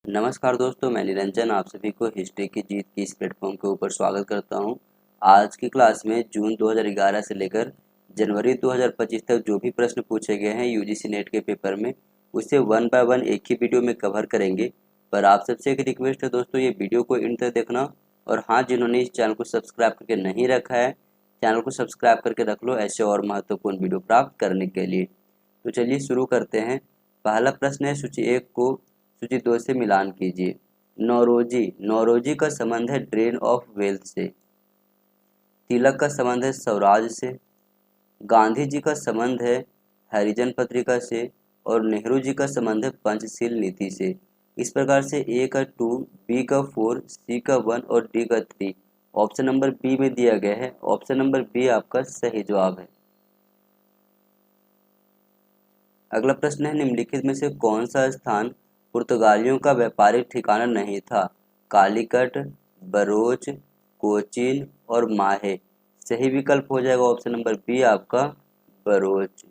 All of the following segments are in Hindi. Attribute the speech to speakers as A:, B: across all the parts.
A: नमस्कार दोस्तों, मैं निरंजन आप सभी को हिस्ट्री की जीत की इस प्लेटफॉर्म के ऊपर स्वागत करता हूं। आज की क्लास में जून 2011 से लेकर जनवरी 2025 तक जो भी प्रश्न पूछे गए हैं यूजीसी नेट के पेपर में, उसे वन बाय वन एक ही वीडियो में कवर करेंगे। पर आप सबसे एक रिक्वेस्ट है दोस्तों, ये वीडियो को एंड तक देखना। और हाँ, जिन्होंने इस चैनल को सब्सक्राइब करके नहीं रखा है, चैनल को सब्सक्राइब करके रख लो ऐसे और महत्वपूर्ण वीडियो प्राप्त करने के लिए। तो चलिए शुरू करते हैं। पहला प्रश्न है, सूची 1 को सूची 2 से मिलान कीजिए। नौरोजी का संबंध है ड्रेन ऑफ वेल्थ से। तिलक का संबंध है स्वराज से। गांधी जी का संबंध है हरिजन पत्रिका से। और नेहरू जी का संबंध है पंचशील नीति से। इस प्रकार से ए का 2, बी का 4, सी का 1 और डी का 3 ऑप्शन नंबर बी में दिया गया है। ऑप्शन नंबर बी आपका सही जवाब है। अगला प्रश्न है, निम्नलिखित में से कौन सा स्थान पुर्तगालियों का व्यापारिक ठिकाना नहीं था? कालीकट, बरोच, कोचीन और माहे। सही विकल्प हो जाएगा ऑप्शन नंबर बी आपका बरोच।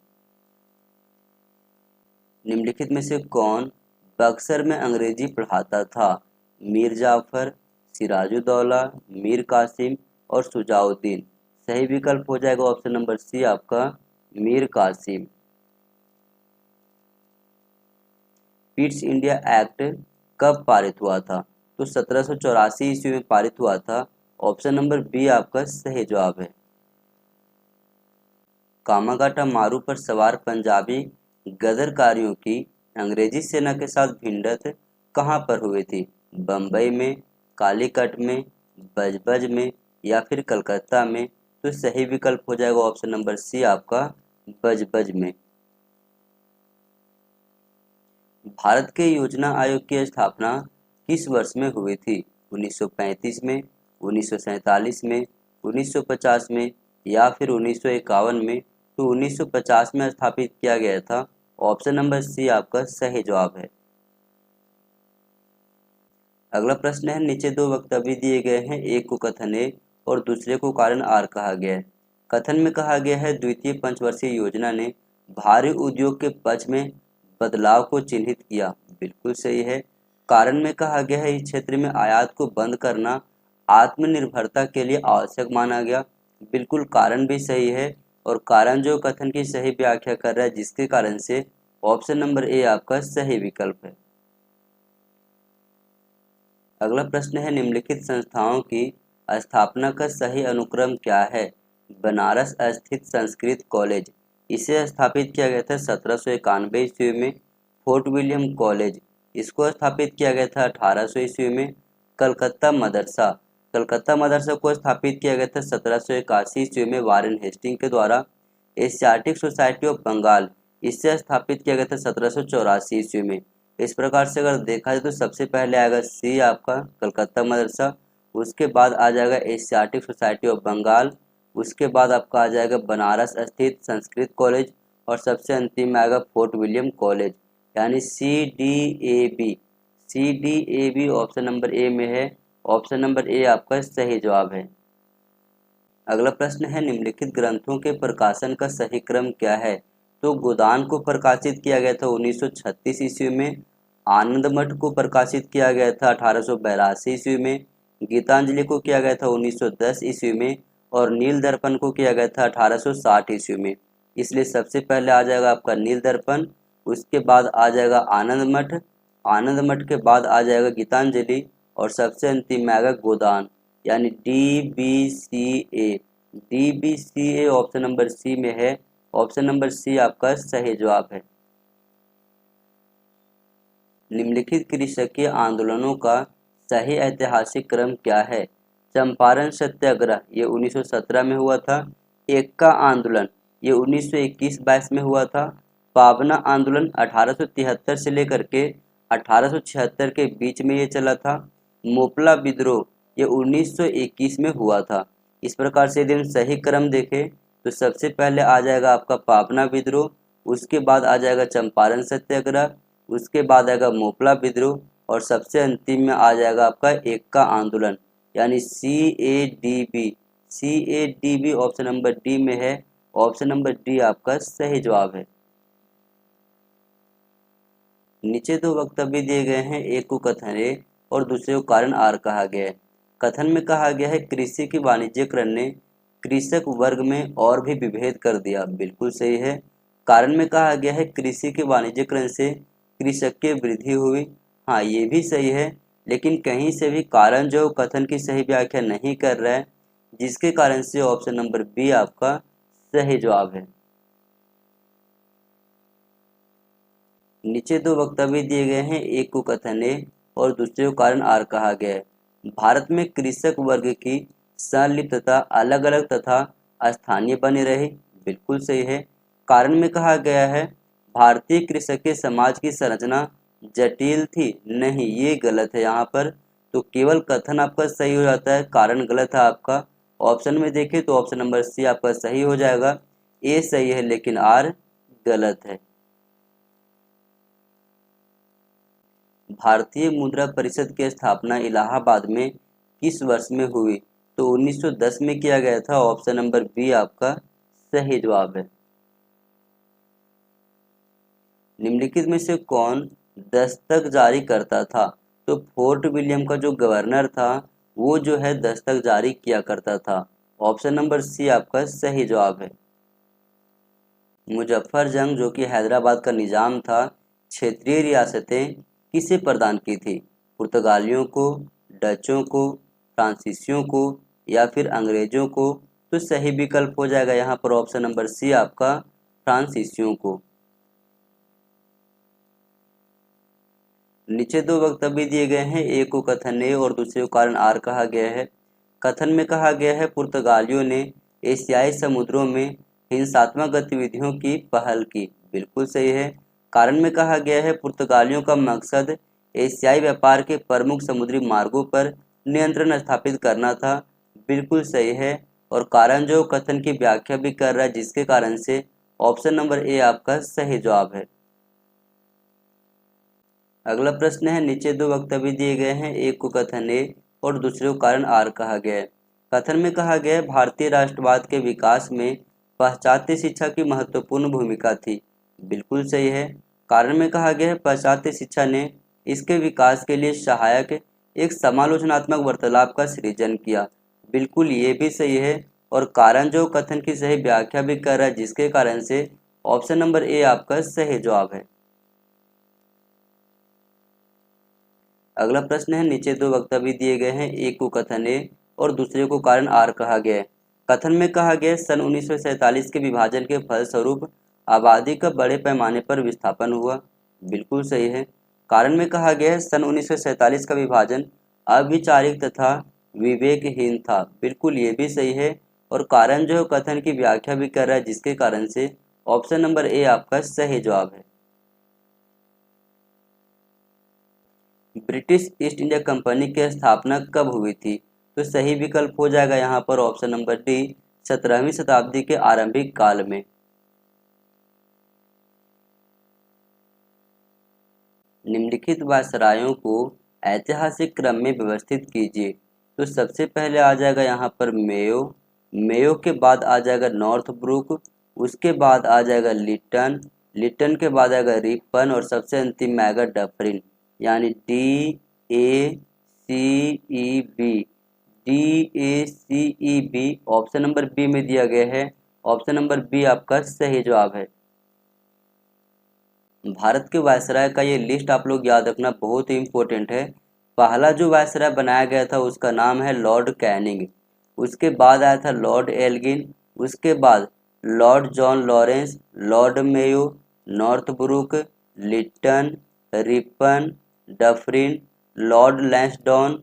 A: निम्नलिखित में से कौन बक्सर में अंग्रेजी पढ़ाता था? मीर जाफर, सिराजुद्दौला, मीर कासिम और सुजाउद्दीन। सही विकल्प हो जाएगा ऑप्शन नंबर सी आपका Mir Qasim. Pitt's India Act कब पारित हुआ था? तो 1784 ईस्वी में पारित हुआ था। ऑप्शन नंबर बी आपका सही जवाब है। कामागाटा मारू पर सवार पंजाबी गदरकारियों की अंग्रेजी सेना के साथ भिड़ंत कहाँ पर हुई थी? बम्बई में, कालीकट में, बजबज में या फिर कलकत्ता में। तो सही विकल्प हो जाएगा ऑप्शन नंबर सी आपका बजबज में। भारत के योजना आयोग की स्थापना किस वर्ष में हुई थी? 1935 में, 1947 में, 1950 में या फिर 1951 में। तो 1950 में स्थापित किया गया था। ऑप्शन नंबर सी आपका सही जवाब है। अगला प्रश्न है, नीचे दो वक्तव्य दिए गए हैं, एक को कथन ए और दूसरे को कारण आर कहा गया है। कथन में कहा गया है, द्वितीय पंचवर्षीय योजना ने भारी उद्योग के पक्ष में बदलाव को चिन्हित किया। बिल्कुल सही है। कारण में कहा गया है, इस क्षेत्र में आयात को बंद करना आत्मनिर्भरता के लिए आवश्यक माना गया। बिल्कुल कारण भी सही है। और कारण जो कथन की सही व्याख्या कर रहा है, जिसके कारण से ऑप्शन नंबर ए आपका सही विकल्प है। अगला प्रश्न है, निम्नलिखित संस्थाओं की स्थापना का सही अनुक्रम क्या है? बनारस स्थित संस्कृत कॉलेज, इसे स्थापित किया गया था 1791 ईस्वी में। फोर्ट विलियम कॉलेज, इसको स्थापित किया गया था 1800 ईस्वी में। कलकत्ता मदरसा को स्थापित किया गया था 1781 ईस्वी में वारेन हेस्टिंग के द्वारा। एशियाटिक सोसाइटी ऑफ बंगाल, इससे स्थापित किया गया था 1784 ईस्वी में। इस प्रकार से अगर देखा जाए तो सबसे पहले आएगा सी आपका कलकत्ता मदरसा, उसके बाद आ जाएगा एशियाटिक सोसाइटी ऑफ बंगाल, उसके बाद आपका आ जाएगा बनारस स्थित संस्कृत कॉलेज और सबसे अंतिम में आएगा फोर्ट विलियम कॉलेज। यानी C D A B option number A में है। ऑप्शन नंबर ए आपका सही जवाब है। अगला प्रश्न है, निम्नलिखित ग्रंथों के प्रकाशन का सही क्रम क्या है? तो गोदान को प्रकाशित किया गया था 1936 ईस्वी में। आनंद मठ को प्रकाशित किया गया था 1882 ईस्वी में। गीतांजलि को किया गया था 1910 ईस्वी में। और नील दर्पण को किया गया था 1860 ईस्वी में। इसलिए सबसे पहले आ जाएगा आपका नील दर्पण, उसके बाद आ जाएगा आनंद मठ के बाद आ जाएगा गीतांजलि और सबसे अंतिम में आएगा गोदान। यानी D B C A option number C में है। ऑप्शन नंबर सी आपका सही जवाब है। निम्नलिखित कृषकीय आंदोलनों का सही ऐतिहासिक क्रम क्या है? चंपारण सत्याग्रह, ये 1917 में हुआ था। एक्का आंदोलन, ये 1921-22 में हुआ था। पावना आंदोलन 1873 से लेकर के 1876 के बीच में ये चला था। मोपला विद्रोह, ये 1921 में हुआ था। इस प्रकार से यदि हम सही क्रम देखें तो सबसे पहले आ जाएगा आपका पावना विद्रोह, उसके बाद आ जाएगा चंपारण सत्याग्रह, उसके बाद आएगा मोपला विद्रोह और सबसे अंतिम में आ जाएगा आपका एक्का आंदोलन। यानी C A D B option number D में है। ऑप्शन नंबर डी आपका सही जवाब है। नीचे दो वक्तव्य दिए गए हैं, एक को कथन ए और दूसरे को कारण आर कहा गया है। कथन में कहा गया है कृषि के वाणिज्यकरण ने कृषक वर्ग में और भी विभेद कर दिया, बिल्कुल सही है। कारण में कहा गया है कृषि के वाणिज्यकरण से कृषक की वृद्धि हुई, हाँ ये भी सही है, लेकिन कहीं से भी कारण जो कथन की सही व्याख्या नहीं कर रहा है, जिसके कारण से ऑप्शन नंबर बी आपका सही जवाब है। नीचे दो वक्तव्य दिए गए हैं, एक को कथन ए और दूसरे को कारण आर कहा गया है। भारत में कृषक वर्ग की संलिप्तता अलग अलग तथा स्थानीय बनी रही, बिल्कुल सही है। कारण में कहा गया है भारतीय कृषक के समाज की संरचना जटिल थी, नहीं ये गलत है यहाँ पर, तो केवल कथन आपका सही हो जाता है, कारण गलत है आपका। ऑप्शन में देखें तो ऑप्शन नंबर सी आपका सही हो जाएगा, ए सही है लेकिन आर गलत है। भारतीय मुद्रा परिषद की स्थापना इलाहाबाद में किस वर्ष में हुई? तो 1910 में किया गया था, ऑप्शन नंबर बी आपका सही जवाब है। निम्नलिखित में से कौन दस्तक जारी करता था? तो फोर्ट विलियम का जो गवर्नर था वो जो है दस्तक जारी किया करता था, ऑप्शन नंबर सी आपका सही जवाब है। मुजफ्फर जंग जो कि हैदराबाद का निजाम था, क्षेत्रीय रियासतें किसे प्रदान की थी? पुर्तगालियों को, डचों को, फ्रांसीसियों को या फिर अंग्रेजों को? तो सही विकल्प हो जाएगा यहाँ पर ऑप्शन नंबर सी आपका फ्रांसीसियों को। नीचे दो वक्तव्य दिए गए हैं, एक को कथन ए और दूसरे को कारण आर कहा गया है। कथन में कहा गया है पुर्तगालियों ने एशियाई समुद्रों में हिंसात्मक गतिविधियों की पहल की, बिल्कुल सही है। कारण में कहा गया है पुर्तगालियों का मकसद एशियाई व्यापार के प्रमुख समुद्री मार्गों पर नियंत्रण स्थापित करना था, बिल्कुल सही है। और कारण जो कथन की व्याख्या भी कर रहा है, जिसके कारण से ऑप्शन नंबर ए आपका सही जवाब है। अगला प्रश्न है, नीचे दो वक्तव्य दिए गए हैं, एक को कथन ए और दूसरे को कारण आर कहा गया है। कथन में कहा गया है भारतीय राष्ट्रवाद के विकास में पाश्चात्य शिक्षा की महत्वपूर्ण भूमिका थी, बिल्कुल सही है। कारण में कहा गया है पाश्चात्य शिक्षा ने इसके विकास के लिए सहायक एक समालोचनात्मक वार्तालाप का सृजन किया, बिल्कुल ये भी सही है। और कारण जो कथन की सही व्याख्या भी कर रहा है, जिसके कारण से ऑप्शन नंबर ए आपका सही जवाब है। अगला प्रश्न है, नीचे दो वक्तव्य दिए गए हैं, एक को कथन ए और दूसरे को कारण आर कहा गया है। कथन में कहा गया सन 1947 के विभाजन के फलस्वरूप आबादी का बड़े पैमाने पर विस्थापन हुआ, बिल्कुल सही है। कारण में कहा गया है सन 1947 का विभाजन अविचारिक तथा विवेकहीन था, बिल्कुल ये भी सही है। और कारण जो कथन की व्याख्या भी कर रहा है, जिसके कारण से ऑप्शन नंबर ए आपका सही जवाब है। ब्रिटिश ईस्ट इंडिया कंपनी की स्थापना कब हुई थी? तो सही विकल्प हो जाएगा यहाँ पर ऑप्शन नंबर डी, 17वीं शताब्दी के आरंभिक काल में। निम्नलिखित वायसरायों को ऐतिहासिक क्रम में व्यवस्थित कीजिए। तो सबसे पहले आ जाएगा यहाँ पर मेयो, मेयो के बाद आ जाएगा नॉर्थ ब्रुक, उसके बाद आ जाएगा लिटन, लिटन के बाद आएगा रिपन और सबसे अंतिम में आएगा डफरिन, यानी D A C E B, D A C E B option number B में दिया गया है, ऑप्शन नंबर बी आपका सही जवाब है। भारत के वायसराय का ये लिस्ट आप लोग याद रखना, बहुत ही इम्पोर्टेंट है। पहला जो वायसराय बनाया गया था उसका नाम है लॉर्ड कैनिंग, उसके बाद आया था लॉर्ड एल्गिन, उसके बाद Lord John Lawrence, Lord Mayo, Northbrook, Lytton, Ripon, Dufferin, Lord Lansdowne,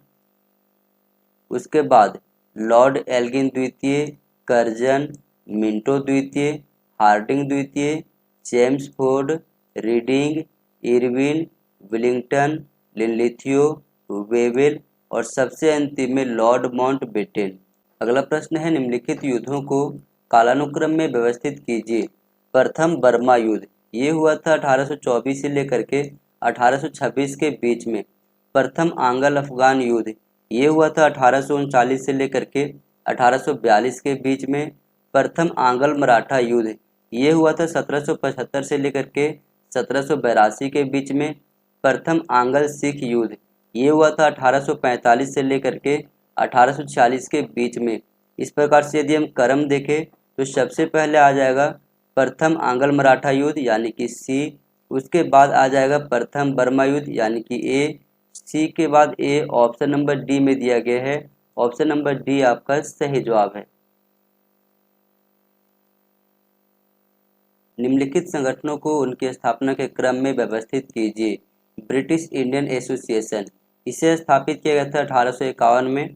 A: उसके बाद लॉर्ड एल्गिन द्वितीय, कर्जन, मिंटो द्वितीय, हार्डिंग द्वितीय, Chelmsford, Reading, Irwin, Willingdon, Linlithgow, Wavell और सबसे अंतिम में लॉर्ड माउंटबेटन। अगला प्रश्न है, निम्नलिखित युद्धों को कालानुक्रम में व्यवस्थित कीजिए। प्रथम बर्मा युद्ध, ये हुआ था 1824 से लेकर के 1826 के बीच में। प्रथम आंग्ल अफगान युद्ध, ये हुआ था 1839 से लेकर के 1842 के बीच में। प्रथम आंग्ल मराठा युद्ध, ये हुआ था 1775 से लेकर के 1782 के बीच में। प्रथम आंग्ल सिख युद्ध, ये हुआ था 1845 से लेकर के 1846 के बीच में। इस प्रकार से यदि हम क्रम देखें तो सबसे पहले आ जाएगा प्रथम आंग्ल मराठा युद्ध यानी कि सी, उसके बाद आ जाएगा प्रथम बर्मा युद्ध यानी कि ए, सी के बाद ए, ऑप्शन नंबर डी में दिया गया है। ऑप्शन नंबर डी आपका सही जवाब है। निम्नलिखित संगठनों को उनकी स्थापना के क्रम में व्यवस्थित कीजिए। ब्रिटिश इंडियन एसोसिएशन, इसे स्थापित किया गया था 1851 में।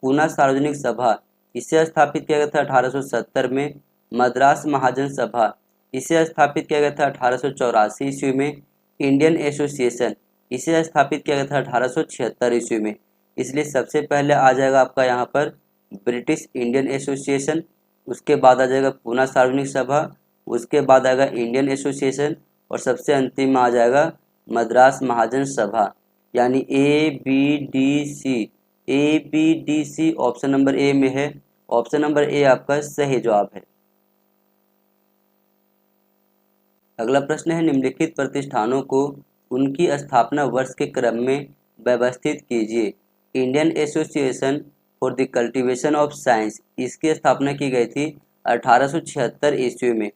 A: पूना सार्वजनिक सभा, इसे स्थापित किया गया था 1870 में। मद्रास महाजन सभा, इसे स्थापित किया गया था 1884 ईस्वी में। इंडियन एसोसिएशन, इसे स्थापित किया गया था 1876 ईस्वी में। इसलिए सबसे पहले आ जाएगा आपका यहाँ पर ब्रिटिश इंडियन एसोसिएशन, उसके बाद आ जाएगा पूना सार्वजनिक सभा, उसके बाद आएगा इंडियन एसोसिएशन और सबसे अंतिम में आ जाएगा मद्रास महाजन सभा, यानी A B D C. A B D C option number A में है। ऑप्शन नंबर ए आपका सही जवाब है। अगला प्रश्न है, निम्नलिखित प्रतिष्ठानों को उनकी स्थापना वर्ष के क्रम में व्यवस्थित कीजिए। Indian Association for the Cultivation of science, इसकी स्थापना की गई थी 1876 ईस्वी में।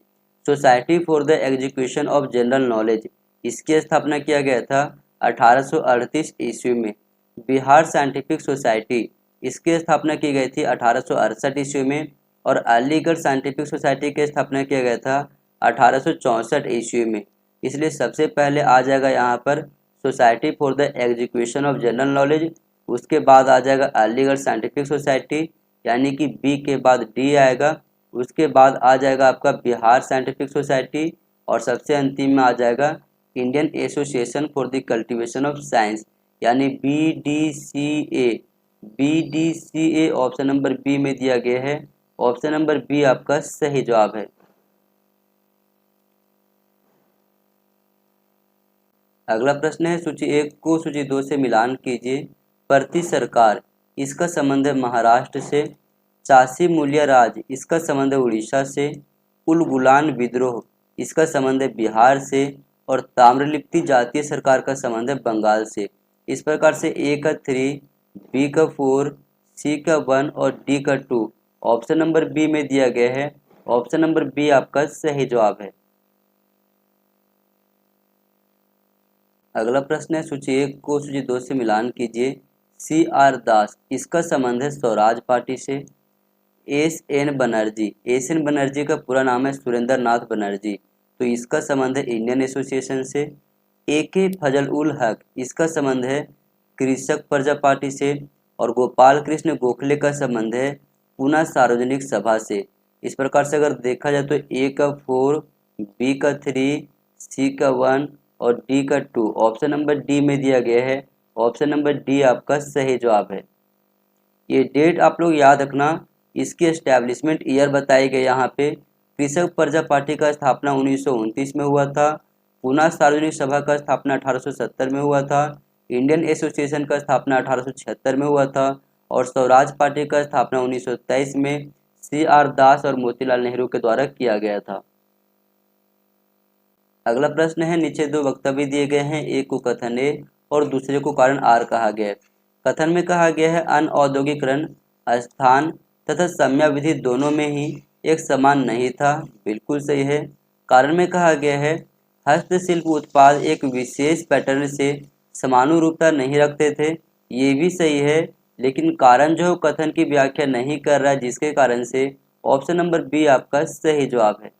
A: Society for the execution of general knowledge, इसकी स्थापना किया गया था 1838 ईस्वी में। बिहार साइंटिफिक सोसाइटी, इसकी स्थापना की गई थी 1868 ईस्वी में। और अलीगढ़ साइंटिफिक सोसाइटी की स्थापना किया गया था 1864 ईस्वी में। इसलिए सबसे पहले आ जाएगा यहाँ पर society for the execution of general knowledge, उसके बाद आ जाएगा अलीगढ़ साइंटिफिक सोसाइटी यानी कि बी के बाद डी आएगा, उसके बाद आ जाएगा आपका बिहार साइंटिफिक सोसाइटी और सबसे अंतिम में आ जाएगा Indian Association for the Cultivation of Science यानी B D C A. B D C A option number B में दिया गया है। ऑप्शन नंबर बी आपका सही जवाब है। अगला प्रश्न है, सूची 1 को सूची 2 से मिलान कीजिए। प्रति सरकार, इसका संबंध है महाराष्ट्र से। चासी मूल्य राज, इसका संबंध है उड़ीसा से। उलगुलान विद्रोह, इसका संबंध है बिहार से। और ताम्रलिप्ति जातीय सरकार का संबंध है बंगाल से। इस प्रकार से ए का 3, बी का 4, सी का 1 और डी का 2 ऑप्शन नंबर बी में दिया गया है। ऑप्शन नंबर बी आपका सही जवाब है। अगला प्रश्न है, सूची 1 को सूची 2 से मिलान कीजिए। सी आर दास, इसका संबंध है स्वराज पार्टी से। S N Banerjee, S N Banerjee का पूरा नाम है सुरेंद्र नाथ बनर्जी, तो इसका संबंध है इंडियन एसोसिएशन से। ए के फजल उल हक, इसका संबंध है कृषक प्रजा पार्टी से। और गोपाल कृष्ण गोखले का संबंध है पूना सार्वजनिक सभा से। इस प्रकार से अगर देखा जाए तो ए का 4, बी का 3, सी का 1 और डी का 2 ऑप्शन नंबर डी में दिया गया है। ऑप्शन नंबर डी आपका सही जवाब है। ये डेट आप लोग याद रखना, इसकी एस्टैब्लिशमेंट ईयर बताई गई यहाँ पे। कृषक प्रजा पार्टी का स्थापना 1929 में हुआ था। पूना सार्वजनिक सभा का स्थापना 1870 में हुआ था। इंडियन एसोसिएशन का स्थापना 1876 में हुआ था। और स्वराज पार्टी का स्थापना 1923 में सी आर दास और मोतीलाल नेहरू के द्वारा किया गया था। अगला प्रश्न है, नीचे 2 वक्तव्य दिए गए हैं, एक को कथन ए और दूसरे को कारण आर कहा गया है। कथन में कहा गया है अनऔद्योगिकरण स्थान तथा समयावधि दोनों में ही एक समान नहीं था, बिल्कुल सही है। कारण में कहा गया है हस्तशिल्प उत्पाद एक विशेष पैटर्न से समानुरूपता नहीं रखते थे, ये भी सही है। लेकिन कारण जो कथन की व्याख्या नहीं कर रहा है, जिसके कारण से ऑप्शन नंबर बी आपका सही जवाब है।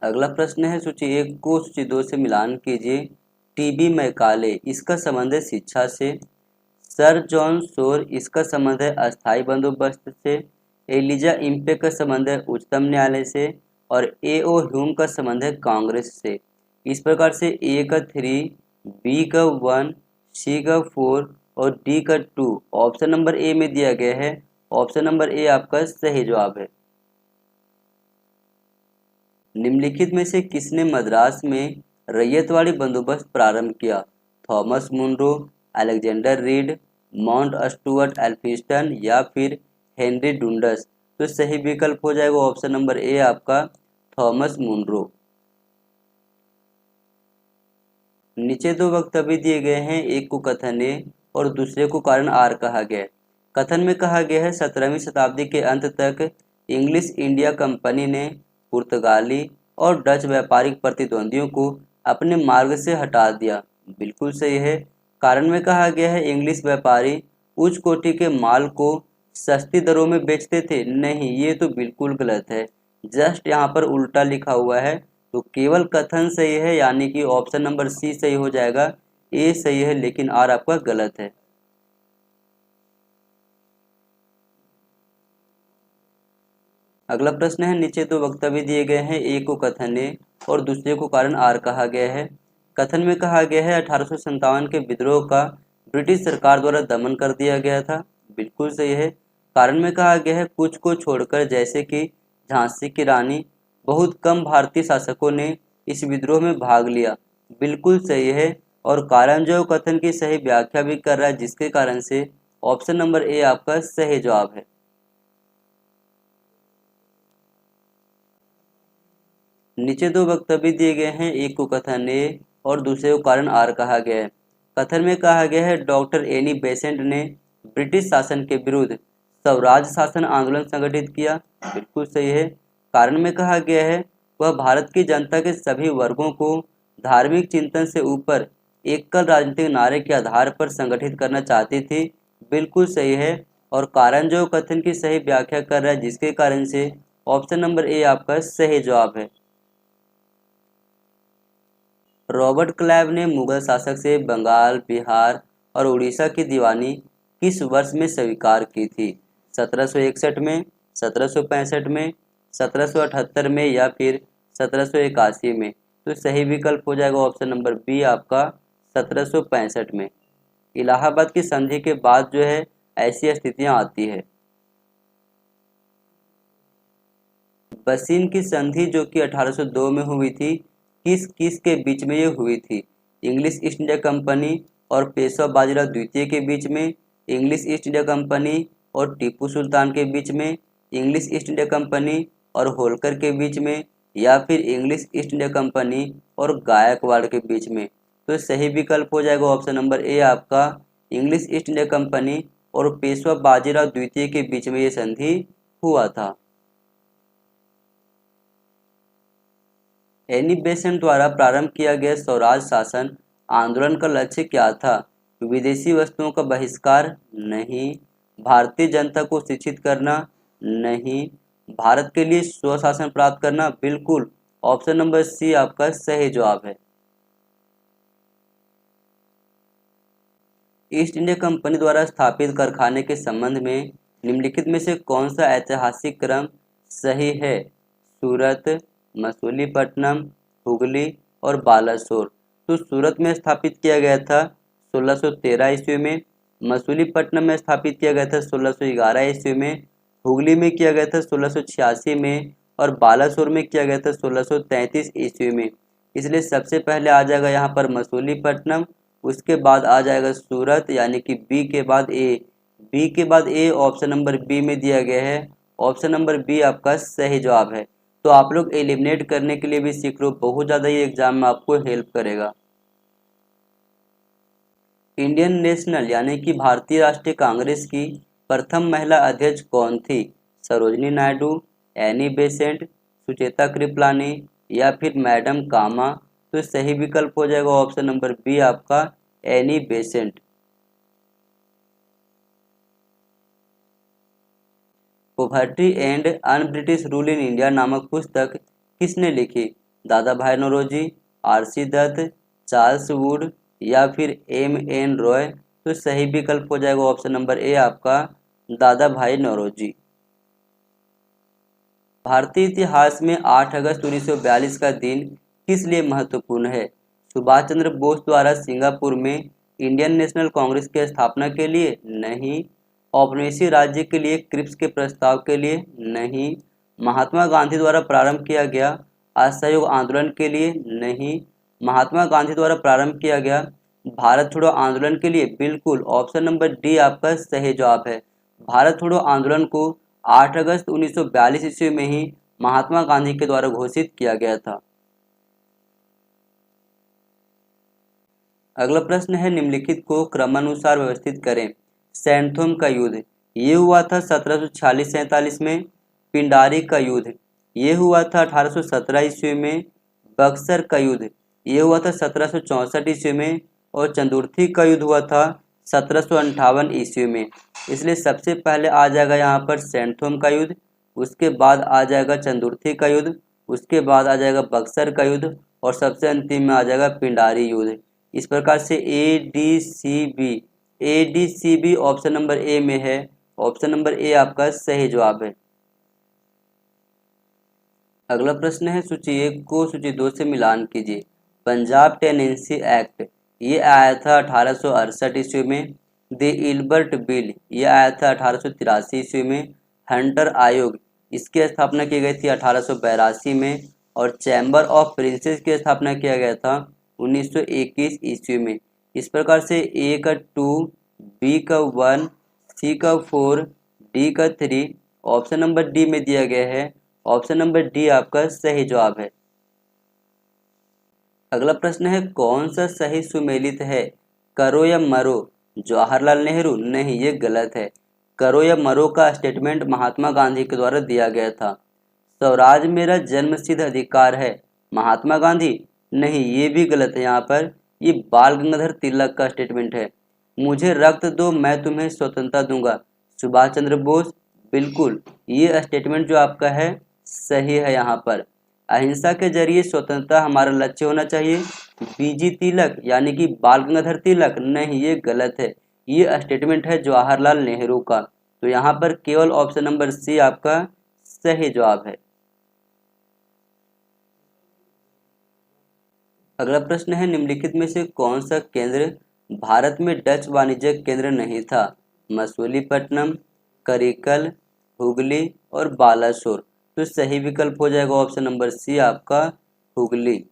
A: अगला प्रश्न है, सूची 1 को सूची 2 से मिलान कीजिए। टीबी मैकाले, इसका संबंध है शिक्षा से। सर जॉन शोर, इसका संबंध है अस्थायी बंदोबस्त से। एलिजा इम्पे का संबंध है उच्चतम न्यायालय से। और ए ओ ह्यूम का संबंध है कांग्रेस से। इस प्रकार से ए का 3, बी का 1, सी का 4 और डी का 2 ऑप्शन नंबर ए में दिया गया है। ऑप्शन नंबर ए आपका सही जवाब है। निम्नलिखित में से किसने मद्रास में रैयतवाड़ी बंदोबस्त प्रारंभ किया? Thomas Munro, Alexander Read, Mount Stuart Elphinstone या फिर हेनरी डुंडस। तो सही विकल्प हो जाएगा ऑप्शन नंबर ए आपका थॉमस मुनरो। नीचे दो वक्तव्य दिए गए हैं, एक को कथन ए और दूसरे को कारण आर कहा गया है। कथन में कहा गया है 17वीं शताब्दी के अंत तक इंग्लिश इंडिया कंपनी ने पुर्तगाली और डच व्यापारिक प्रतिद्वंदियों को अपने मार्ग से हटा दिया। बिल्कुल सही है। कारण में कहा गया है इंग्लिश व्यापारी उच्च कोटि के माल को सस्ती दरों में बेचते थे। नहीं, ये तो बिल्कुल गलत है। जस्ट यहाँ पर उल्टा लिखा हुआ है, तो केवल कथन सही है, यानी कि ऑप्शन नंबर सी सही हो जाएगा। ए सही है लेकिन आर आपका गलत है। अगला प्रश्न है, नीचे दो वक्तव्य दिए गए हैं, एक को कथन ए और दूसरे को कारण आर कहा गया है। कथन में कहा गया है 1857 के विद्रोह का ब्रिटिश सरकार द्वारा दमन कर दिया गया था। बिल्कुल सही है। कारण में कहा गया है कुछ को छोड़कर, जैसे कि झांसी की रानी, बहुत कम भारतीय शासकों ने इस विद्रोह में भाग लिया। बिल्कुल सही है। और कारण जो कथन की सही व्याख्या भी कर रहा है, जिसके कारण से ऑप्शन नंबर ए आपका सही जवाब है। नीचे दो वक्तव्य दिए गए हैं, एक को कथन ए और दूसरे को कारण आर कहा गया है। कथन में कहा गया है डॉक्टर एनी बेसेंट ने ब्रिटिश शासन के विरुद्ध स्वराज शासन आंदोलन संगठित किया। बिल्कुल सही है। कारण में कहा गया है वह भारत की जनता के सभी वर्गों को धार्मिक चिंतन से ऊपर एकल राजनीतिक नारे के आधार पर संगठित करना चाहती थी। बिल्कुल सही है। और कारण जो कथन की सही व्याख्या कर रहा है, जिसके कारण से ऑप्शन नंबर ए आपका सही जवाब है। रॉबर्ट क्लाइव ने मुगल शासक से बंगाल, बिहार और उड़ीसा की दीवानी किस वर्ष में स्वीकार की थी? 1761 में, 1765 में, 1778 में या फिर 1781 में? तो सही विकल्प हो जाएगा ऑप्शन नंबर बी आपका 1765 में। इलाहाबाद की संधि के बाद जो है ऐसी स्थितियां आती है। बसीन की संधि जो कि 1802 में हुई थी, किस किस के बीच में ये हुई थी? इंग्लिश ईस्ट इंडिया कंपनी और पेशवा बाजीराव द्वितीय के बीच में, इंग्लिश ईस्ट इंडिया कंपनी और टीपू सुल्तान के बीच में, इंग्लिश ईस्ट इंडिया कंपनी और होलकर के बीच में, या फिर इंग्लिश ईस्ट इंडिया कंपनी और गायकवाड़ के बीच में? तो सही विकल्प हो जाएगा ऑप्शन नंबर ए आपका इंग्लिश ईस्ट इंडिया कंपनी और पेशवा बाजीराव द्वितीय के बीच में ये संधि हुआ था। एनी बेसेंट द्वारा प्रारंभ किया गया स्वराज शासन आंदोलन का लक्ष्य क्या था? विदेशी वस्तुओं का बहिष्कार? नहीं। भारतीय जनता को शिक्षित करना? नहीं। भारत के लिए स्वशासन प्राप्त करना? बिल्कुल। ऑप्शन नंबर सी आपका सही जवाब है। ईस्ट इंडिया कंपनी द्वारा स्थापित कारखाने के संबंध में निम्नलिखित में से कौन सा ऐतिहासिक क्रम सही है? सूरत, मसूलीपट्टनम, हुगली और बालासोर। तो सूरत में स्थापित किया गया था 1613 ईस्वी में, मसूलीपट्टनम में स्थापित किया गया था 1611 ईस्वी में, हुगली में किया गया था 1686 में और बालासोर में किया गया था 1633 ईस्वी में। इसलिए सबसे पहले आ जाएगा यहाँ पर मसूलीपट्टनम, उसके बाद आ जाएगा सूरत, यानी कि बी के बाद ए। बी के बाद ए ऑप्शन नंबर बी में दिया गया है। ऑप्शन नंबर बी आपका सही जवाब है। तो आप लोग एलिमिनेट करने के लिए भी सीख लो, बहुत ज़्यादा ये एग्जाम में आपको हेल्प करेगा। इंडियन नेशनल यानी कि भारतीय राष्ट्रीय कांग्रेस की प्रथम महिला अध्यक्ष कौन थी? सरोजनी नायडू, एनी बेसेंट, सुचेता कृपलानी या फिर मैडम कामा? तो सही विकल्प हो जाएगा ऑप्शन नंबर बी आपका Annie Besant. Poverty and un British rule in India नामक पुस्तक किसने लिखी? Dadabhai Naoroji, R C Dutt, Charles Wood या फिर एम.एन. रॉय? तो सही विकल्प हो जाएगा ऑप्शन नंबर ए आपका दादा भाई नौरोजी। भारतीय इतिहास में 8 अगस्त 1942 का दिन किस लिए महत्वपूर्ण है? सुभाष चंद्र बोस द्वारा सिंगापुर में इंडियन नेशनल कांग्रेस की स्थापना के लिए? नहीं। औपनिवेशिक राज्य के लिए क्रिप्स के प्रस्ताव के लिए? नहीं। महात्मा गांधी द्वारा प्रारंभ किया गया असहयोग आंदोलन के लिए? नहीं। महात्मा गांधी द्वारा प्रारंभ किया गया भारत छोड़ो आंदोलन के लिए? बिल्कुल। ऑप्शन नंबर डी आपका सही जवाब है। भारत छोड़ो आंदोलन को 8 अगस्त 1942 ईस्वी में ही महात्मा गांधी के द्वारा घोषित किया गया था। अगला प्रश्न है, निम्नलिखित को क्रमानुसार व्यवस्थित करें। सैंथोम का युद्ध ये हुआ था 1746-47 में। पिंडारी का युद्ध ये हुआ था 1817 ईस्वी में। बक्सर का युद्ध ये हुआ था 1764 ईस्वी में। और चंदुर्थी का युद्ध हुआ था 1758 ईस्वी में। इसलिए सबसे पहले आ जाएगा यहाँ पर सैंथोम का युद्ध, उसके बाद आ जाएगा चंदुर्थी का युद्ध, उसके बाद आ जाएगा बक्सर का युद्ध और सबसे अंतिम में आ जाएगा पिंडारी युद्ध। इस प्रकार से A D C B option number A में है। ऑप्शन नंबर ए आपका सही जवाब है। अगला प्रश्न है, सूची 1 को सूची 2 से मिलान कीजिए। पंजाब टेनेंसी एक्ट ये आया था 1868 ईस्वी में। द इल्बर्ट बिल ये आया था 1883 ईस्वी में। हंटर आयोग इसकी स्थापना की गई थी 1882 में। और चैम्बर ऑफ प्रिंसेस की स्थापना किया गया था 1921 ईस्वी में। इस प्रकार से ए का 2, बी का 1, सी का 4, डी का 3, ऑप्शन नंबर डी में दिया गया है। ऑप्शन नंबर डी आपका सही जवाब है। अगला प्रश्न है, कौन सा सही सुमेलित है? करो या मरो? जवाहरलाल नेहरू? नहीं, ये गलत है। करो या मरो का स्टेटमेंट महात्मा गांधी के द्वारा दिया गया था। स्वराज मेरा जन्मसिद्ध अधिकार है, महात्मा गांधी? नहीं, ये भी गलत है। यहाँ पर ये बाल गंगाधर तिलक का स्टेटमेंट है। मुझे रक्त दो मैं तुम्हें स्वतंत्रता दूंगा, सुभाष चंद्र बोस? बिल्कुल, ये स्टेटमेंट जो आपका है सही है। यहाँ पर अहिंसा के जरिए स्वतंत्रता हमारा लक्ष्य होना चाहिए। बीजी तिलक यानी कि बाल गंगाधर तिलक? नहीं, ये गलत है। ये स्टेटमेंट है जवाहरलाल नेहरू का। तो यहाँ पर केवल ऑप्शन नंबर सी आपका सही जवाब है। अगला प्रश्न है, निम्नलिखित में से कौन सा केंद्र भारत में डच वाणिज्यिक केंद्र नहीं था? मसूलीपट्टनम, करिकल, हुगली और बालासोर। तो सही विकल्प हो जाएगा ऑप्शन नंबर सी आपका हुगली।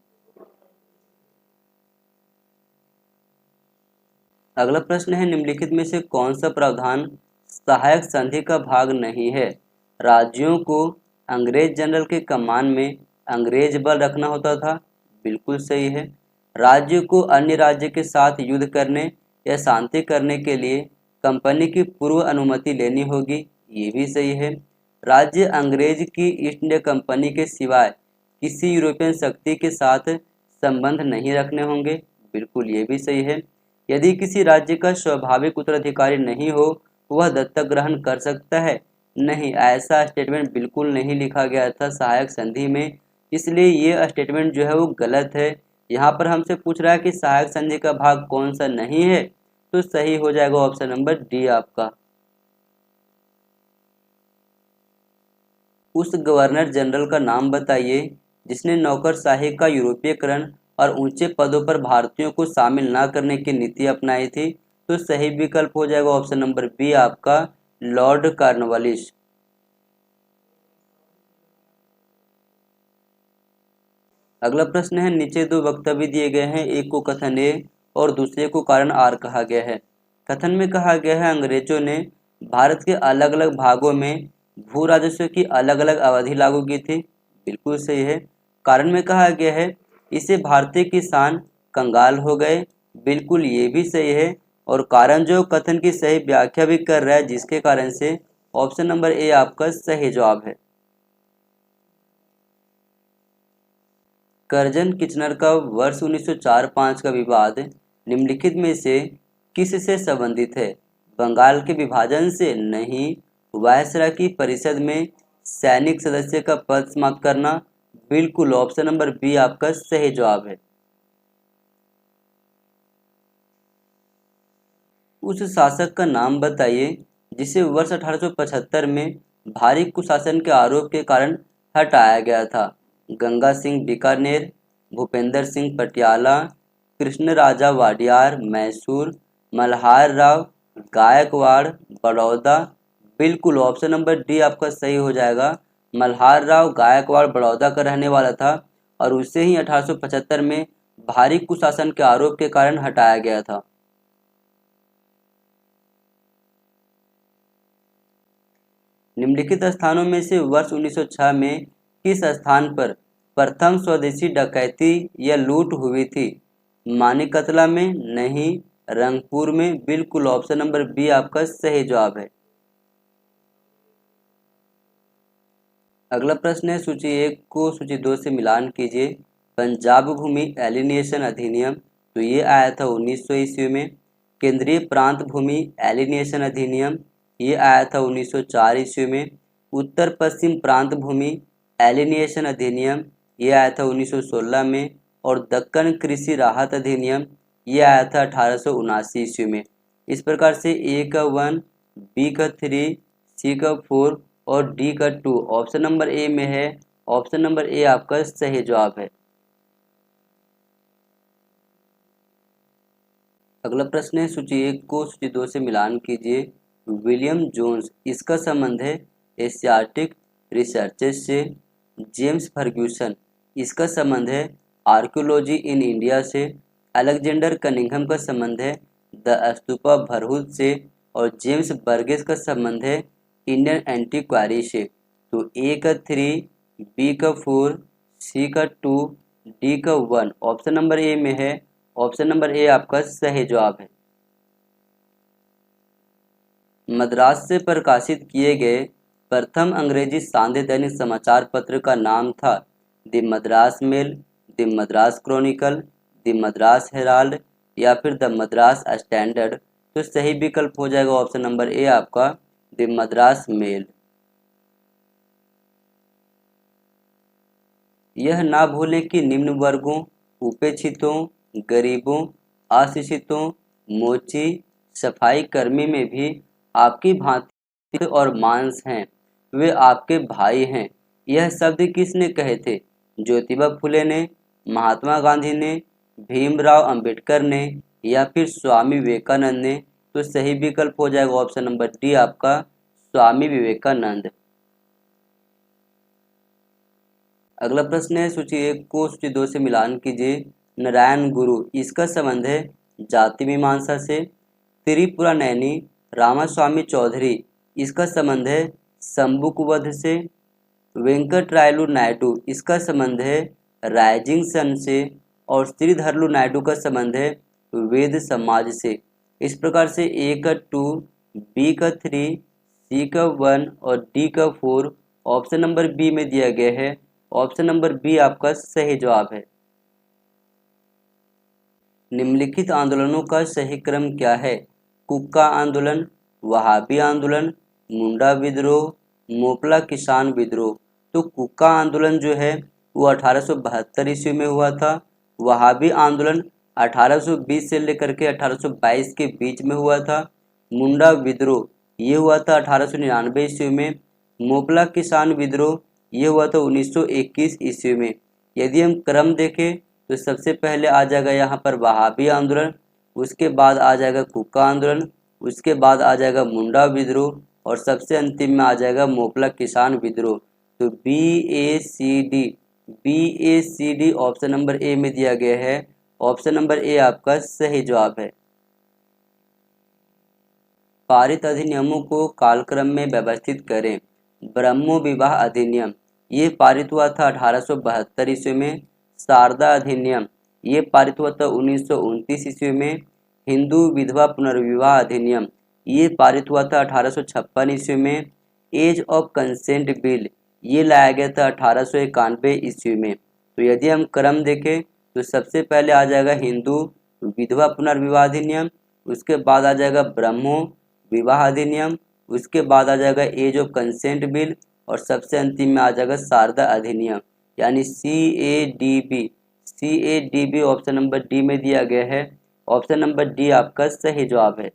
A: अगला प्रश्न है, निम्नलिखित में से कौन सा प्रावधान सहायक संधि का भाग नहीं है? राज्यों को अंग्रेज जनरल के कमान में अंग्रेज बल रखना होता था? बिल्कुल सही है। राज्य को अन्य राज्य के साथ युद्ध करने या शांति करने के लिए कंपनी की पूर्व अनुमति लेनी होगी? ये भी सही है। राज्य अंग्रेज की ईस्ट इंडिया कंपनी के सिवाय किसी यूरोपियन शक्ति के साथ संबंध नहीं रखने होंगे? बिल्कुल, ये भी सही है। यदि किसी राज्य का स्वाभाविक उत्तराधिकारी नहीं हो, वह दत्तक ग्रहण कर सकता है? नहीं, ऐसा स्टेटमेंट बिल्कुल नहीं लिखा गया था सहायक संधि में, इसलिए ये स्टेटमेंट जो है वो गलत है। यहाँ पर हमसे पूछ रहा है कि सहायक संधि का भाग कौन सा नहीं है, तो सही हो जाएगा ऑप्शन नंबर डी आपका। उस गवर्नर जनरल का नाम बताइए जिसने नौकरशाही का यूरोपीयकरण और ऊंचे पदों पर भारतीयों को शामिल न करने की नीति अपनाई थी। तो सही विकल्प हो जाएगा ऑप्शन नंबर बी आपका लॉर्ड कॉर्नवालिस। अगला प्रश्न है, नीचे दो वक्तव्य दिए गए हैं, एक को कथन ए और दूसरे को कारण आर कहा गया है। कथन में कहा गया है अंग्रेजों ने भारत के अलग अलग भागों में भू राजस्व की अलग अलग अवधि लागू की थी। बिल्कुल सही है। कारण में कहा गया है इससे भारतीय किसान कंगाल हो गए। बिल्कुल, ये भी सही है। और कारण जो कथन की सही व्याख्या भी कर रहा है, जिसके कारण से ऑप्शन नंबर ए आपका सही जवाब है। करजन किचनर का वर्ष 1904-5 का विवाद निम्नलिखित में से किस से संबंधित है? बंगाल के विभाजन से? नहीं। वायसराय की परिषद में सैनिक सदस्य का पद समाप्त करना? बिल्कुल, ऑप्शन नंबर बी आपका सही जवाब है। उस शासक का नाम बताइए जिसे वर्ष 1875 में भारी कुशासन के आरोप के कारण हटाया गया था। गंगा सिंह बीकानेर, भूपेंद्र सिंह पटियाला, कृष्ण राजा वाडियार मैसूर, मल्हार राव गायकवाड़ बड़ौदा? बिल्कुल, ऑप्शन नंबर डी आपका सही हो जाएगा। मल्हार राव गायकवाड़ बड़ौदा का रहने वाला था और उसे ही 1875 में भारी कुशासन के आरोप के कारण हटाया गया था। निम्नलिखित स्थानों में से वर्ष 1906 में किस स्थान पर प्रथम स्वदेशी डकैती या लूट हुई थी? मानिकतला में नहीं, रंगपुर में बिल्कुल। ऑप्शन नंबर बी आपका सही जवाब है। अगला प्रश्न है सूची 1 को सूची 2 से मिलान कीजिए। पंजाब भूमि एलिनेशन अधिनियम, तो ये आया था 1900 ईस्वी में। केंद्रीय प्रांत भूमि एलिनेशन अधिनियम, ये आया था 1904 ईस्वी में। उत्तर पश्चिम प्रांत भूमि एलिनेशन अधिनियम, ये आया था 1916 में। और दक्कन कृषि राहत अधिनियम, ये आया था 1879 ईस्वी में। इस प्रकार से ए का 1, बी का 3, सी का 4 और डी का 2 ऑप्शन नंबर ए में है। ऑप्शन नंबर ए आपका सही जवाब है। अगला प्रश्न है सूची 1 को सूची 2 से मिलान कीजिए। विलियम जोन्स, इसका संबंध है एशियाटिक रिसर्चेस से। जेम्स फर्ग्यूसन, इसका संबंध है आर्कियोलॉजी इन इंडिया से। अलेक्जेंडर कनिंघम का संबंध है द स्तूपा भरहुत से। और जेम्स बर्गेस का संबंध है इंडियन एंटीक्वारी से। तो ए का 3, बी का 4, सी का 2, डी का 1 ऑप्शन नंबर ए में है। ऑप्शन नंबर ए आपका सही जवाब है। मद्रास से प्रकाशित किए गए प्रथम अंग्रेजी सांध्य दैनिक समाचार पत्र का नाम था the Madras Mail, the Madras Chronicle, the Madras Herald या फिर द मद्रास स्टैंडर्ड। तो सही विकल्प हो जाएगा ऑप्शन नंबर ए आपका द मद्रास मेल। यह ना भूलें कि निम्न वर्गों, उपेक्षितों, गरीबों, अशिक्षितों, मोची, सफाई कर्मी में भी आपकी भांति और मांस हैं, वे आपके भाई हैं। यह शब्द किसने कहे थे? ज्योतिबा फुले ने, महात्मा गांधी ने, भीमराव अंबेडकर ने या फिर स्वामी विवेकानंद ने। तो सही विकल्प हो जाएगा ऑप्शन नंबर डी आपका स्वामी विवेकानंद। अगला प्रश्न है सूची 1 को सूची 2 से मिलान कीजिए। नारायण गुरु, इसका संबंध है जाति मीमांसा से। त्रिपुरा नैनी रामास्वामी चौधरी, इसका संबंध है शंभुकुवध से। वेंकटरायलु नायडू, इसका संबंध है राइजिंग सन से। और श्रीधरलु नायडू का संबंध है वेद समाज से। इस प्रकार से ए का 2, बी का 3, सी का 1 और डी का 4 ऑप्शन नंबर बी में दिया गया है। ऑप्शन नंबर बी आपका सही जवाब है। निम्नलिखित आंदोलनों का सही क्रम क्या है? कुक्का आंदोलन, वहाबी आंदोलन, मुंडा विद्रोह, मोपला किसान विद्रोह। तो कुक्का आंदोलन जो है वो 1872 ईस्वी में हुआ था। वहाबी आंदोलन 1820 से लेकर के 1822 के बीच में हुआ था। मुंडा विद्रोह ये हुआ था 1899 ईस्वी में। मोपला किसान विद्रोह ये हुआ था 1921 ईस्वी में। यदि हम क्रम देखें तो सबसे पहले आ जाएगा यहाँ पर वहाबी आंदोलन, उसके बाद आ जाएगा कुक्का आंदोलन, उसके बाद आ जाएगा मुंडा विद्रोह और सबसे अंतिम में आ जाएगा मोपला किसान विद्रोह। तो B A C D option number A में दिया गया है। ऑप्शन नंबर ए आपका सही जवाब है। पारित अधिनियमों को कालक्रम में व्यवस्थित करें। ब्रह्मो विवाह अधिनियम ये पारित हुआ था 1872 ईस्वी में। शारदा अधिनियम ये पारित हुआ था 1929 ईस्वी में। हिंदू विधवा पुनर्विवाह अधिनियम ये पारित हुआ था 1856 ईस्वी में। एज ऑफ कंसेंट बिल ये लाया गया था 1891 ईस्वी में। तो यदि हम क्रम देखें तो सबसे पहले आ जाएगा हिंदू विधवा पुनर्विवाह अधिनियम, उसके बाद आ जाएगा ब्रह्मो विवाह अधिनियम, उसके बाद आ जाएगा एज ऑफ कंसेंट बिल और सबसे अंतिम में आ जाएगा शारदा अधिनियम। यानी C A D B option number D में दिया गया है। ऑप्शन नंबर डी आपका सही जवाब है।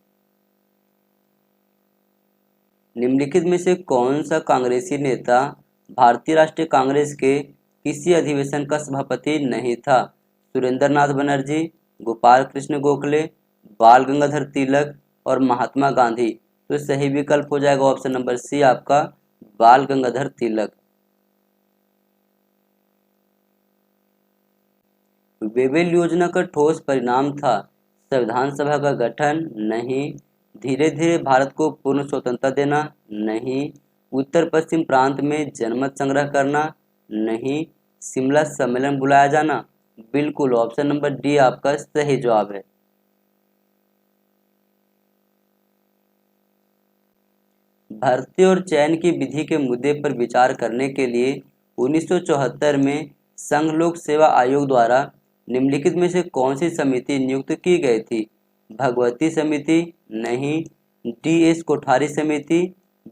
A: निम्नलिखित में से कौन सा कांग्रेसी नेता भारतीय राष्ट्रीय कांग्रेस के किसी अधिवेशन का सभापति नहीं था? सुरेंद्र नाथ बनर्जी, गोपाल कृष्ण गोखले, बाल गंगाधर तिलक और महात्मा गांधी। तो सही विकल्प हो जाएगा ऑप्शन नंबर सी आपका बाल गंगाधर तिलक। वेवेल योजना का ठोस परिणाम था संविधान सभा का गठन, नहीं। धीरे धीरे भारत को पूर्ण स्वतंत्रता देना, नहीं। उत्तर पश्चिम प्रांत में जनमत संग्रह करना, नहीं। शिमला सम्मेलन बुलाया जाना, बिल्कुल ऑप्शन नंबर डी आपका सही जवाब है। भर्ती और चयन की विधि के मुद्दे पर विचार करने के लिए 1974 में संघ लोक सेवा आयोग द्वारा निम्नलिखित में से कौन सी समिति नियुक्त की गई थी? भगवती समिति, नहीं। डी.एस. कोठारी समिति,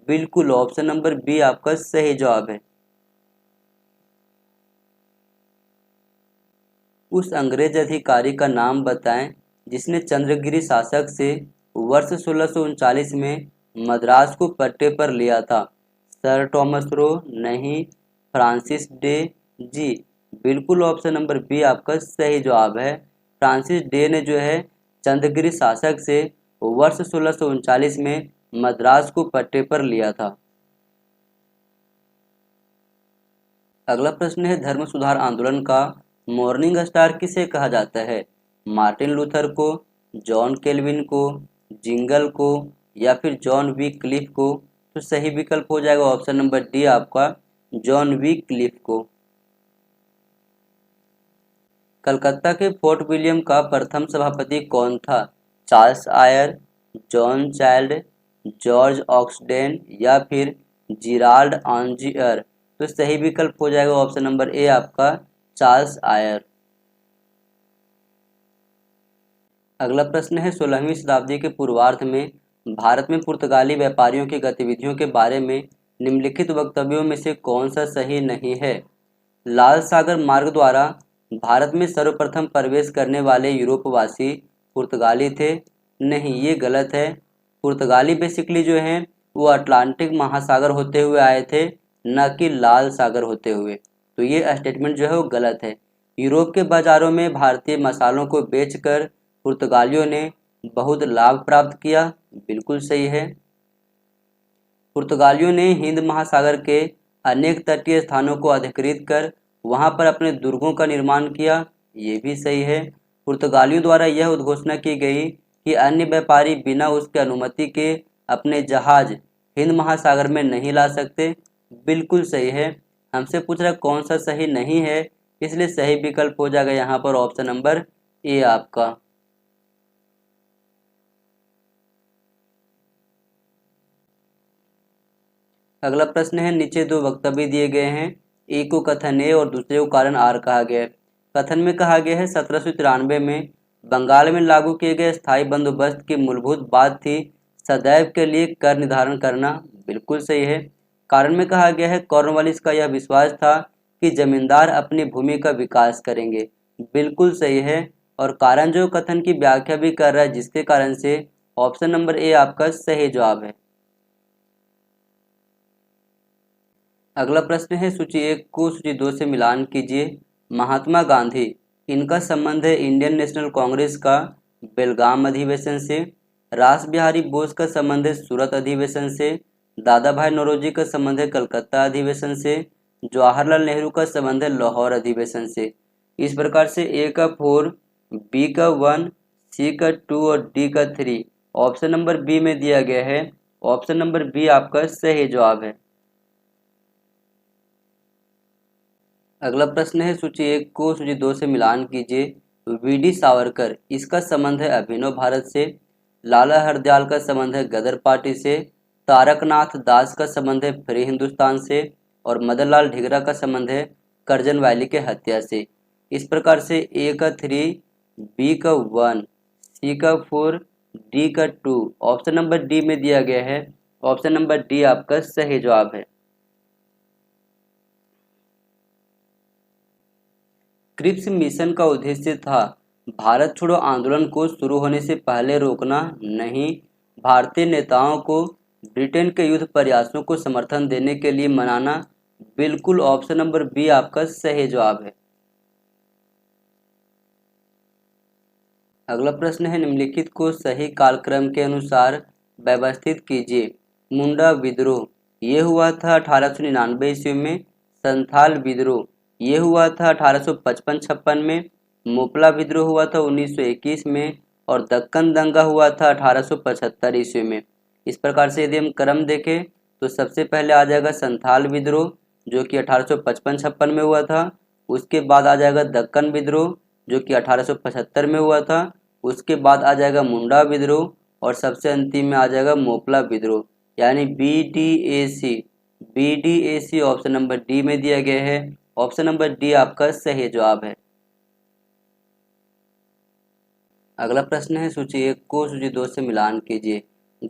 A: बिल्कुल ऑप्शन नंबर बी आपका सही जवाब है। उस अंग्रेज अधिकारी का नाम बताएं जिसने चंद्रगिरी शासक से वर्ष 1639 में मद्रास को पट्टे पर लिया था। सर टॉमस रो, नहीं। फ्रांसिस डे, जी बिल्कुल ऑप्शन नंबर बी आपका सही जवाब है। फ्रांसिस डे ने जो है चंद्रगिरी शासक से वर्ष 1639 में मद्रास को पट्टे पर लिया था। अगला प्रश्न है धर्म सुधार आंदोलन का मॉर्निंग स्टार किसे कहा जाता है? मार्टिन लूथर को, जॉन केल्विन को, जिंगल को या फिर जॉन वी क्लिफ को? तो सही विकल्प हो जाएगा ऑप्शन नंबर डी आपका जॉन वी क्लिफ को। कलकत्ता के फोर्ट विलियम का प्रथम सभापति कौन था? Charles Eyre, John Child, George Oxenden या फिर जिराल्ड आंजियर? तो सही विकल्प हो जाएगा ऑप्शन नंबर ए आपका चार्ल्स आयर। अगला प्रश्न है 16वीं शताब्दी के पूर्वार्ध में भारत में पुर्तगाली व्यापारियों की गतिविधियों के बारे में निम्नलिखित वक्तव्यों में से कौन सा सही नहीं है? लाल सागर मार्ग द्वारा भारत में सर्वप्रथम प्रवेश करने वाले यूरोपवासी पुर्तगाली थे, नहीं ये गलत है। पुर्तगाली बेसिकली जो है वो अटलांटिक महासागर होते हुए आए थे, न कि लाल सागर होते हुए। तो ये स्टेटमेंट जो है वो गलत है। यूरोप के बाजारों में भारतीय मसालों को बेचकर पुर्तगालियों ने बहुत लाभ प्राप्त किया, बिल्कुल सही है। पुर्तगालियों ने हिंद महासागर के अनेक तटीय स्थानों को अधिकृत कर वहां पर अपने दुर्गों का निर्माण किया, ये भी सही है। पुर्तगालियों द्वारा यह उद्घोषणा की गई कि अन्य व्यापारी बिना उसके अनुमति के अपने जहाज हिंद महासागर में नहीं ला सकते, बिल्कुल सही है। हमसे पूछ रहा कौन सा सही नहीं है, इसलिए सही विकल्प हो जाएगा यहाँ पर ऑप्शन नंबर ए आपका। अगला प्रश्न है नीचे दो वक्तव्य दिए गए हैं, एक को कथन ए और दूसरे को कारण आर कहा गया है। कथन में कहा गया है 1793 में बंगाल में लागू किए गए स्थायी बंदोबस्त की मूलभूत बात थी सदैव के लिए कर निर्धारण करना, बिल्कुल सही है। कारण में कहा गया है कॉर्नवालिस का यह विश्वास था कि जमींदार अपनी भूमि का विकास करेंगे, बिल्कुल सही है। और कारण जो कथन की व्याख्या भी कर रहा है जिसके कारण से ऑप्शन नंबर ए आपका सही जवाब है। अगला प्रश्न है सूची 1 को सूची 2 से मिलान कीजिए। महात्मा गांधी, इनका संबंध है इंडियन नेशनल कांग्रेस का बेलगाम अधिवेशन से। रास बिहारी बोस का संबंध है सूरत अधिवेशन से। दादा भाई नौरोजी का संबंध है कलकत्ता अधिवेशन से। जवाहरलाल नेहरू का संबंध है लाहौर अधिवेशन से। इस प्रकार से ए का 4, बी का 1, सी का 2 और डी का 3 ऑप्शन नंबर बी में दिया गया है। ऑप्शन नंबर बी आपका सही जवाब है। अगला प्रश्न है सूची 1 को सूची 2 से मिलान कीजिए। वी.डी. सावरकर, इसका संबंध है अभिनव भारत से। लाला हरदयाल का संबंध है गदर पार्टी से। तारकनाथ दास का संबंध है फ्री हिंदुस्तान से। और मदन लाल ढींगरा का संबंध है करजन वैली के हत्या से। इस प्रकार से ए का 3, बी का 1, सी का 4, डी का 2 ऑप्शन नंबर डी में दिया गया है। ऑप्शन नंबर डी आपका सही जवाब है। क्रिप्स मिशन का उद्देश्य था भारत छोड़ो आंदोलन को शुरू होने से पहले रोकना, नहीं। भारतीय नेताओं को ब्रिटेन के युद्ध प्रयासों को समर्थन देने के लिए मनाना, बिल्कुल ऑप्शन नंबर बी आपका सही जवाब है। अगला प्रश्न है निम्नलिखित को सही कालक्रम के अनुसार व्यवस्थित कीजिए। मुंडा विद्रोह ये हुआ था 1899 ईस्वी में। संथाल विद्रोह ये हुआ था 1855-56 में। मोपला विद्रोह हुआ था 1921 में। और दक्कन दंगा हुआ था 1875 ईस्वी में। इस प्रकार से यदि हम क्रम देखें तो सबसे पहले आ जाएगा संथाल विद्रोह जो कि 1855-56 में हुआ था। उसके बाद आ जाएगा दक्कन विद्रोह जो कि 1875 में हुआ था। उसके बाद आ जाएगा मुंडा विद्रोह और सबसे अंतिम में आ जाएगा मोपला विद्रोह, यानी B D A C option number D में दिया गया है। ऑप्शन नंबर डी आपका सही जवाब है। अगला प्रश्न है सूची 1 को सूची 2 से मिलान कीजिए।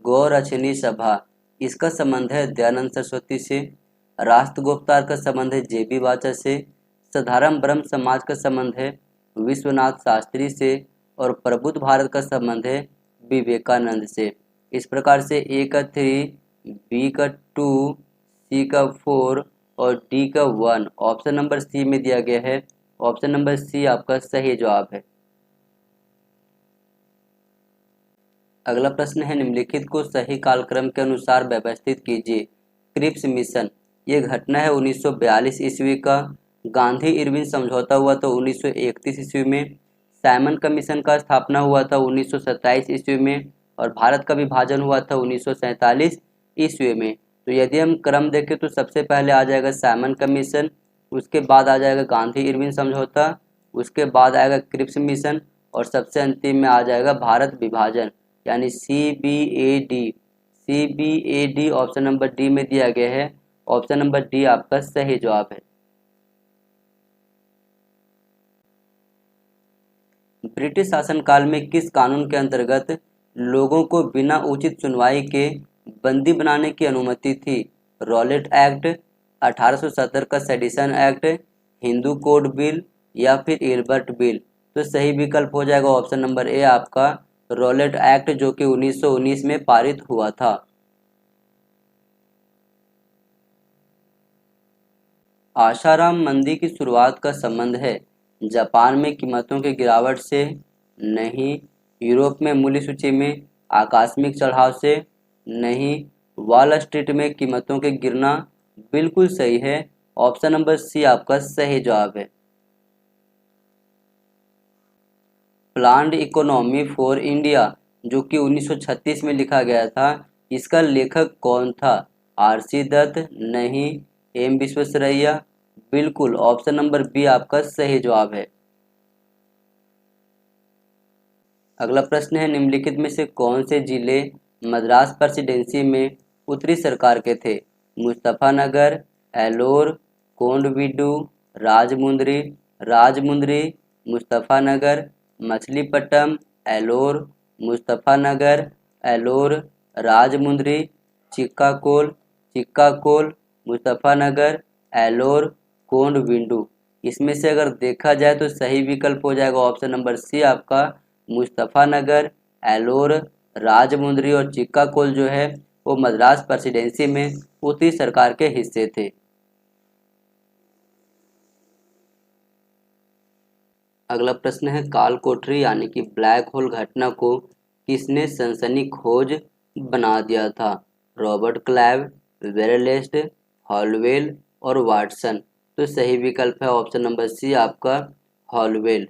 A: गौरचनी सभा, इसका संबंध है दयानंद सरस्वती से। राष्ट्रगोपतार का संबंध है जे बी वाचा से। साधारण ब्रह्म समाज का संबंध है विश्वनाथ शास्त्री से। और प्रबुद्ध भारत का संबंध है विवेकानंद से। इस प्रकार से ए का 3, बी का 2, सी का 4 और डी का 1 ऑप्शन नंबर सी में दिया गया है। ऑप्शन नंबर सी आपका सही जवाब है। अगला प्रश्न है निम्नलिखित को सही कालक्रम के अनुसार व्यवस्थित कीजिए। क्रिप्स मिशन, ये घटना है 1942 ईस्वी का। गांधी इरविन समझौता हुआ था 1931 ईस्वी में। साइमन कमीशन का स्थापना हुआ था 1927 ईस्वी में। और भारत का विभाजन हुआ था 1947 ईस्वी में। तो यदि हम क्रम देखें तो सबसे पहले आ जाएगा साइमन कमीशन, उसके बाद आ जाएगा गांधी इरविन समझौता, उसके बाद आएगा क्रिप्स मिशन और सबसे अंतिम में आ जाएगा भारत विभाजन, यानी C B A D option number D में दिया गया है। ऑप्शन नंबर डी आपका सही जवाब है। ब्रिटिश शासनकाल में किस कानून के अंतर्गत लोगों को बिना उचित सुनवाई के बंदी बनाने की अनुमति थी? रॉलेट एक्ट, 1870 का sedition act, Hindu code bill या फिर एल्बर्ट बिल? तो सही विकल्प हो जाएगा ऑप्शन नंबर ए आपका रॉलेट एक्ट, जो कि 1919 में पारित हुआ था। आशाराम मंदी की शुरुआत का संबंध है जापान में कीमतों की गिरावट से, नहीं। यूरोप में मूल्य सूची में आकस्मिक चढ़ाव से, नहीं। वॉल स्ट्रीट में कीमतों के गिरना, बिल्कुल सही है। ऑप्शन नंबर सी आपका सही जवाब है। प्लान्ड इकोनॉमी फॉर इंडिया जो कि 1936 में लिखा गया था, इसका लेखक कौन था? आर.सी. दत्त, नहीं। एम विश्वेश्वरैया, बिल्कुल। ऑप्शन नंबर बी आपका सही जवाब है। अगला प्रश्न है निम्नलिखित में से कौन से जिले मद्रास प्रेसिडेंसी में उत्तरी सरकार के थे? मुजफ्फरनगर, एलोर, कोंडविडु, राजमुंदरी, राजमुंदरी, मुजफ्फरनगर, मछलीपट्टनम, एलोर, मुजफ्फरनगर, एलोर, राजमुंदरी, चिक्काकोल, चिक्काकोल, मुजफ्फरनगर, एलोर, कोंडविडु? इसमें से अगर देखा जाए तो सही विकल्प हो जाएगा ऑप्शन नंबर सी आपका मुजफ्फरनगर, एलोर, राजमुंदरी और चिक्काकोल जो है वो मद्रास प्रेसिडेंसी में उत्तरी सरकार के हिस्से थे। अगला प्रश्न है काल कोठरी यानी कि ब्लैक होल घटना को किसने सनसनीखेज बना दिया था? रॉबर्ट क्लाइव, वेरेलेस्ट, हॉलवेल और वाटसन? तो सही विकल्प है ऑप्शन नंबर सी आपका हॉलवेल।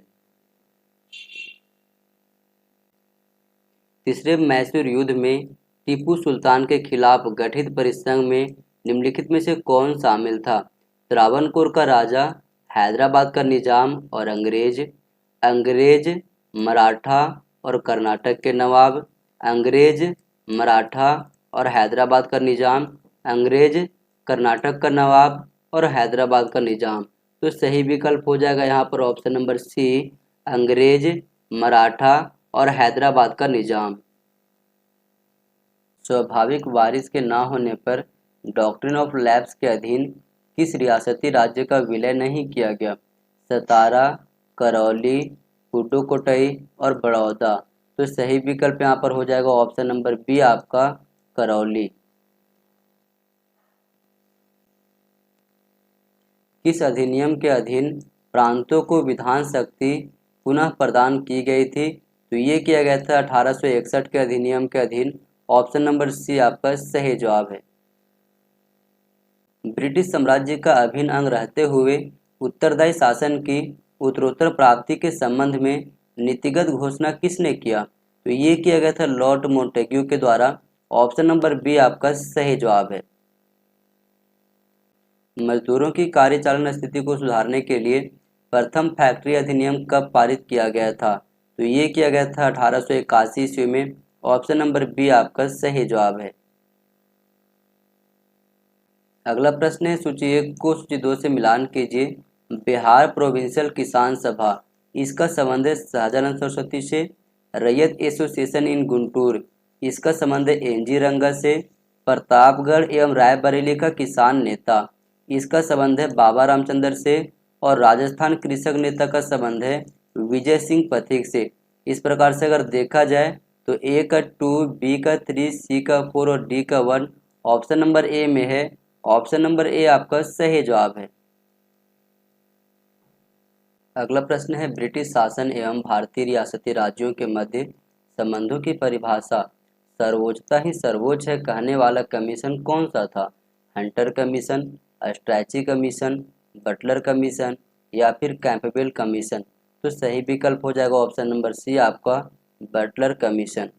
A: तीसरे मैसूर युद्ध में टीपू सुल्तान के खिलाफ गठित परिसंघ में निम्नलिखित में से कौन शामिल था? त्रावणकोर का राजा, हैदराबाद का निजाम और अंग्रेज, अंग्रेज, मराठा और कर्नाटक के नवाब, अंग्रेज, मराठा और हैदराबाद का निजाम, अंग्रेज, कर्नाटक का नवाब और हैदराबाद का निजाम? तो सही विकल्प हो जाएगा यहाँ पर ऑप्शन नंबर सी अंग्रेज, मराठा और हैदराबाद का निजाम। स्वाभाविक वारिस के ना होने पर डॉक्ट्रिन ऑफ लैप्स के अधीन किस रियासती राज्य का विलय नहीं किया गया? सतारा, करौली, पुडुकोट्टई और बड़ौदा? तो सही विकल्प यहाँ पर हो जाएगा ऑप्शन नंबर बी आपका करौली। किस अधिनियम के अधीन प्रांतों को विधान शक्ति पुनः प्रदान की गई थी? तो ये किया गया था 1861 के अधिनियम के अधीन। ऑप्शन नंबर सी आपका सही जवाब है। ब्रिटिश साम्राज्य का अभिन्न अंग रहते हुए उत्तरदायी शासन की उत्तरोत्तर प्राप्ति के संबंध में नीतिगत घोषणा किसने किया? तो ये किया गया था लॉर्ड मोंटेग्यू के द्वारा। ऑप्शन नंबर बी आपका सही जवाब है। मजदूरों की कार्यचालन स्थिति को सुधारने के लिए प्रथम फैक्ट्री अधिनियम कब पारित किया गया था? तो ये किया गया था 1881 ईस्वी में। ऑप्शन नंबर बी आपका सही जवाब है। अगला प्रश्न है, सूची 1 को सूची 2 से मिलान कीजिए। बिहार प्रोविंशियल किसान सभा, इसका संबंध है शाहजानंद सरस्वती से। रैयत एसोसिएशन इन गुंटूर, इसका संबंध है एनजी रंगा से। प्रतापगढ़ एवं रायबरेली का किसान नेता, इसका संबंध है बाबा रामचंद्र से। और राजस्थान कृषक नेता का संबंध है विजय सिंह पथिक से। इस प्रकार से अगर देखा जाए तो ए का 2, बी का 3, सी का 4 और डी का 1 ऑप्शन नंबर ए में है। ऑप्शन नंबर ए आपका सही जवाब है। अगला प्रश्न है, ब्रिटिश शासन एवं भारतीय रियासती राज्यों के मध्य संबंधों की परिभाषा सर्वोच्चता ही सर्वोच्च है कहने वाला कमीशन कौन सा था? Hunter Commission, Strachey Commission, Butler Commission या फिर कैंपबेल कमीशन? तो सही विकल्प हो जाएगा ऑप्शन नंबर सी आपका बटलर कमीशन।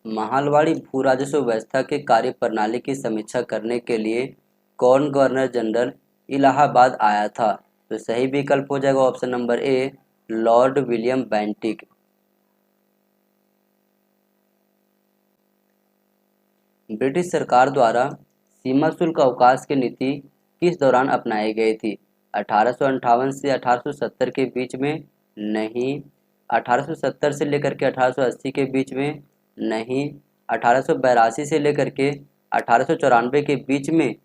A: महालवाड़ी भू राजस्व व्यवस्था के कार्य प्रणाली की समीक्षा करने के लिए कौन गवर्नर जनरल इलाहाबाद आया था? तो सही विकल्प हो जाएगा ऑप्शन नंबर ए लॉर्ड विलियम बेंटिक। ब्रिटिश सरकार द्वारा सीमा शुल्क अवकाश की नीति किस दौरान अपनाई गई थी? 1858 से 1870 के बीच में? नहीं। 1870 से लेकर के 1880 के बीच में? नहीं। 1882 से लेकर के 1894 के बीच में?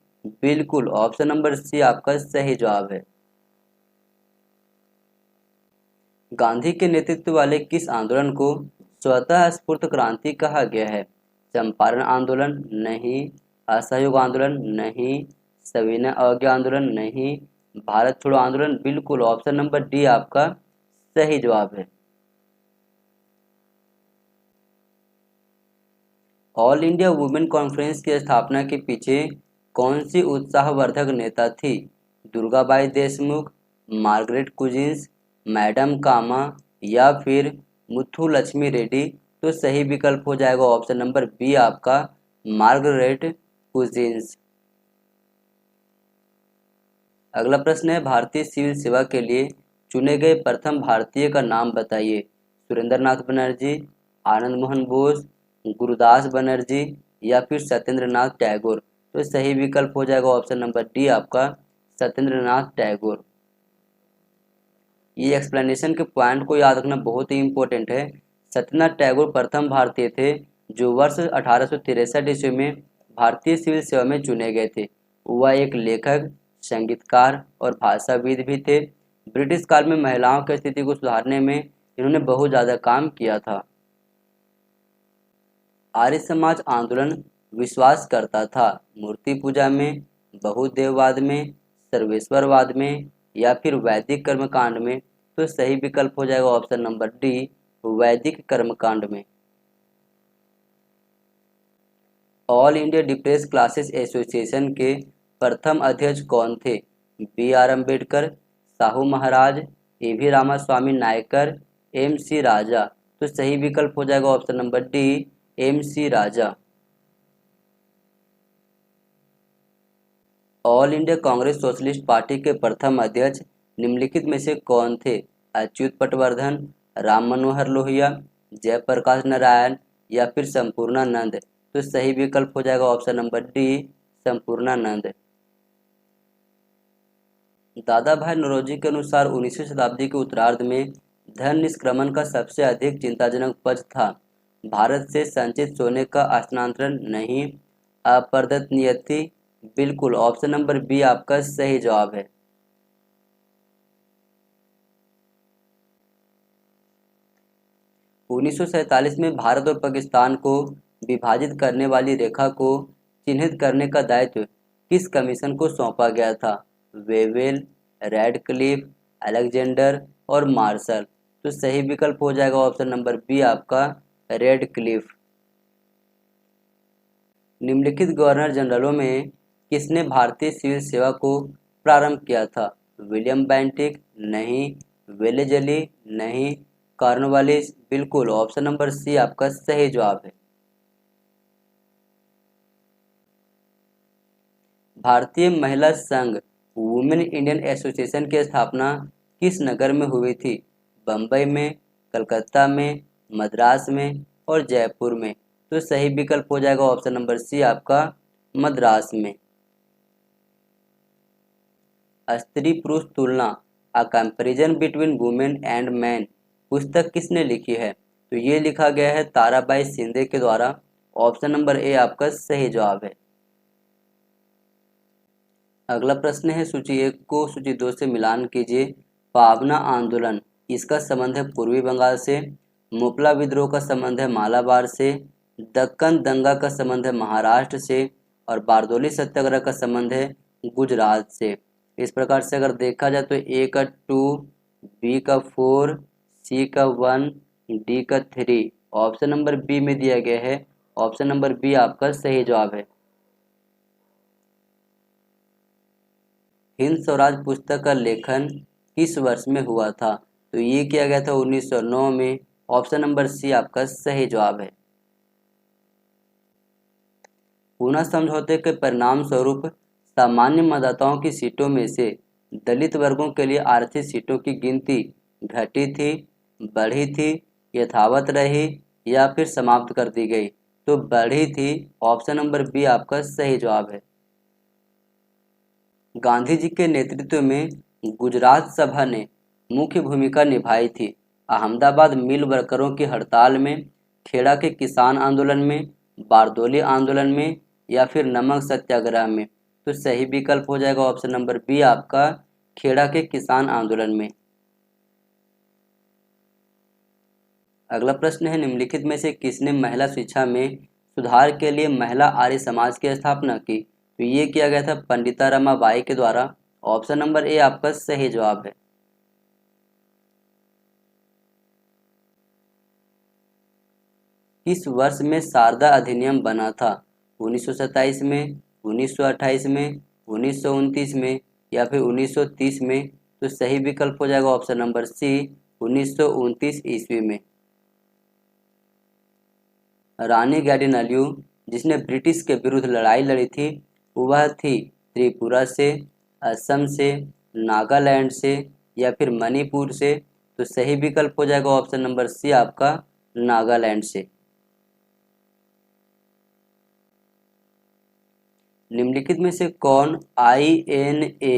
A: बिल्कुल, ऑप्शन नंबर सी आपका सही जवाब है। गांधी के नेतृत्व वाले किस आंदोलन को स्वतः स्फूर्त क्रांति कहा गया है? चंपारण आंदोलन? नहीं। असहयोग आंदोलन? नहीं। सविनय अवज्ञा आंदोलन? नहीं। भारत छोड़ो आंदोलन? बिल्कुल, ऑप्शन नंबर डी आपका सही जवाब है। ऑल इंडिया वुमेन कॉन्फ्रेंस की स्थापना के पीछे कौन सी उत्साहवर्धक नेता थी? Durgabai Deshmukh, Margaret cuisines, madam कामा या फिर मुथुलक्ष्मी रेड्डी? तो सही विकल्प हो जाएगा ऑप्शन नंबर बी आपका मार्गरेट कुजिन्स। अगला प्रश्न है, भारतीय सिविल सेवा के लिए चुने गए प्रथम भारतीय का नाम बताइए। सुरेंद्र नाथ बनर्जी, आनंद मोहन बोस, गुरुदास बनर्जी या फिर सत्येंद्र नाथ टैगोर? तो सही विकल्प हो जाएगा ऑप्शन नंबर डी आपका सत्येंद्र नाथ टैगोर। ये एक्सप्लेनेशन के पॉइंट को याद रखना बहुत ही इंपॉर्टेंट है। सत्येंद्रनाथ टैगोर प्रथम भारतीय थे जो वर्ष 1863 ईस्वी में भारतीय सिविल सेवा में चुने गए थे। वह एक लेखक, संगीतकार और भाषाविद भी थे। ब्रिटिश काल में महिलाओं की स्थिति को सुधारने में इन्होंने बहुत ज़्यादा काम किया था। आर्य समाज आंदोलन विश्वास करता था मूर्ति पूजा में, बहुदेववाद में, सर्वेश्वरवाद में या फिर वैदिक कर्मकांड में? तो सही विकल्प हो जाएगा ऑप्शन नंबर डी वैदिक कर्मकांड में। All India Depressed Classes Association के प्रथम अध्यक्ष कौन थे? B R Ambedkar, Sahu Maharaj, A V Ramaswamy Naicker, M C Raja? तो सही विकल्प हो जाएगा option number D M C Raja. All India Congress Socialist Party के प्रथम अध्यक्ष निम्नलिखित में से कौन थे? अच्युत पटवर्धन, राम मनोहर लोहिया, जयप्रकाश नारायण या फिर संपूर्णानंद? तो सही विकल्प हो जाएगा ऑप्शन नंबर डी संपूर्णानंद। दादा भाई नौरोजी के अनुसार 19वीं शताब्दी के उत्तरार्ध में धन निष्क्रमण का सबसे अधिक चिंताजनक पक्ष था भारत से संचित सोने का स्थानांतरण? नहीं। अप्रदत्त नियति? बिल्कुल, ऑप्शन नंबर बी आपका सही जवाब है। उन्नीस में भारत और पाकिस्तान को विभाजित करने वाली रेखा को चिन्हित करने का दायित्व किस कमीशन को सौंपा गया था? वेवेल, रैडक्लिफ, अलेक्जेंडर और मार्शल? तो सही विकल्प हो जाएगा ऑप्शन नंबर बी आपका रैडक्लिफ। निम्नलिखित गवर्नर जनरलों में किसने भारतीय सिविल सेवा को प्रारंभ किया था? William Bentinck? नहीं। वेलेजली? नहीं। कॉर्नवालिस? बिल्कुल, ऑप्शन नंबर सी आपका सही जवाब है। भारतीय महिला संघ वुमेन इंडियन एसोसिएशन की स्थापना किस नगर में हुई थी? बम्बई में, कलकत्ता में, मद्रास में और जयपुर में। तो सही विकल्प हो जाएगा ऑप्शन नंबर सी आपका, मद्रास में। स्त्री पुरुष तुलना, a comparison between women and man पुस्तक किसने लिखी है? तो ये लिखा गया है ताराबाई शिंदे के द्वारा। ऑप्शन नंबर ए आपका सही जवाब है। अगला प्रश्न है, सूची 1 को सूची 2 से मिलान कीजिए। पावना आंदोलन, इसका संबंध है पूर्वी बंगाल से। मुपला विद्रोह का संबंध है मालाबार से। दक्कन दंगा का संबंध है महाराष्ट्र से। और बारदोली सत्याग्रह का संबंध है गुजरात से। इस प्रकार से अगर देखा जाए तो ए का 2, बी का 4, सी का 1, डी का 3 ऑप्शन नंबर बी में दिया गया है। ऑप्शन नंबर बी आपका सही जवाब है। हिंद स्वराज पुस्तक का लेखन किस वर्ष में हुआ था? तो ये किया गया था 1909 में। ऑप्शन नंबर सी आपका सही जवाब है। पुनः समझौते के परिणाम स्वरूप सामान्य मतदाताओं की सीटों में से दलित वर्गों के लिए आरक्षित सीटों की गिनती घटी थी, बढ़ी थी, यथावत रही या फिर समाप्त कर दी गई? तो बढ़ी थी। ऑप्शन नंबर बी आपका सही जवाब है। गांधी जी के नेतृत्व में गुजरात सभा ने मुख्य भूमिका निभाई थी। अहमदाबाद मिल वर्करों की हड़ताल में, खेड़ा के किसान आंदोलन में, बारदोली आंदोलन में या फिर नमक सत्याग्रह में? तो सही विकल्प हो जाएगा ऑप्शन नंबर बी आपका, खेड़ा के किसान आंदोलन में। अगला प्रश्न है, निम्नलिखित में से किसने महिला शिक्षा में सुधार के लिए महिला आर्य समाज की स्थापना की? तो ये किया गया था पंडिता रमाबाई के द्वारा। ऑप्शन नंबर ए आपका सही जवाब है। किस वर्ष में शारदा अधिनियम बना था? 1927 में, 1928 में, 1929 में या फिर 1930 में? तो सही विकल्प हो जाएगा ऑप्शन नंबर सी, 1929 ईस्वी में। रानी गैडिनल्यू, जिसने ब्रिटिश के विरुद्ध लड़ाई लड़ी थी, वह थी त्रिपुरा से, असम से, नागालैंड से या फिर मणिपुर से? तो सही विकल्प हो जाएगा ऑप्शन नंबर सी आपका, नागालैंड से। निम्नलिखित में से कौन INA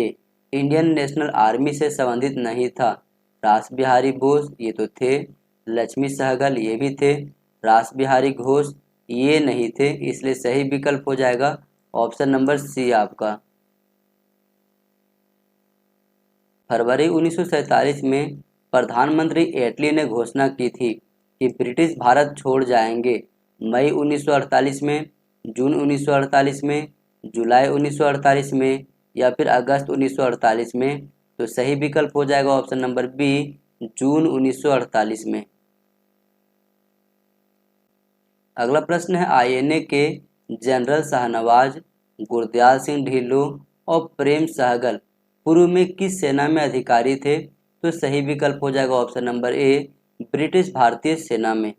A: इंडियन नेशनल आर्मी से संबंधित नहीं था? रास बिहारी बोस, ये तो थे। लक्ष्मी सहगल, ये भी थे। रास बिहारी घोष, ये नहीं थे। इसलिए सही विकल्प हो जाएगा ऑप्शन नंबर सी आपका। फरवरी 1947 में प्रधानमंत्री एटली ने घोषणा की थी कि ब्रिटिश भारत छोड़ जाएंगे। मई 1948 में, जून 1948 में, जुलाई 1948 में या फिर अगस्त 1948 में? तो सही विकल्प हो जाएगा ऑप्शन नंबर बी, जून 1948 में। अगला प्रश्न है, INA के जनरल शाहनवाज, गुरदयाल सिंह ढिल्लों और प्रेम सहगल पूर्व में किस सेना में अधिकारी थे? तो सही विकल्प हो जाएगा ऑप्शन नंबर ए, ब्रिटिश भारतीय सेना में।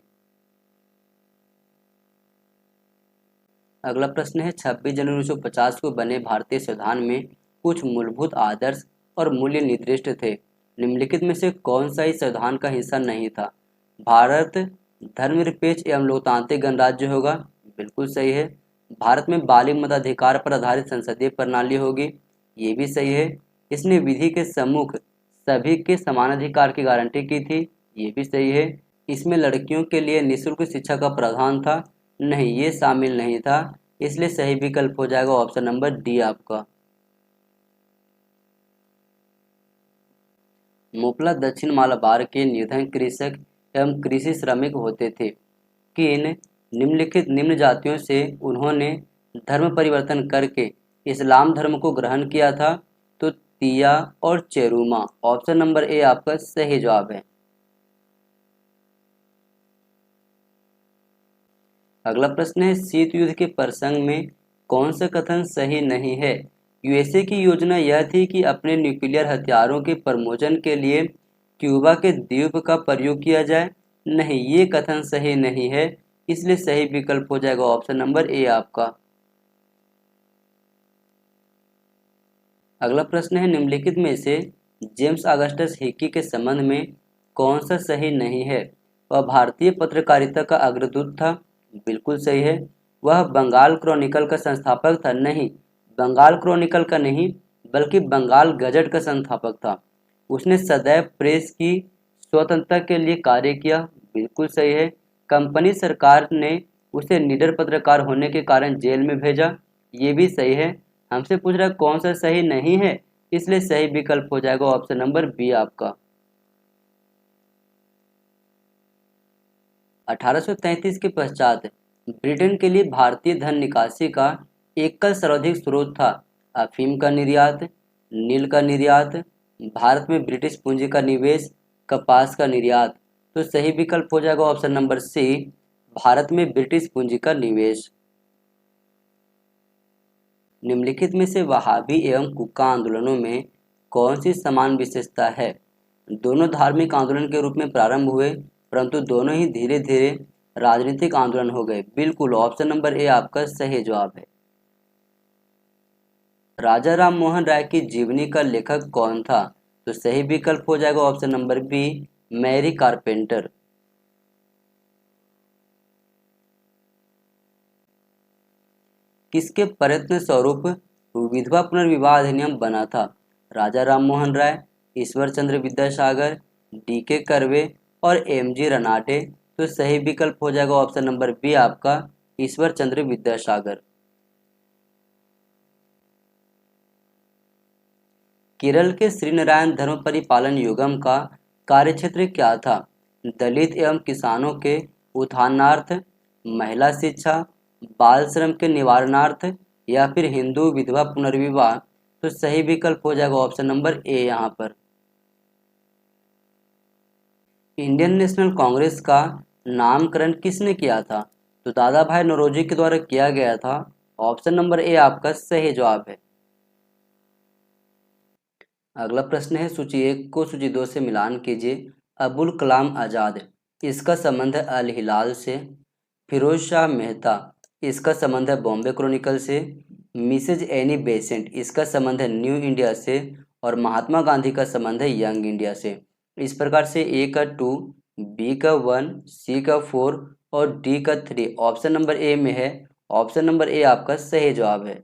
A: अगला प्रश्न है, 26 जनवरी 1950 को बने भारतीय संविधान में कुछ मूलभूत आदर्श और मूल्य निर्दिष्ट थे। निम्नलिखित में से कौन सा इस संविधान का हिस्सा नहीं था? भारत धर्मनिरपेक्ष एवं लोकतांत्रिक गणराज्य होगा, बिल्कुल सही है। भारत में बालिग मताधिकार पर आधारित संसदीय प्रणाली होगी, ये भी सही है। इसने विधि के सम्मुख सभी के समान अधिकार की गारंटी की थी, ये भी सही है। इसमें लड़कियों के लिए निःशुल्क शिक्षा का प्रावधान था, नहीं, ये शामिल नहीं था। इसलिए सही विकल्प हो जाएगा ऑप्शन नंबर डी आपका। मुपला दक्षिण मालाबार के निर्धन कृषक एवं कृषि श्रमिक होते थे। किन निम्नलिखित निम्न जातियों से उन्होंने धर्म परिवर्तन करके इस्लाम धर्म को ग्रहण किया था? तो तिया और चेरूमा। ऑप्शन नंबर ए आपका सही जवाब है। अगला प्रश्न है, शीत युद्ध के प्रसंग में कौन सा कथन सही नहीं है? USA की योजना यह थी कि अपने न्यूक्लियर हथियारों के प्रमोशन के लिए क्यूबा के द्वीप का प्रयोग किया जाए, नहीं, ये कथन सही नहीं है। इसलिए सही विकल्प हो जाएगा ऑप्शन नंबर ए आपका। अगला प्रश्न है, निम्नलिखित में से जेम्स ऑगस्टस हिक्की के संबंध में कौन सा सही नहीं है? वह भारतीय पत्रकारिता का अग्रदूत था। बिल्कुल सही है। वह बंगाल क्रॉनिकल का संस्थापक था। नहीं, बंगाल क्रॉनिकल का नहीं बल्कि बंगाल गजट का संस्थापक था। उसने सदैव प्रेस की स्वतंत्रता के लिए कार्य किया। बिल्कुल सही है। कंपनी सरकार ने उसे निडर पत्रकार होने के कारण जेल में भेजा। ये भी सही है। हमसे पूछ रहा है कौन सा सही नहीं है, इसलिए सही विकल्प हो जाएगा ऑप्शन नंबर बी आपका। 1833 के पश्चात ब्रिटेन के लिए भारतीय धन निकासी का एकल सर्वाधिक स्रोत था अफीम का निर्यात, नील का निर्यात, भारत में ब्रिटिश पूंजी का निवेश, कपास का निर्यात। तो सही विकल्प हो जाएगा ऑप्शन नंबर सी, भारत में ब्रिटिश पूंजी का निवेश। निम्नलिखित में से वहाबी एवं कुक्का आंदोलनों में कौन सी समान विशेषता है? दोनों धार्मिक आंदोलन के रूप में प्रारंभ हुए, परंतु दोनों ही धीरे धीरे राजनीतिक आंदोलन हो गए। बिल्कुल, ऑप्शन नंबर ए आपका सही जवाब है। राजा राम मोहन राय की जीवनी का लेखक कौन था? तो सही विकल्प हो जाएगा option number B, Mary Carpenter. किसके प्रयत्न स्वरूप विधवा पुनर्विवाह अधिनियम बना था? राजा राम मोहन राय, ईश्वर चंद्र विद्यासागर, डी.के. कर्वे और एम.जी. रनाटे। तो सही विकल्प हो जाएगा ऑप्शन नंबर बी आपका, ईश्वर चंद्र विद्यासागर। केरल के श्रीनारायण धर्म परिपालन योगम का कार्यक्षेत्र क्या था? दलित एवं किसानों के उत्थानार्थ, महिला शिक्षा, बाल श्रम के निवारणार्थ या फिर हिंदू विधवा पुनर्विवाह। तो सही विकल्प हो जाएगा ऑप्शन नंबर ए यहाँ पर। इंडियन नेशनल कांग्रेस का नामकरण किसने किया था? तो दादा भाई नौरोजी के द्वारा किया गया था। ऑप्शन नंबर ए आपका सही जवाब है। अगला प्रश्न है, सूची 1 को सूची 2 से मिलान कीजिए। अबुल कलाम आज़ाद, इसका संबंध है अल हिलाल से। फिरोज शाह मेहता, इसका संबंध है बॉम्बे क्रॉनिकल से। मिसेज एनी बेसेंट, इसका संबंध है न्यू इंडिया से। और महात्मा गांधी का संबंध है यंग इंडिया से। इस प्रकार से ए का 2, बी का 1, सी का 4 और डी का 3 ऑप्शन नंबर ए में है। ऑप्शन नंबर ए आपका सही जवाब है।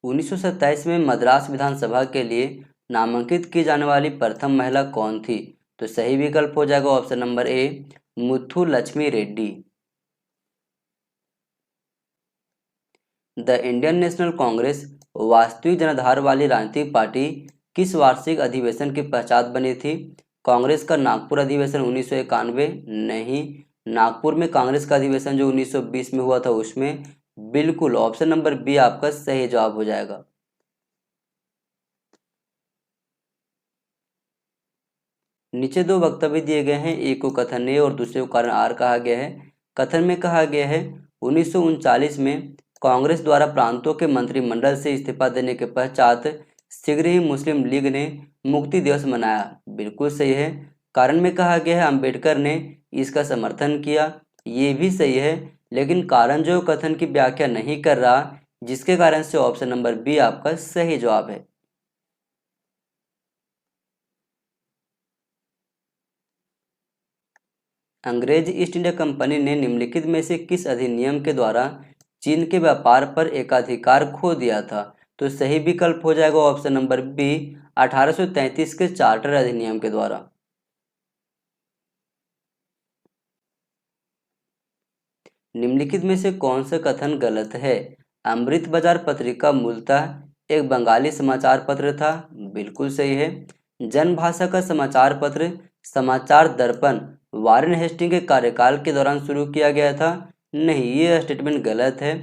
A: 1927 में मद्रास विधानसभा के लिए नामांकित की जाने वाली प्रथम महिला कौन थी? तो सही विकल्प हो जाएगा option number A, Muthu Lakshmi Reddy. The Indian national Congress वास्तविक जनाधार वाली राजनीतिक पार्टी किस वार्षिक अधिवेशन के पश्चात बनी थी? कांग्रेस का नागपुर अधिवेशन 1991? नहीं, नागपुर में कांग्रेस का अधिवेशन जो 1920 में हुआ था उसमें। बिल्कुल, ऑप्शन नंबर बी आपका सही जवाब हो जाएगा। नीचे दो वक्तव्य दिए गए हैं, एक को कथन ए और दूसरे को कारण आर कहा गया है। कथन में कहा गया है 1939 में कांग्रेस द्वारा प्रांतों के मंत्रिमंडल से इस्तीफा देने के पश्चात शीघ्र ही मुस्लिम लीग ने मुक्ति दिवस मनाया। बिल्कुल सही है। कारण में कहा गया है अंबेडकर ने इसका समर्थन किया। ये भी सही है, लेकिन कारण जो कथन की व्याख्या नहीं कर रहा, जिसके कारण से ऑप्शन नंबर बी आपका सही जवाब है। अंग्रेज ईस्ट इंडिया कंपनी ने निम्नलिखित में से किस अधिनियम के द्वारा चीन के व्यापार पर एकाधिकार खो दिया था? तो सही विकल्प हो जाएगा ऑप्शन नंबर बी, 1833 के चार्टर अधिनियम के द्वारा। निम्नलिखित में से कौन सा कथन गलत है? अमृत बाजार पत्रिका मूलतः एक बंगाली समाचार पत्र था। बिल्कुल सही है। जनभाषा का समाचार पत्र समाचार दर्पण वारेन हेस्टिंग के कार्यकाल के दौरान शुरू किया गया था। नहीं, ये स्टेटमेंट गलत है।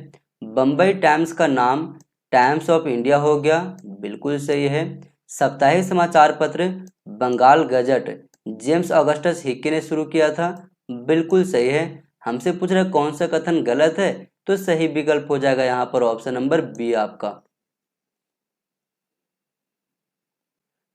A: बम्बई टाइम्स का नाम टाइम्स ऑफ इंडिया हो गया। बिल्कुल सही है। साप्ताहिक समाचार पत्र Bengal gazette James Augustus Hicky ने शुरू किया था। बिल्कुल सही है। हमसे पूछ रहे कौन सा कथन गलत है, तो सही विकल्प हो जाएगा यहाँ पर ऑप्शन नंबर बी आपका।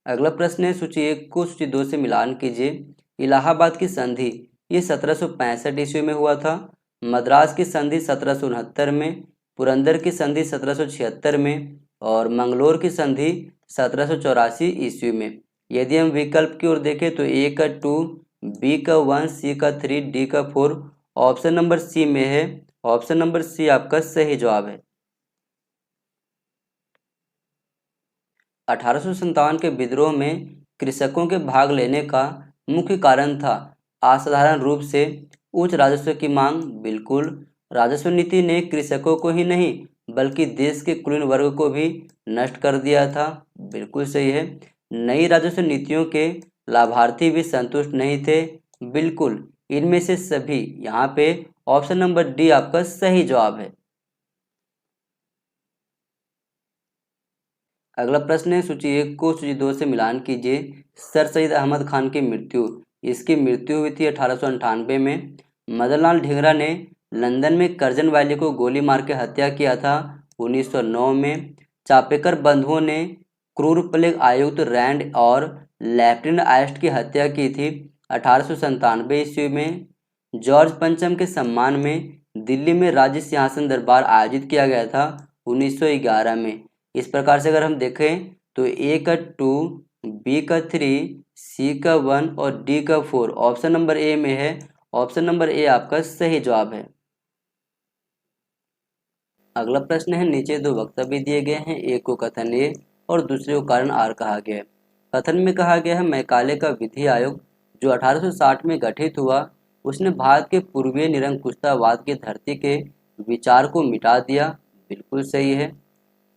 A: अगला प्रश्न है, सूची 1 को सूची 2 से मिलान कीजिए। इलाहाबाद की संधि ये 1765 ईस्वी में हुआ था। मद्रास की संधि 1769 में, पुरंदर की संधि 1776 में और मंगलोर की संधि 1784 ईस्वी में। यदि हम विकल्प की ओर देखें तो ए का 2, बी का 1, सी का 3, डी का 4, ऑप्शन नंबर सी में है। ऑप्शन नंबर सी आपका सही जवाब है। 1857 के विद्रोह में कृषकों के भाग लेने का मुख्य कारण था असाधारण रूप से उच्च राजस्व की मांग। बिल्कुल, राजस्व नीति ने कृषकों को ही नहीं बल्कि देश के कुलीन वर्ग को भी नष्ट कर दिया था। बिल्कुल सही है। नई राजस्व नीतियों के लाभार्थी भी संतुष्ट नहीं थे। बिल्कुल, इनमें से सभी। यहाँ पे ऑप्शन नंबर डी आपका सही जवाब है। अगला प्रश्न है, सूची 1 को सूची 2 से मिलान कीजिए। सर सैयद अहमद खान की मृत्यु। इसकी मृत्यु हुई थी 1898 में। मदनलाल ढींगरा ने लंदन में करजन वैली को गोली मार के हत्या किया था 1909 में। चापेकर बंधुओं ने क्रूर प्लेग आयुक्त रैंड और लेफ्टिनेंट आइस्ट की हत्या की थी 1897 ईस्वी में। जॉर्ज पंचम के सम्मान में दिल्ली में राज्य सिंहासन दरबार आयोजित किया गया था 1911 में। इस प्रकार से अगर हम देखें तो ए का 2, बी का 3, सी का 1 और डी का 4 ऑप्शन नंबर ए में है। ऑप्शन नंबर ए आपका सही जवाब है। अगला प्रश्न है, नीचे दो वक्तव्य दिए गए हैं, एक को कथन ए और दूसरे को कारण आर कहा गया है। कथन में कहा गया है, मैकाले का विधि आयोग जो 1860 में गठित हुआ उसने भारत के पूर्वीय निरंकुशतावाद की धरती के विचार को मिटा दिया। बिल्कुल सही है।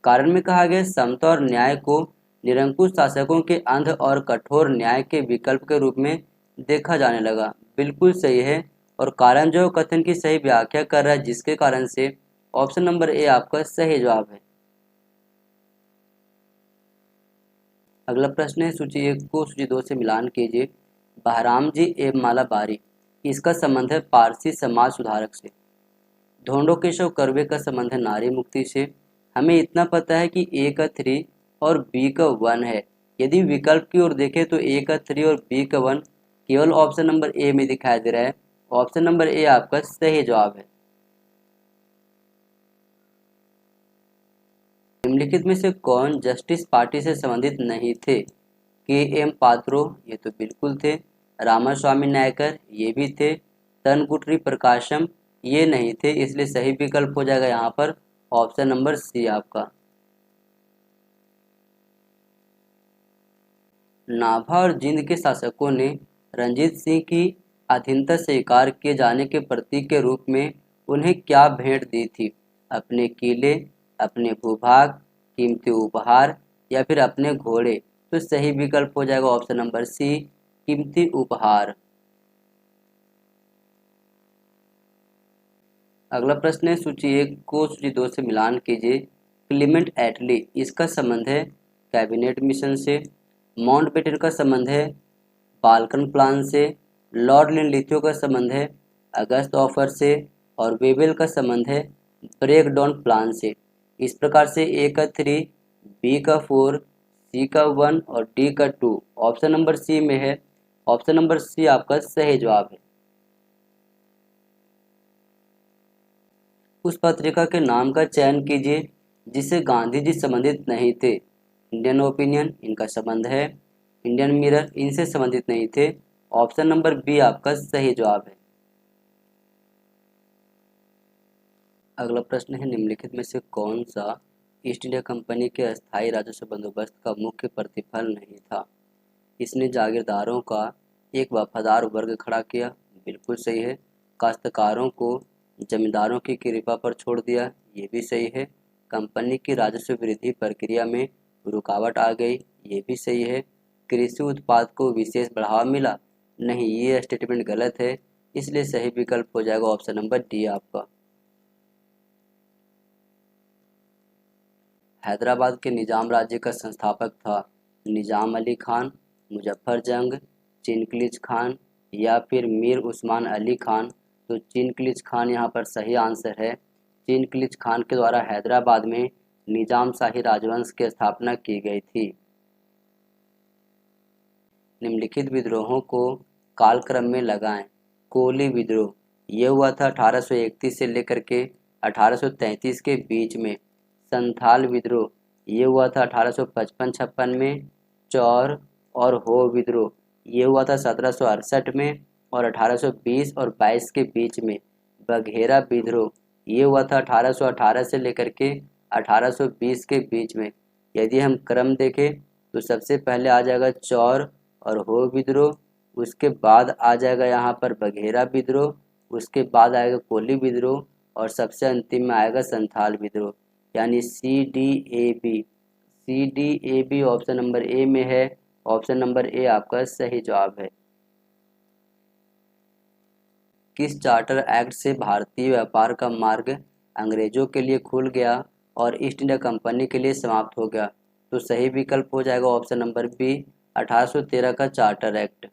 A: कारण में कहा गया, समता और न्याय को निरंकुश शासकों के अंध और कठोर न्याय के विकल्प के रूप में देखा जाने लगा। बिल्कुल सही है। और कारण जो कथन की सही व्याख्या कर रहा है, जिसके कारण से ऑप्शन नंबर ए आपका सही जवाब है। अगला प्रश्न है, सूची 1 को सूची 2 से मिलान कीजिए। बहराम जी एवं माला बारी, इसका संबंध है पारसी समाज सुधारक से। ढोंडो केशव कर्वे का संबंध है नारी मुक्ति से। हमें इतना पता है कि ए का 3 और बी का 1 है। यदि विकल्प की ओर देखें तो ए का 3 और बी का 1 केवल ऑप्शन नंबर ए में दिखाई दे रहा है। ऑप्शन नंबर ए आपका सही जवाब है। निम्नलिखित में से कौन जस्टिस पार्टी से संबंधित नहीं थे? के एम पात्रो, ये तो बिल्कुल थे। रामास्वामी नायकर, ये भी थे। तनकुटरी प्रकाशम, ये नहीं थे, इसलिए सही विकल्प हो जाएगा यहाँ पर ऑप्शन नंबर सी आपका। नाभा और जींद के शासकों ने रंजीत सिंह की अधीनता स्वीकार किए जाने के प्रतीक के रूप में उन्हें क्या भेंट दी थी? अपने किले, अपने भूभाग, कीमती उपहार या फिर अपने घोड़े? तो सही विकल्प हो जाएगा ऑप्शन नंबर सी, कीमती उपहार। अगला प्रश्न है, सूची 1 को सूची 2 से मिलान कीजिए। क्लीमेंट एटली, इसका संबंध है कैबिनेट मिशन से। माउंटबेटन का संबंध है बाल्कन प्लान से। लॉर्ड लिनलिथो का संबंध है अगस्त ऑफर से। और वेबेल का संबंध है ब्रेक डाउन प्लान से। इस प्रकार से ए का 3, बी का 4, सी का 1 और डी का 2 ऑप्शन नंबर सी में है। ऑप्शन नंबर सी आपका सही जवाब है। उस पत्रिका के नाम का चयन कीजिए जिससे गांधी जी संबंधित नहीं थे। इंडियन ओपिनियन, इनका संबंध है। इंडियन मिरर, इनसे संबंधित नहीं थे। ऑप्शन नंबर बी आपका सही जवाब है। अगला प्रश्न है, निम्नलिखित में से कौन सा ईस्ट इंडिया कंपनी के अस्थायी राजस्व बंदोबस्त का मुख्य प्रतिफल नहीं था? इसने जागीरदारों का एक वफादार वर्ग खड़ा किया। बिल्कुल सही है। काश्तकारों को जमींदारों की कृपा पर छोड़ दिया। ये भी सही है। कंपनी की राजस्व वृद्धि प्रक्रिया में रुकावट आ गई। ये भी सही है। कृषि उत्पाद को विशेष बढ़ावा मिला। नहीं, ये स्टेटमेंट गलत है, इसलिए सही विकल्प हो जाएगा ऑप्शन नंबर डी आपका। हैदराबाद के निजाम राज्य का संस्थापक था निजाम अली खान, मुजफ्फर जंग, चिनकलिज खान या फिर मीर उस्मान अली खान? तो चिनकलिज खान यहाँ पर सही आंसर है। चिनकलिज खान के द्वारा हैदराबाद में निजाम शाही राजवंश की स्थापना की गई थी। निम्नलिखित विद्रोहों को कालक्रम में लगाएं। कोली विद्रोह, यह हुआ था 1831 से लेकर के 1833 के बीच में। संथाल विद्रोह ये हुआ था 1855-56 में। चौर और हो विद्रोह ये हुआ था 1768 में और 1820 और 22 के बीच में। बघेरा विद्रोह ये हुआ था 1818 से लेकर के 1820 के बीच में। यदि हम क्रम देखें तो सबसे पहले आ जाएगा चौर और हो विद्रोह, उसके बाद आ जाएगा यहाँ पर बघेरा विद्रोह, उसके बाद आएगा कोली विद्रोह और सबसे अंतिम में आएगा संथाल विद्रोह। यानी C D A B option number A में है। ऑप्शन नंबर ए आपका सही जवाब है। किस चार्टर एक्ट से भारतीय व्यापार का मार्ग अंग्रेजों के लिए खुल गया और ईस्ट इंडिया कंपनी के लिए समाप्त हो गया? तो सही विकल्प हो जाएगा ऑप्शन नंबर बी 1813 का चार्टर एक्ट।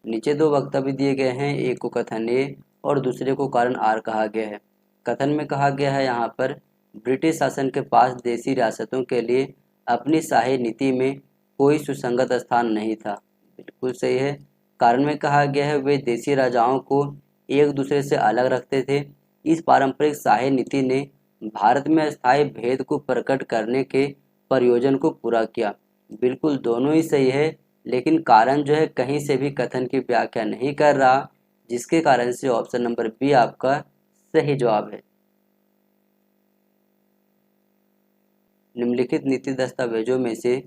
A: नीचे दो वक्तव्य दिए गए हैं, एक को कथन ए और दूसरे को कारण आर कहा गया है। कथन में कहा गया है यहाँ पर ब्रिटिश शासन के पास देसी रियासतों के लिए अपनी शाही नीति में कोई सुसंगत स्थान नहीं था। बिल्कुल सही है। कारण में कहा गया है वे देसी राजाओं को एक दूसरे से अलग रखते थे। इस पारंपरिक शाही नीति ने भारत में अस्थायी भेद को प्रकट करने के प्रयोजन को पूरा किया। बिल्कुल दोनों ही सही है, लेकिन कारण जो है कहीं से भी कथन की व्याख्या नहीं कर रहा, जिसके कारण से ऑप्शन नंबर बी आपका सही जवाब है। निम्नलिखित नीति दस्तावेजों में से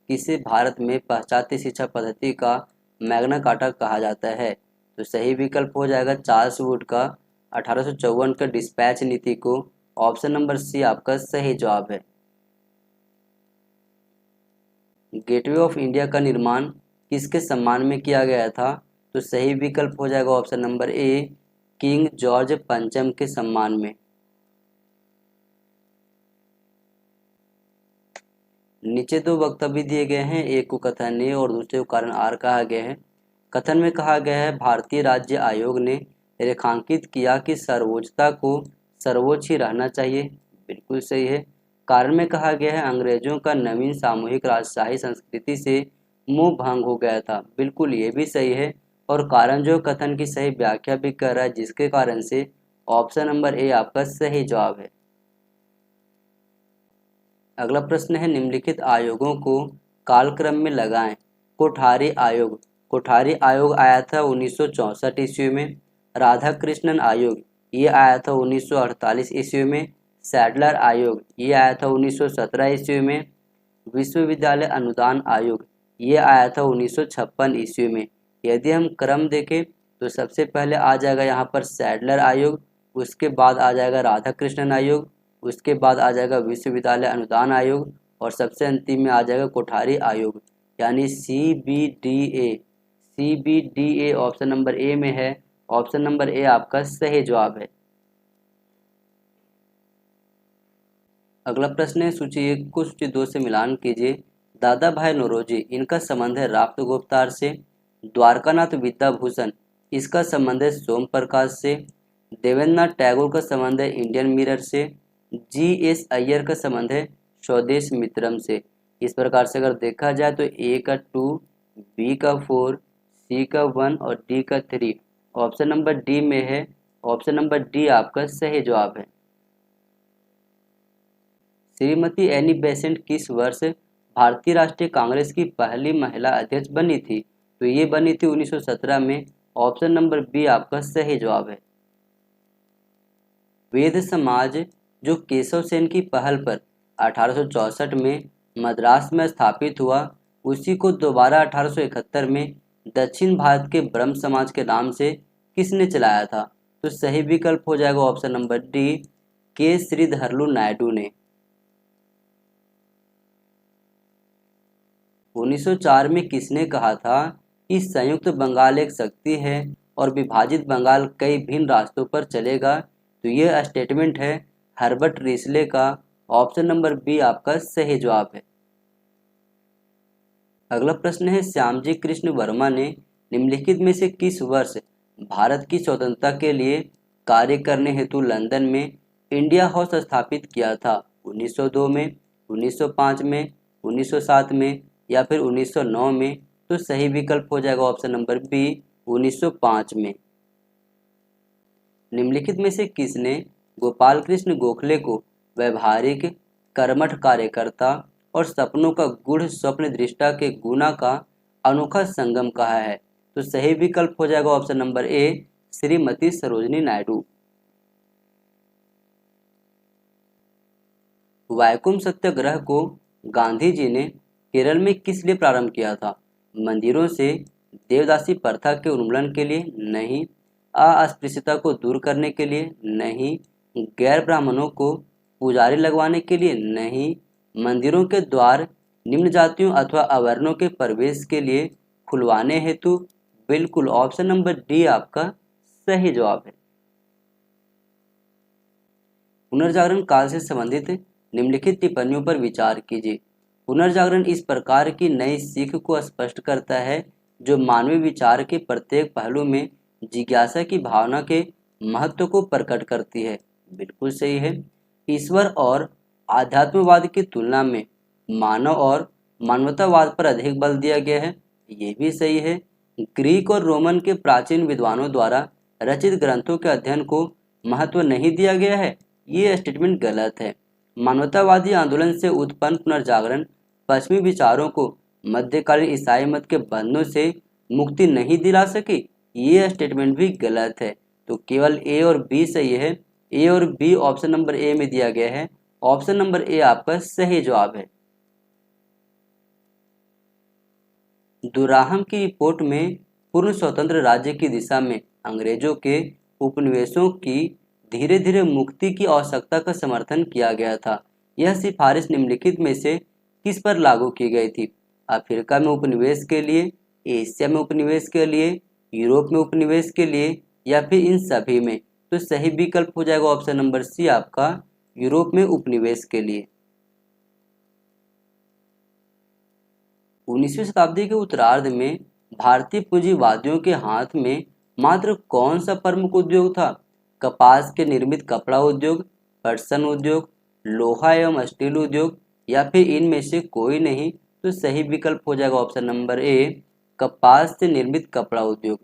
A: किसे भारत में पाश्चात्य शिक्षा पद्धति का मैग्ना कार्टा कहा जाता है? तो सही विकल्प हो जाएगा चार्ल्स वुड का 1854 का डिस्पैच नीति को। ऑप्शन नंबर सी आपका सही जवाब है। गेटवे ऑफ इंडिया का निर्माण किसके सम्मान में किया गया था? तो सही विकल्प हो जाएगा option number a king George पंचम के सम्मान में। नीचे दो वक्तव्य दिए गए हैं, एक को कथन ए और दूसरे को कारण आर कहा गया है। कथन में कहा गया है भारतीय राज्य आयोग ने रेखांकित किया कि सर्वोच्चता को सर्वोच्च ही रहना चाहिए। बिल्कुल सही है। कारण में कहा गया है अंग्रेजों का नवीन सामूहिक राजशाही संस्कृति से मुंह भंग हो गया था। बिल्कुल ये भी सही है। और कारण जो कथन की सही व्याख्या भी कर रहा है, जिसके कारण से ऑप्शन नंबर ए आपका सही जवाब है। अगला प्रश्न है निम्नलिखित आयोगों को कालक्रम में लगाएं। कोठारी आयोग आया था 1964 ईस्वी में। राधा कृष्णन आयोग ये आया था 1948 ईस्वी में। सैडलर आयोग ये आया था 1917 ईस्वी में। विश्वविद्यालय अनुदान आयोग ये आया था 1956 ईस्वी में। यदि हम क्रम देखें तो सबसे पहले आ जाएगा यहाँ पर सैडलर आयोग, उसके बाद आ जाएगा राधा कृष्णन आयोग, उसके बाद आ जाएगा विश्वविद्यालय अनुदान आयोग और सबसे अंतिम में आ जाएगा कोठारी आयोग। यानी C B D A option number A में है। ऑप्शन नंबर ए आपका सही जवाब है। अगला प्रश्न है सूची 1 को सूची 2 से मिलान कीजिए। दादा भाई नौरोजी इनका संबंध है राफ्त गुप्तार से। द्वारकानाथ विद्याभूषण इसका संबंध है सोम प्रकाश से। देवेंद्रनाथ टैगोर का संबंध है इंडियन मिरर से। जी.एस. अय्यर का संबंध है स्वदेश मित्रम से। इस प्रकार से अगर देखा जाए तो ए का 2, बी का 4, सी का 1 और डी का 3 ऑप्शन नंबर डी में है। ऑप्शन नंबर डी आपका सही जवाब है। श्रीमती एनी बेसेंट किस वर्ष भारतीय राष्ट्रीय कांग्रेस की पहली महिला अध्यक्ष बनी थी? तो ये बनी थी 1917 में। ऑप्शन नंबर बी आपका सही जवाब है। वेद समाज जो केशव सेन की पहल पर 1864 में मद्रास में स्थापित हुआ, उसी को दोबारा 1871 में दक्षिण भारत के ब्रह्म समाज के नाम से किसने चलाया था? तो सही विकल्प हो जाएगा ऑप्शन नंबर डी के श्रीधरलू नायडू ने। 1904 में किसने कहा था कि संयुक्त बंगाल एक शक्ति है और विभाजित बंगाल कई भिन्न रास्तों पर चलेगा? तो यह स्टेटमेंट है हर्बर्ट रिसले का। ऑप्शन नंबर बी आपका सही जवाब है। अगला प्रश्न है श्यामजी कृष्ण वर्मा ने निम्नलिखित में से किस वर्ष भारत की स्वतंत्रता के लिए कार्य करने हेतु लंदन में इंडिया हाउस स्थापित किया था? 1902 में, 1905 में, 1907 में या फिर 1909 में? तो सही विकल्प हो जाएगा ऑप्शन नंबर बी 1905 में। निम्नलिखित में से किसने गोपाल कृष्ण गोखले को व्यवहारिक, कर्मठ कार्यकर्ता और सपनों का गूढ़ स्वप्न दृष्टा के गुना का अनोखा संगम कहा है? तो सही विकल्प हो जाएगा option number A, Shrimati Sarojini Naidu. Vaikom Satyagraha को गांधी जी ने केरल में किस लिए प्रारंभ किया था? मंदिरों से देवदासी प्रथा के उन्मूलन के लिए? नहीं। अस्पृश्यता को दूर करने के लिए? नहीं। गैर ब्राह्मणों को पुजारी लगवाने के लिए? नहीं। मंदिरों के द्वार निम्न जातियों अथवा अवर्णों के प्रवेश के लिए खुलवाने हेतु? बिल्कुल, ऑप्शन नंबर डी आपका सही जवाब है। पुनर्जागरण काल से संबंधित निम्नलिखित टिप्पणियों पर विचार कीजिए। पुनर्जागरण इस प्रकार की नई सीख को स्पष्ट करता है जो मानवीय विचार के प्रत्येक पहलू में जिज्ञासा की भावना के महत्व को प्रकट करती है। बिल्कुल सही है। ईश्वर और आध्यात्मवाद की तुलना में मानव और मानवतावाद पर अधिक बल दिया गया है। ये भी सही है। ग्रीक और रोमन के प्राचीन विद्वानों द्वारा रचित ग्रंथों के अध्ययन को महत्व नहीं दिया गया है। ये स्टेटमेंट गलत है। मानवतावादी आंदोलन से उत्पन्न पुनर्जागरण पश्चिमी विचारों को मध्यकालीन ईसाई मत के बंधनों से मुक्ति नहीं दिला सकी। ये स्टेटमेंट भी गलत है। तो केवल ए और बी सही है। ए और बी ऑप्शन नंबर ए में दिया गया है। ऑप्शन नंबर ए आपका सही जवाब है। दुराहम की रिपोर्ट में पूर्ण स्वतंत्र राज्य की दिशा में अंग्रेजों के उपनिवेशों की धीरे धीरे मुक्ति की आवश्यकता का समर्थन किया गया था। यह सिफारिश निम्नलिखित में से किस पर लागू की गई थी? अफ्रीका में उपनिवेश के लिए, एशिया में उपनिवेश के लिए, यूरोप में उपनिवेश के लिए या फिर इन सभी में? तो सही विकल्प हो जाएगा ऑप्शन नंबर सी आपका, यूरोप में उपनिवेश के लिए। 19वीं शताब्दी के उत्तरार्ध में भारतीय पूंजीवादियों के हाथ में मात्र कौन सा प्रमुख उद्योग था? कपास के निर्मित कपड़ा उद्योग, पटसन उद्योग, लोहा एवं स्टील उद्योग या फिर इनमें से कोई नहीं? तो सही विकल्प हो जाएगा ऑप्शन नंबर ए, कपास से निर्मित कपड़ा उद्योग।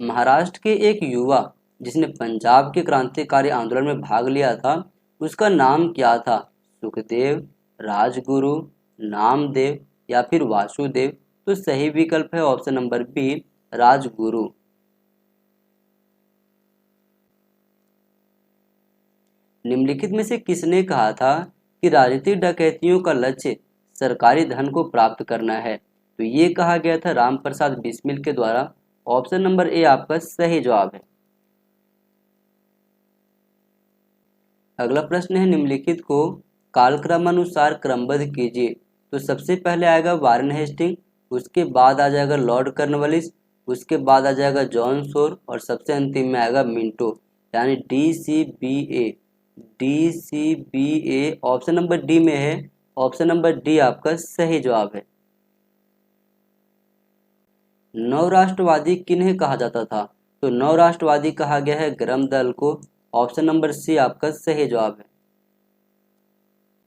A: महाराष्ट्र के एक युवा जिसने पंजाब के क्रांतिकारी आंदोलन में भाग लिया था, उसका नाम क्या था? सुखदेव, राजगुरु, नामदेव या फिर वासुदेव? तो सही विकल्प है ऑप्शन नंबर बी, राजगुरु। निम्नलिखित में से किसने कहा था कि राजनीतिक डकैतियों का लक्ष्य सरकारी धन को प्राप्त करना है? तो ये कहा गया था रामप्रसाद बिस्मिल के द्वारा। ऑप्शन नंबर ए आपका सही जवाब है। अगला प्रश्न है, निम्नलिखित को कालक्रमानुसार क्रमबद्ध कीजिए। तो सबसे पहले आएगा वारेन हेस्टिंग, उसके बाद आ जाएगा लॉर्ड कॉर्नवालिस, उसके बाद आ जाएगा जॉन शोर और सबसे अंतिम में आएगा मिंटो, यानी DCBA। DCBA option number D में है। ऑप्शन नंबर डी आपका सही जवाब है। नव राष्ट्रवादी किन्हें कहा जाता था? तो नव राष्ट्रवादी कहा गया है गरम दल को। ऑप्शन नंबर सी आपका सही जवाब है।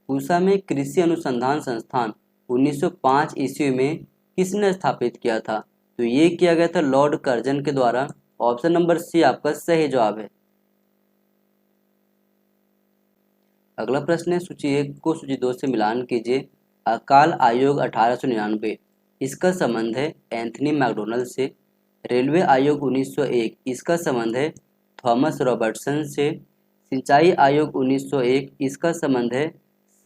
A: पूसा में कृषि अनुसंधान संस्थान 1905 ईस्वी में किसने स्थापित किया था? तो ये किया गया था लॉर्ड कर्जन के द्वारा। ऑप्शन नंबर सी आपका सही जवाब है। अगला प्रश्न है, सूची 1 को सूची 2 से मिलान कीजिए। अकाल आयोग 1899, इसका संबंध है एंथनी मैकडोनल्ड से। रेलवे आयोग 1901, इसका संबंध है थॉमस रॉबर्टसन से। सिंचाई आयोग 1901, इसका संबंध है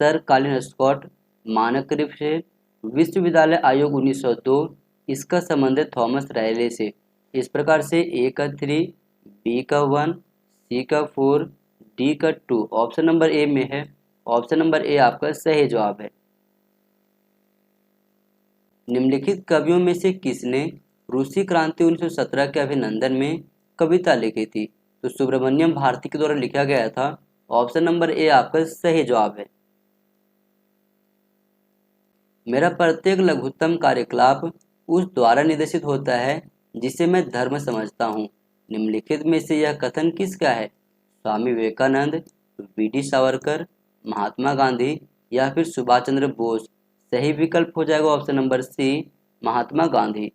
A: सर कॉलिन स्कॉट मानकरिफ से। विश्वविद्यालय आयोग 1902, इसका संबंध है थॉमस रायले से। इस प्रकार से ए का 3, बी का 1, सी का 4, डी का 2 ऑप्शन नंबर ए में है। ऑप्शन नंबर ए आपका सही जवाब है। निम्नलिखित कवियों में से किसने रूसी क्रांति 1917 के अभिनंदन में कविता लिखी थी? तो सुब्रमण्यम भारती के द्वारा लिखा गया था। ऑप्शन नंबर ए आपका सही जवाब है। मेरा प्रत्येक लघुत्तम कार्यकलाप उस द्वारा निर्देशित होता है जिसे मैं धर्म समझता हूँ। निम्नलिखित में से यह कथन किसका है? स्वामी विवेकानंद, वीडी सावरकर, महात्मा गांधी या फिर सुभाष चंद्र बोस? सही विकल्प हो जाएगा ऑप्शन नंबर सी, महात्मा गांधी।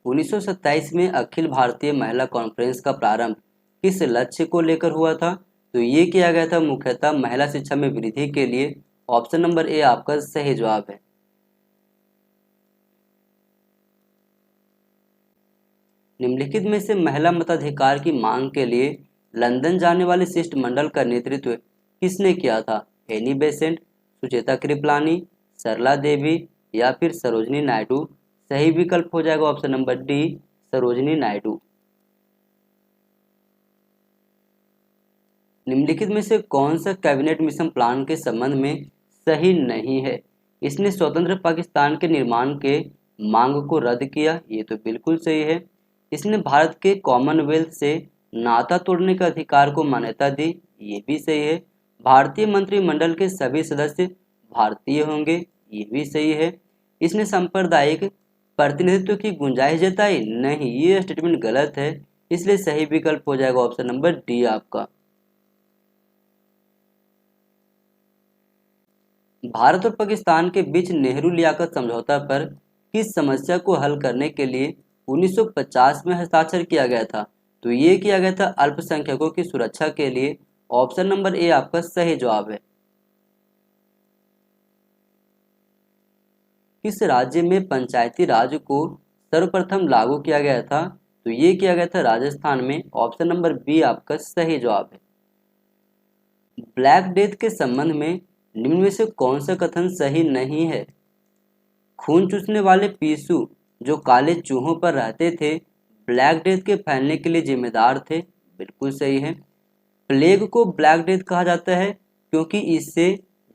A: 1927 में अखिल भारतीय महिला कॉन्फ्रेंस का प्रारंभ किस लक्ष्य को लेकर हुआ था? तो ये किया गया था मुख्यतः महिला शिक्षा में वृद्धि के लिए। ऑप्शन नंबर ए आपका सही जवाब है। निम्नलिखित में से महिला मताधिकार की मांग के लिए लंदन जाने वाले शिष्टमंडल का नेतृत्व किसने किया था? एनी बेसेंट, सुचेता कृपलानी, सरला देवी या फिर सरोजनी नायडू? सही विकल्प हो जाएगा option number D, Sarojini Naidu. निम्नलिखित में से कौन सा कैबिनेट मिशन प्लान के संबंध में सही नहीं है? इसने स्वतंत्र पाकिस्तान के निर्माण के मांग को रद्द किया, ये तो बिल्कुल सही है। इसने भारत के कॉमनवेल्थ से नाता तोड़ने के अधिकार को मान्यता दी, ये भी सही है। भारतीय मंत्रिमंडल के सभी सदस्य भारतीय होंगे, ये भी सही है। इसने सांप्रदायिक प्रतिनिधित्व की गुंजाइश जताई, नहीं, ये स्टेटमेंट गलत है, इसलिए सही विकल्प हो जाएगा ऑप्शन नंबर डी आपका। भारत और पाकिस्तान के बीच नेहरू लियाकत समझौता पर किस समस्या को हल करने के लिए 1950 में हस्ताक्षर किया गया था? तो ये किया गया था अल्पसंख्यकों की सुरक्षा के लिए। ऑप्शन नंबर ए आपका सही जवाब है। किस राज्य में पंचायती राज को सर्वप्रथम लागू किया गया था? तो ये किया गया था राजस्थान में। ऑप्शन नंबर बी आपका सही जवाब है। ब्लैक डेथ के संबंध में निम्न में से कौन सा कथन सही नहीं है? खून चूसने वाले पिस्सू जो काले चूहों पर रहते थे ब्लैक डेथ के फैलने के लिए जिम्मेदार थे, बिल्कुल सही है। प्लेग को ब्लैक डेथ कहा जाता है क्योंकि इससे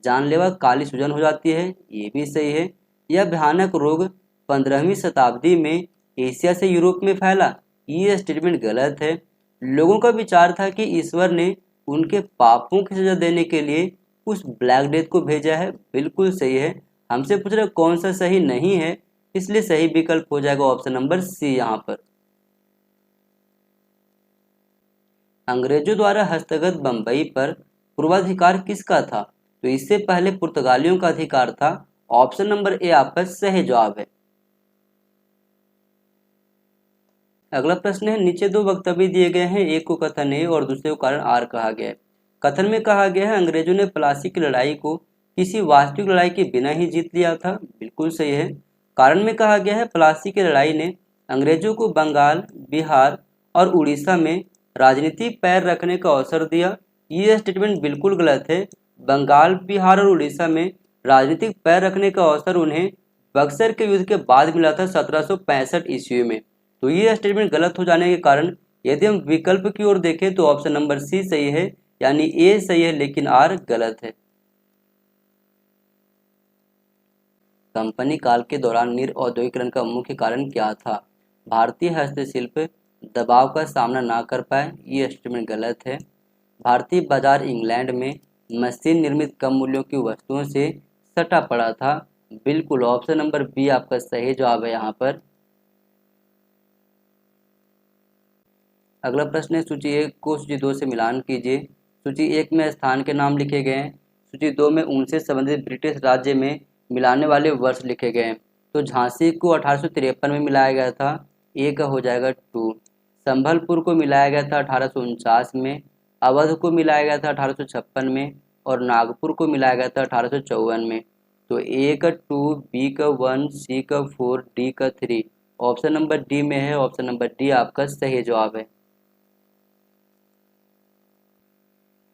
A: जानलेवा काली सूजन हो जाती है, ये भी सही है। यह भयानक रोग 15वीं शताब्दी में एशिया से यूरोप में फैला, ये स्टेटमेंट गलत है। लोगों का विचार था कि ईश्वर ने उनके पापों की सजा देने के लिए उस ब्लैक डेथ को भेजा है, बिल्कुल सही है। हमसे पूछ रहे कौन सा सही नहीं है, इसलिए सही विकल्प हो जाएगा ऑप्शन नंबर सी यहाँ पर। अंग्रेजों द्वारा हस्तगत बंबई पर पूर्वाधिकार किसका था? तो इससे पहले पुर्तगालियों का अधिकार था। ऑप्शन नंबर ए आपका सही जवाब है। अगला प्रश्न है, नीचे दो वक्तव्य दिए गए हैं, एक को कथन ए और दूसरे को कारण आर कहा गया है। कथन में कहा गया है अंग्रेजों ने प्लासी की लड़ाई को किसी वास्तविक लड़ाई के बिना ही जीत लिया था, बिल्कुल सही है। कारण में कहा गया है प्लासी की लड़ाई ने अंग्रेजों को बंगाल, बिहार और उड़ीसा में राजनीतिक पैर रखने का अवसर दिया, ये स्टेटमेंट बिल्कुल गलत है। बंगाल, बिहार और उड़ीसा में राजनीतिक पैर रखने का अवसर उन्हें बक्सर के युद्ध के बाद मिला था 1765 ईस्वी में। तो ये स्टेटमेंट गलत हो जाने के कारण यदि हम विकल्प की ओर देखें तो ऑप्शन नंबर सी सही है, यानी ए सही है लेकिन आर गलत है। कंपनी काल के दौरान निरौद्योगिकरण का मुख्य कारण क्या था? भारतीय हस्तशिल्प दबाव का सामना ना कर पाए, ये स्टेटमेंट गलत है। भारतीय बाजार इंग्लैंड में मशीन निर्मित कम मूल्यों की वस्तुओं से सटा पड़ा था, बिल्कुल ऑप्शन नंबर बी आपका सही जवाब है यहाँ पर। अगला प्रश्न है, सूची 1 को सूची 2 से मिलान कीजिए। सूची 1 में स्थान के नाम लिखे गए हैं, सूची 2 में उनसे संबंधित ब्रिटिश राज्य में मिलाने वाले वर्ष लिखे गए हैं। तो झांसी को 1853 में मिलाया गया था, ए का हो जाएगा 2। संभलपुर को मिलाया गया था 1849 में, अवध को मिलाया गया था 1856 में और नागपुर को मिलाया गया था 1854 में। तो ए का 2, बी का 1, सी का 4, डी का 3, ऑप्शन नंबर डी में है। ऑप्शन नंबर डी आपका सही जवाब है।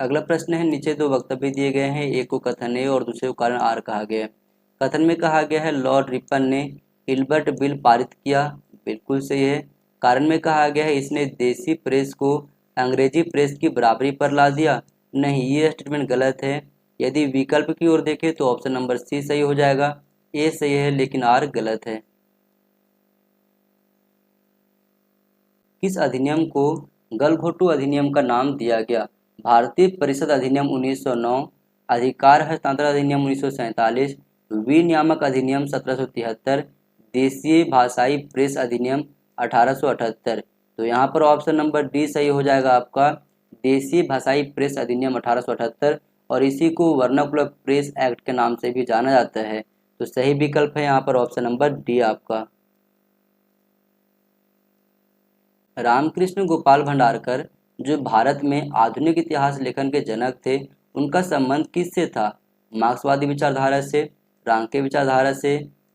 A: अगला प्रश्न है, नीचे दो वक्तव्य दिए गए हैं, एक को कथन ए और दूसरे को कारण आर कहा गया है। कथन में कहा गया है लॉर्ड रिपन ने हिल्बर्ट बिल पारित किया, बिल्कुल सही है। कारण में कहा गया है इसने देसी प्रेस को अंग्रेजी प्रेस की बराबरी पर ला दिया, नहीं, ये स्टेटमेंट गलत है। यदि विकल्प की ओर देखें तो ऑप्शन नंबर सी सही हो जाएगा, ए सही है लेकिन आर गलत है। किस अधिनियम को गलघोटू अधिनियम का नाम दिया गया? भारतीय परिषद अधिनियम 1909, अधिकार हस्तांतरण अधिनियम 1947, विनियामक अधिनियम 1773, देशीय भाषाई प्रेस अधिनियम 1878। तो यहाँ पर ऑप्शन नंबर डी सही हो जाएगा आपका, देशीय भाषाई प्रेस अधिनियम 1878, और इसी को वर्नाकुलर प्रेस एक्ट के नाम से भी जाना जाता है। तो सही विकल्प है यहाँ पर ऑप्शन नंबर डी आपका। रामकृष्ण गोपाल भंडारकर जो भारत में आधुनिक इतिहास लेखन के जनक थे, उनका संबंध किससे था? मार्क्सवादी विचारधारा से, रांके विचारधारा से,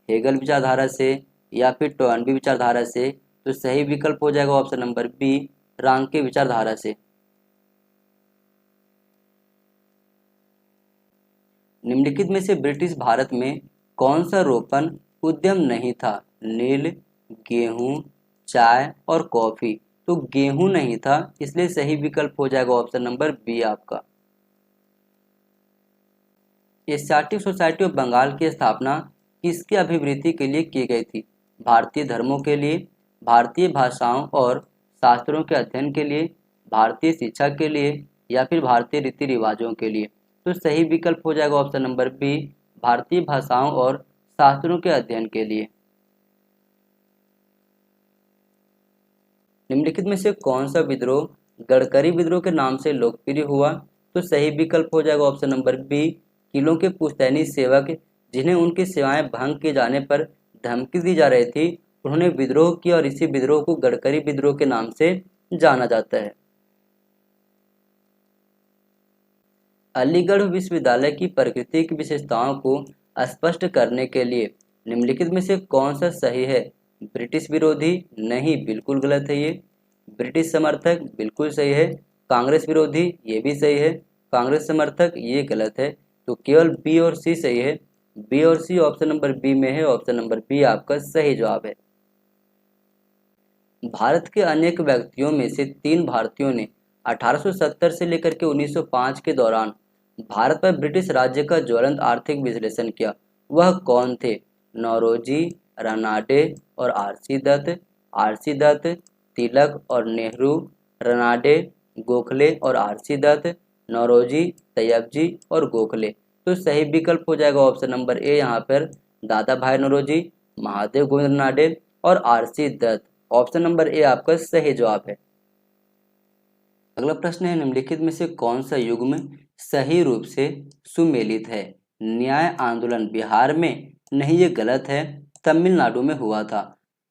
A: हेगल विचारधारा से या फिर टोयनबी विचारधारा से? तो सही विकल्प हो जाएगा ऑप्शन नंबर बी, रांके विचारधारा से। निम्नलिखित में से ब्रिटिश भारत में कौन सा रोपण उद्यम नहीं था? नील, गेहूं, चाय और कॉफी। तो गेहूं नहीं था, इसलिए सही विकल्प हो जाएगा ऑप्शन नंबर बी आपका। एशियाटिक सोसाइटी ऑफ बंगाल की स्थापना किसकी अभिवृद्धि के लिए की गई थी? भारतीय धर्मों के लिए, भारतीय भाषाओं और शास्त्रों के अध्ययन के लिए, भारतीय शिक्षा के लिए या फिर भारतीय रीति रिवाजों के लिए? तो सही विकल्प हो जाएगा ऑप्शन नंबर बी, भारतीय भाषाओं और शास्त्रों के अध्ययन के लिए। निम्नलिखित में से कौन सा विद्रोह गडकरी विद्रोह के नाम से लोकप्रिय हुआ? तो सही विकल्प हो जाएगा ऑप्शन नंबर बी, किलों के पुश्तैनी सेवक जिन्हें उनकी सेवाएं भंग किए जाने पर धमकी दी जा रही थी, उन्होंने विद्रोह किया और इसी विद्रोह को गडकरी विद्रोह के नाम से जाना जाता है। अलीगढ़ विश्वविद्यालय की प्राकृतिक विशेषताओं को स्पष्ट करने के लिए निम्नलिखित में से कौन सा सही है? ब्रिटिश विरोधी? नहीं, बिल्कुल गलत है ये। ब्रिटिश समर्थक? बिल्कुल सही है। कांग्रेस विरोधी? ये भी सही है। कांग्रेस समर्थक? ये गलत है। तो केवल बी और सी सही है। बी और सी ऑप्शन नंबर बी में है। ऑप्शन नंबर बी आपका सही जवाब है। भारत के अनेक व्यक्तियों में से 3 भारतीयों ने 1870 से लेकर के 1905 के दौरान भारत पर ब्रिटिश राज्य का ज्वलंत आर्थिक विश्लेषण किया। वह कौन थे? नौरोजी, रनाडे और आरसी दत्त। आरसी दत्त, तिलक और नेहरू, रनाडे, गोखले और आरसी दत्त, नौरोजी, तैयब जी और गोखले। तो सही विकल्प हो जाएगा ऑप्शन नंबर ए यहाँ पर, दादा भाई नौरोजी, महादेव गोविंद रनाडे और R C Dutt. Option number A आपका सही जवाब है। अगला प्रश्न है, निम्नलिखित में से कौन सा युग्म सही रूप से सुमेलित है? न्याय आंदोलन बिहार में? नहीं, ये गलत है, तमिलनाडु में हुआ था।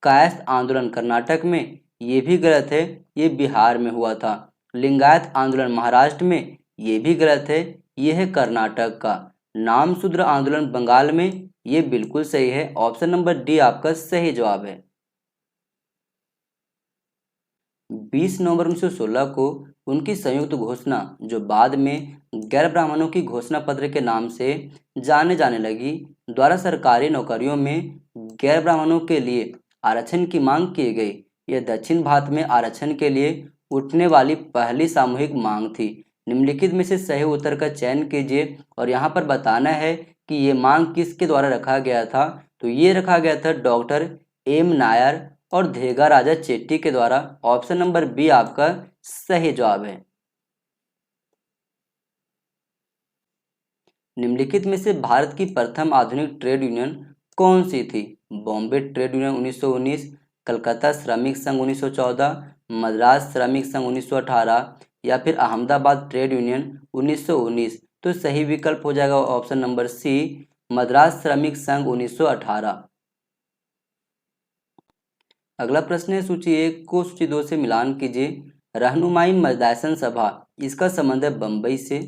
A: कायस्थ आंदोलन कर्नाटक में? ये भी गलत है, ये बिहार में हुआ था। लिंगायत आंदोलन महाराष्ट्र में? ये भी गलत है, ये है कर्नाटक का। नाम शूद्र आंदोलन बंगाल में? ये बिल्कुल सही है। ऑप्शन नंबर डी आपका सही जवाब है। 20 नवंबर 1916 को उनकी संयुक्त घोषणा, जो बाद में गैर ब्राह्मणों की घोषणा पत्र के नाम से जाने जाने लगी, द्वारा सरकारी नौकरियों में गैर ब्राह्मणों के लिए आरक्षण की मांग की गई। यह दक्षिण भारत में आरक्षण के लिए उठने वाली पहली सामूहिक मांग थी। निम्नलिखित में से सही उत्तर का चयन कीजिए और यहाँ पर बताना है कि ये मांग किसके द्वारा रखा गया था। तो ये रखा गया था डॉक्टर एम नायर और धेगा राजा चेट्टी के द्वारा। ऑप्शन नंबर बी आपका सही जवाब है। निम्नलिखित में से भारत की प्रथम आधुनिक ट्रेड यूनियन कौन सी थी? बॉम्बे ट्रेड यूनियन 1919, कलकत्ता श्रमिक संघ 1914, मद्रास श्रमिक संघ 1918 या फिर अहमदाबाद ट्रेड यूनियन 1919? तो सही विकल्प हो जाएगा ऑप्शन नंबर सी, मद्रास श्रमिक संघ 1918। अगला प्रश्न है, सूची 1 को सूची 2 से मिलान कीजिए। रहनुमाई मदरसा सभा, इसका संबंध है बम्बई से।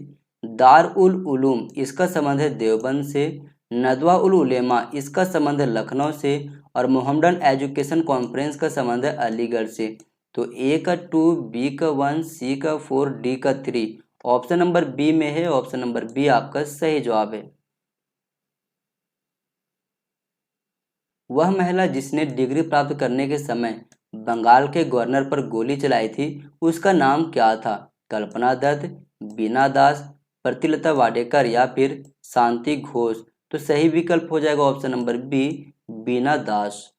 A: दार उल उलूम, इसका संबंध है देवबंद से। नदवा उल उलेमा, इसका संबंध है लखनऊ से। और मोहम्मडन एजुकेशन कॉन्फ्रेंस का संबंध है अलीगढ़ से। तो ए का 2, बी का 1, सी का 4, डी का 3। ऑप्शन नंबर बी में है। ऑप्शन नंबर बी आपका सही जवाब है। वह महिला जिसने डिग्री प्राप्त करने के समय बंगाल के गवर्नर पर गोली चलाई थी, उसका नाम क्या था? कल्पना दत्त, बीना दास, प्रतिलता वाडेकर या फिर शांति घोष? तो सही विकल्प हो जाएगा ऑप्शन नंबर बी, बीना दास।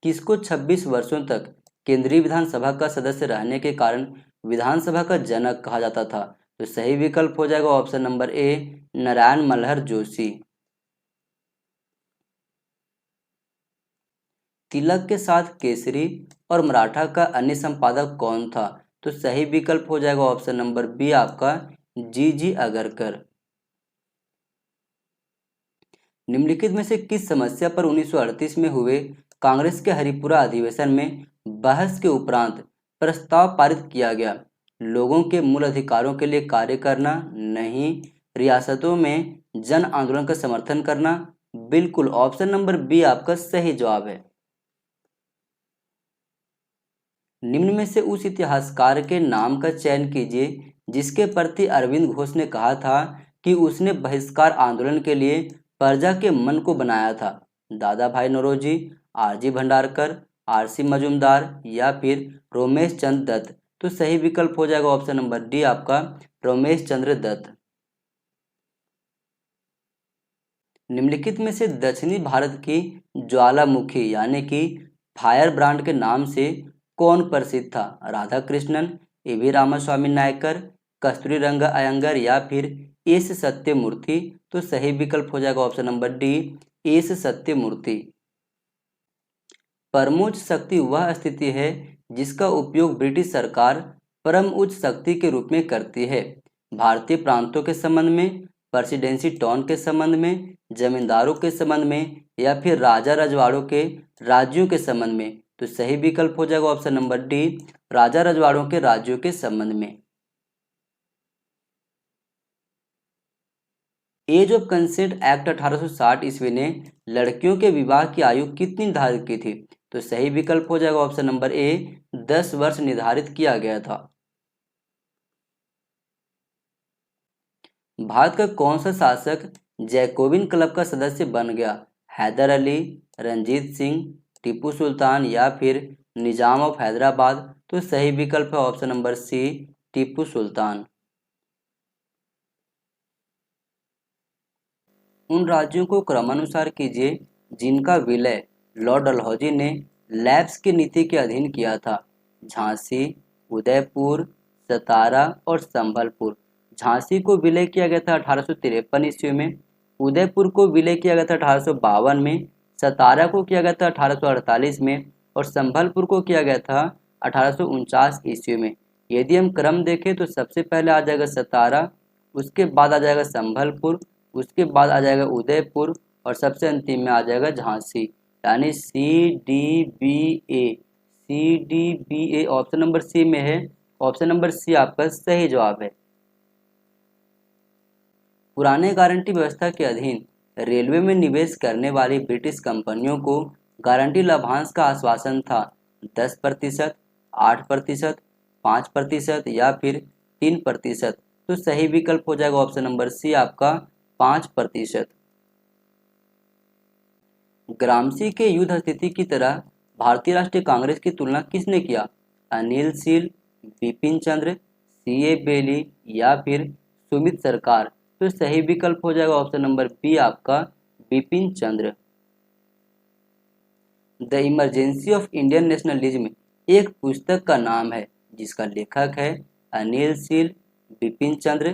A: किसको 26 वर्षों तक केंद्रीय विधानसभा का सदस्य रहने के कारण विधानसभा का जनक कहा जाता था? तो सही विकल्प हो जाएगा option number A, Narayan Malhar Joshi. Tilak के साथ केसरी और मराठा का अन्य संपादक कौन था? तो सही विकल्प हो जाएगा ऑप्शन नंबर बी आपका, जी अगरकर। निम्नलिखित में से किस समस्या पर 1938 में हुए कांग्रेस के हरिपुरा अधिवेशन में बहस के उपरांत प्रस्ताव पारित किया गया। लोगों के मूल अधिकारों के लिए कार्य करना, नहीं रियासतों में जन आंदोलन का समर्थन करना। बिल्कुल ऑप्शन नंबर बी आपका सही जवाब है। निम्न में से उस इतिहासकार के नाम का चयन कीजिए जिसके प्रति अरविंद घोष ने कहा था कि उसने बहिष्कार आंदोलन के लिए प्रजा के मन को बनाया था। दादा भाई नौरोजी, आरजी भंडारकर, आरसी मजूमदार या फिर रोमेश चंद्र दत्त। तो सही विकल्प हो जाएगा ऑप्शन नंबर डी आपका रोमेश चंद्र दत्त। निम्नलिखित में से दक्षिणी भारत की ज्वालामुखी यानी कि फायर ब्रांड के नाम से कौन प्रसिद्ध था? राधा कृष्णन, एवी रामास्वामी नायकर, कस्तूरी रंग अयंगर या फिर एस सत्यमूर्ति। तो सही विकल्प हो जाएगा option number D S Satyamurti. परमोच्च शक्ति वह स्थिति है जिसका उपयोग ब्रिटिश सरकार परम उच्च शक्ति के रूप में करती है। भारतीय प्रांतों के संबंध में, प्रेसिडेंसी टाउन के संबंध में, जमींदारों के संबंध में या फिर राजा रजवाड़ों के राज्यों के संबंध में। तो सही विकल्प हो जाएगा ऑप्शन नंबर डी राजा रजवाड़ों के राज्यों के संबंध में। एज ऑफ कंसेंट एक्ट 1860 ईस्वी ने लड़कियों के विवाह की आयु कितनी निर्धारित की थी? तो सही विकल्प हो जाएगा ऑप्शन नंबर ए 10 वर्ष निर्धारित किया गया था। भारत का कौन सा शासक जैकोबिन क्लब का सदस्य बन गया? हैदर अली, रंजीत सिंह, टीपू सुल्तान या फिर निजाम ऑफ हैदराबाद। तो सही विकल्प है ऑप्शन नंबर सी टीपू सुल्तान। उन राज्यों को क्रमानुसार कीजिए जिनका विलय लॉर्ड डलहौजी ने लैब्स की नीति के अधीन किया था। झांसी, उदयपुर, सतारा और संभलपुर। झांसी को विलय किया गया था 1853 ईस्वी में, उदयपुर को विलय किया गया था 1852 में, सतारा को किया गया था 1848 में और संभलपुर को किया गया था 1849 ईस्वी में। यदि हम क्रम देखें तो सबसे पहले आ जाएगा सतारा, उसके बाद आ जाएगा संभलपुर, उसके बाद आ जाएगा उदयपुर और सबसे अंतिम में आ जाएगा झांसी। यानी C D B A option number C में है। ऑप्शन नंबर सी आपका सही जवाब है। पुराने गारंटी व्यवस्था के अधीन रेलवे में निवेश करने वाली ब्रिटिश कंपनियों को गारंटी लाभांश का आश्वासन था 10%, 8%, 5% या फिर 3%। तो सही विकल्प हो जाएगा ऑप्शन नंबर सी आपका 5%। ग्रामसी के युद्ध स्थिति की तरह भारतीय राष्ट्रीय कांग्रेस की तुलना किसने किया? अनिल सील, बिपिन चंद्र, सीए बेली या फिर सुमित सरकार। तो सही विकल्प हो जाएगा ऑप्शन नंबर बी आपका Bipin Chandra. The emergence of Indian nationalism एक पुस्तक का नाम है जिसका लेखक है अनिल सील, बिपिन चंद्र,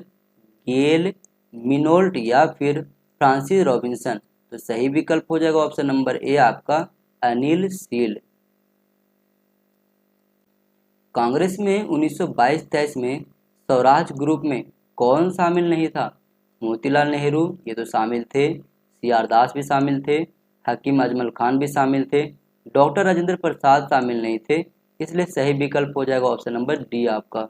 A: गेल मिनोल्ट या फिर फ्रांसिस रॉबिन्सन। तो सही विकल्प हो जाएगा ऑप्शन नंबर ए आपका अनिल सील। कांग्रेस में 1922-23 में स्वराज ग्रुप में कौन शामिल नहीं था? मोतीलाल नेहरू ये तो शामिल थे, सीआर दास भी शामिल थे, हकीम अजमल खान भी शामिल थे, डॉक्टर राजेंद्र प्रसाद शामिल नहीं थे। इसलिए सही विकल्प हो जाएगा ऑप्शन नंबर डी आपका।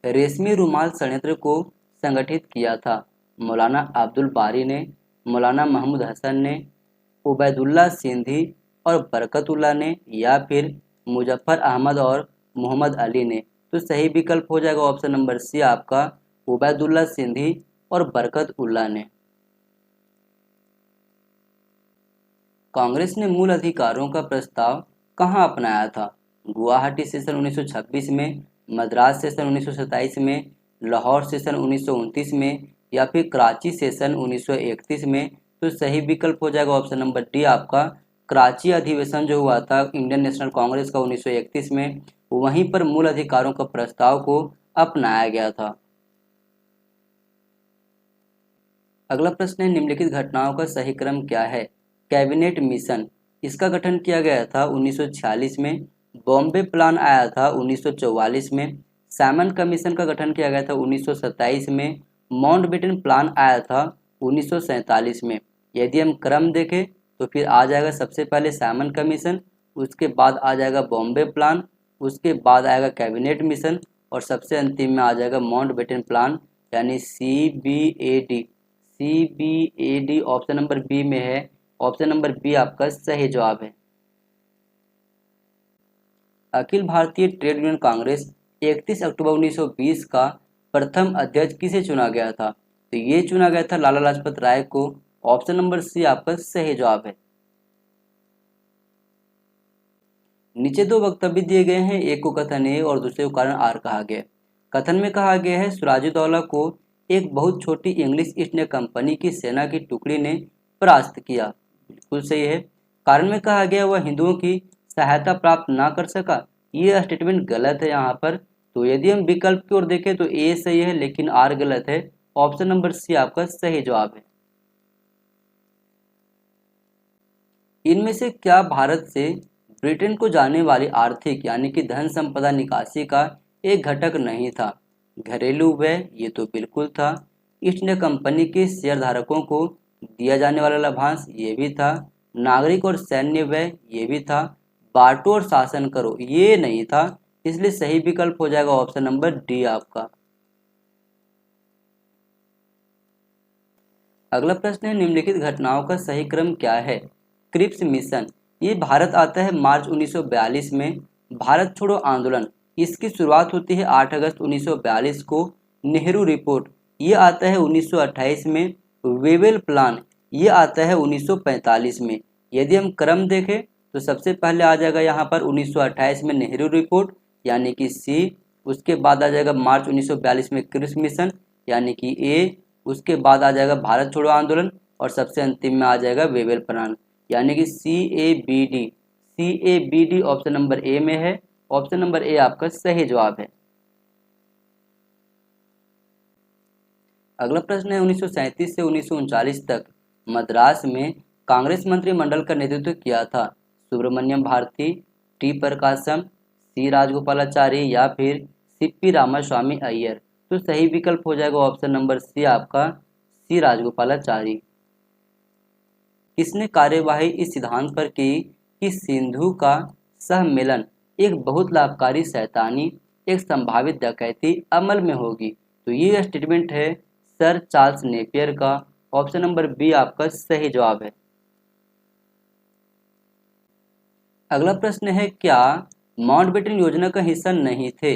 A: रेशमी रुमाल षड्यंत्र को संगठित किया था मौलाना अब्दुल बारी ने, मौलाना महमूद हसन ने, उबैदुल्ला सिंधी और बरकतुल्ला ने या फिर मुजफ्फर अहमद और मोहम्मद अली ने। तो सही विकल्प हो जाएगा ऑप्शन नंबर सी आपका उबैदुल्ला सिंधी और बरकतुल्ला ने। कांग्रेस ने मूल अधिकारों का प्रस्ताव कहां अपनाया था? गुवाहाटी सेशन 1926 में, मद्रास सेशन 1927 में, लाहौर सेशन 1929 में या फिर कराची सेशन 1931 में। तो सही विकल्प हो जाएगा ऑप्शन नंबर डी आपका कराची अधिवेशन जो हुआ था इंडियन नेशनल कांग्रेस का 1931 में, वहीं पर मूल अधिकारों का प्रस्ताव को अपनाया गया था। अगला प्रश्न है निम्नलिखित घटनाओं का सही क्रम क्या है? कैबिनेट मिशन इसका गठन किया गया था 1946 में, बॉम्बे प्लान आया था 1944 में, सैमन कमीशन का गठन किया गया था 1927 में, माउंटबेटन प्लान आया था 1947 में। यदि हम क्रम देखें तो फिर आ जाएगा सबसे पहले साइमन कमीशन, उसके बाद आ जाएगा बॉम्बे प्लान, उसके बाद आएगा कैबिनेट मिशन और सबसे अंतिम में आ जाएगा माउंटबेटन प्लान यानी CBAD। CBAD option number B में है। ऑप्शन नंबर बी आपका सही जवाब है। अखिल भारतीय ट्रेड यूनियन कांग्रेस 31 अक्टूबर 1920 का प्रथम अध्यक्ष किसे चुना गया था? तो ये चुना गया था लाला लाजपत राय को। ऑप्शन नंबर सी आपका सही जवाब है। नीचे दो वक्तव्य दिए गए हैं, एक को कथन ए और दूसरे को कारण आर कहा गया है। कथन में कहा गया है सिराजुद्दौला को एक बहुत छोटी इंग्लिश ईस्ट इंडिया कंपनी की सेना की टुकड़ी ने परास्त किया। बिल्कुल सही है। कारण में कहा गया वह हिंदुओं की सहायता प्राप्त ना कर सका। ये स्टेटमेंट गलत है यहाँ पर। तो यदि हम विकल्प की ओर देखें तो ए सही है लेकिन आर गलत है। ऑप्शन नंबर सी आपका सही जवाब है। इनमें से क्या भारत से ब्रिटेन को जाने वाली आर्थिक यानी कि धन संपदा निकासी का एक घटक नहीं था? घरेलू व्यय ये तो बिल्कुल था। ईस्ट इंडिया कंपनी के शेयरधारकों को दिया जाने वाला लाभांश ये भी था। नागरिक और सैन्य व्यय ये भी था। बांटो और शासन करो ये नहीं था। इसलिए सही विकल्प हो जाएगा ऑप्शन नंबर डी आपका। अगला प्रश्न है निम्नलिखित घटनाओं का सही क्रम क्या है? क्रिप्स मिशन ये भारत आता है मार्च 1942 में। भारत छोड़ो आंदोलन इसकी शुरुआत होती है 8 अगस्त 1942 को। नेहरू रिपोर्ट ये आता है 1928 में। वेवेल प्लान ये आता है 1945 में। यदि हम क्रम देखें तो सबसे पहले आ जाएगा यहाँ पर 1928 में नेहरू रिपोर्ट यानी कि सी। उसके बाद आ जाएगा मार्च 1942 में क्रिप्स मिशन यानी कि ए। उसके बाद आ जाएगा भारत छोड़ो आंदोलन और सबसे अंतिम में आ जाएगा वेवेल प्लान यानी कि CABD। CABD option number A में है। ऑप्शन नंबर ए आपका सही जवाब है। अगला प्रश्न है 1937 से 1939 तक मद्रास में कांग्रेस मंत्रिमंडल का नेतृत्व किया था? सुब्रमण्यम भारती, टी प्रकाशम, सी राजगोपालाचारी या फिर CP रामास्वामी अय्यर। तो सही विकल्प हो जाएगा ऑप्शन नंबर सी आपका सी राजगोपालाचारी। किसने कार्यवाही इस सिद्धांत पर की कि सिंधु का सहमेलन एक बहुत लाभकारी शैतानी एक संभावित डकैती अमल में होगी? तो ये स्टेटमेंट है सर चार्ल्स नेपियर का। ऑप्शन नंबर बी आपका सही जवाब है। अगला प्रश्न है क्या माउंटबेटन योजना का हिस्सा नहीं थे?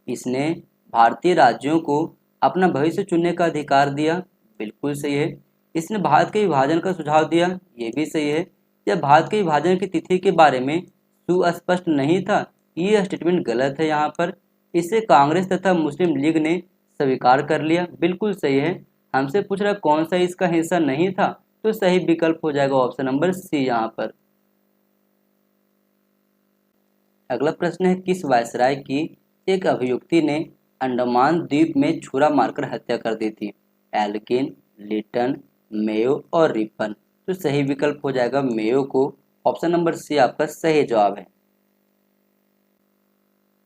A: इसने भारतीय राज्यों को अपना भविष्य चुनने का अधिकार दिया। बिल्कुल सही है। इसने भारत के विभाजन का सुझाव दिया। ये भी सही है। यह भारत के विभाजन की तिथि के बारे में सुस्पष्ट नहीं था। ये स्टेटमेंट गलत है यहाँ पर। इसे कांग्रेस तथा मुस्लिम लीग ने स्वीकार कर लिया। बिल्कुल सही है। हमसे पूछ रहा कौन सा इसका हिस्सा नहीं था? तो सही विकल्प हो जाएगा ऑप्शन नंबर सी यहाँ पर। अगला प्रश्न है किस वायसराय की एक अभियुक्ति ने अंडमान द्वीप में छुरा मारकर हत्या कर दी थी? एल्किन, लिटन, मेयो और रिपन। तो सही विकल्प हो जाएगा मेयो को। ऑप्शन नंबर सी आपका सही जवाब है।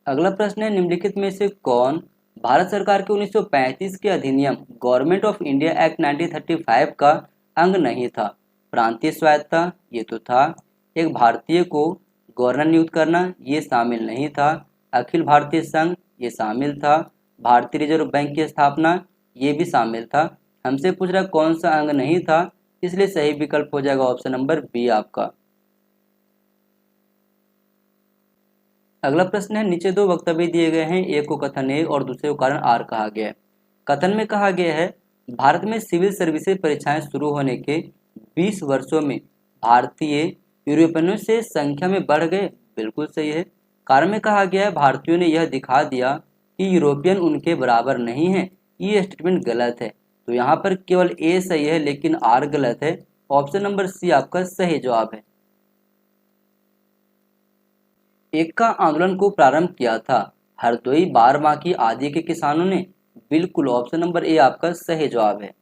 A: अगला प्रश्न है निम्नलिखित में से कौन भारत सरकार के 1935 के अधिनियम गवर्नमेंट ऑफ इंडिया एक्ट 1935 का अंग नहीं था? प्रांतीय स्वायत्तता ये तो था। एक भारतीय को गवर्नर नियुक्त करना ये शामिल नहीं था। अखिल भारतीय संघ ये शामिल था। भारतीय रिजर्व बैंक की स्थापना ये भी शामिल था। हमसे पूछ रहा कौन सा अंग नहीं था, इसलिए सही विकल्प हो जाएगा ऑप्शन नंबर बी आपका। अगला प्रश्न है नीचे दो वक्तव्य दिए गए हैं, एक को कथन ए और दूसरे को कारण आर कहा गया है। कथन में कहा गया है भारत में सिविल सर्विसेज परीक्षाएं शुरू होने के 20 वर्षों में भारतीय यूरोपियनों से संख्या में बढ़ गए। बिल्कुल सही है। कारण में कहा गया है भारतीयों ने यह दिखा दिया कि यूरोपियन उनके बराबर नहीं है। ये स्टेटमेंट गलत है। तो यहाँ पर केवल ए सही है लेकिन आर गलत है। ऑप्शन नंबर सी आपका सही जवाब है। एक्का आंदोलन को प्रारंभ किया था हरदोई बारबांकी आदि के किसानों ने। बिल्कुल ऑप्शन नंबर ए आपका सही जवाब है।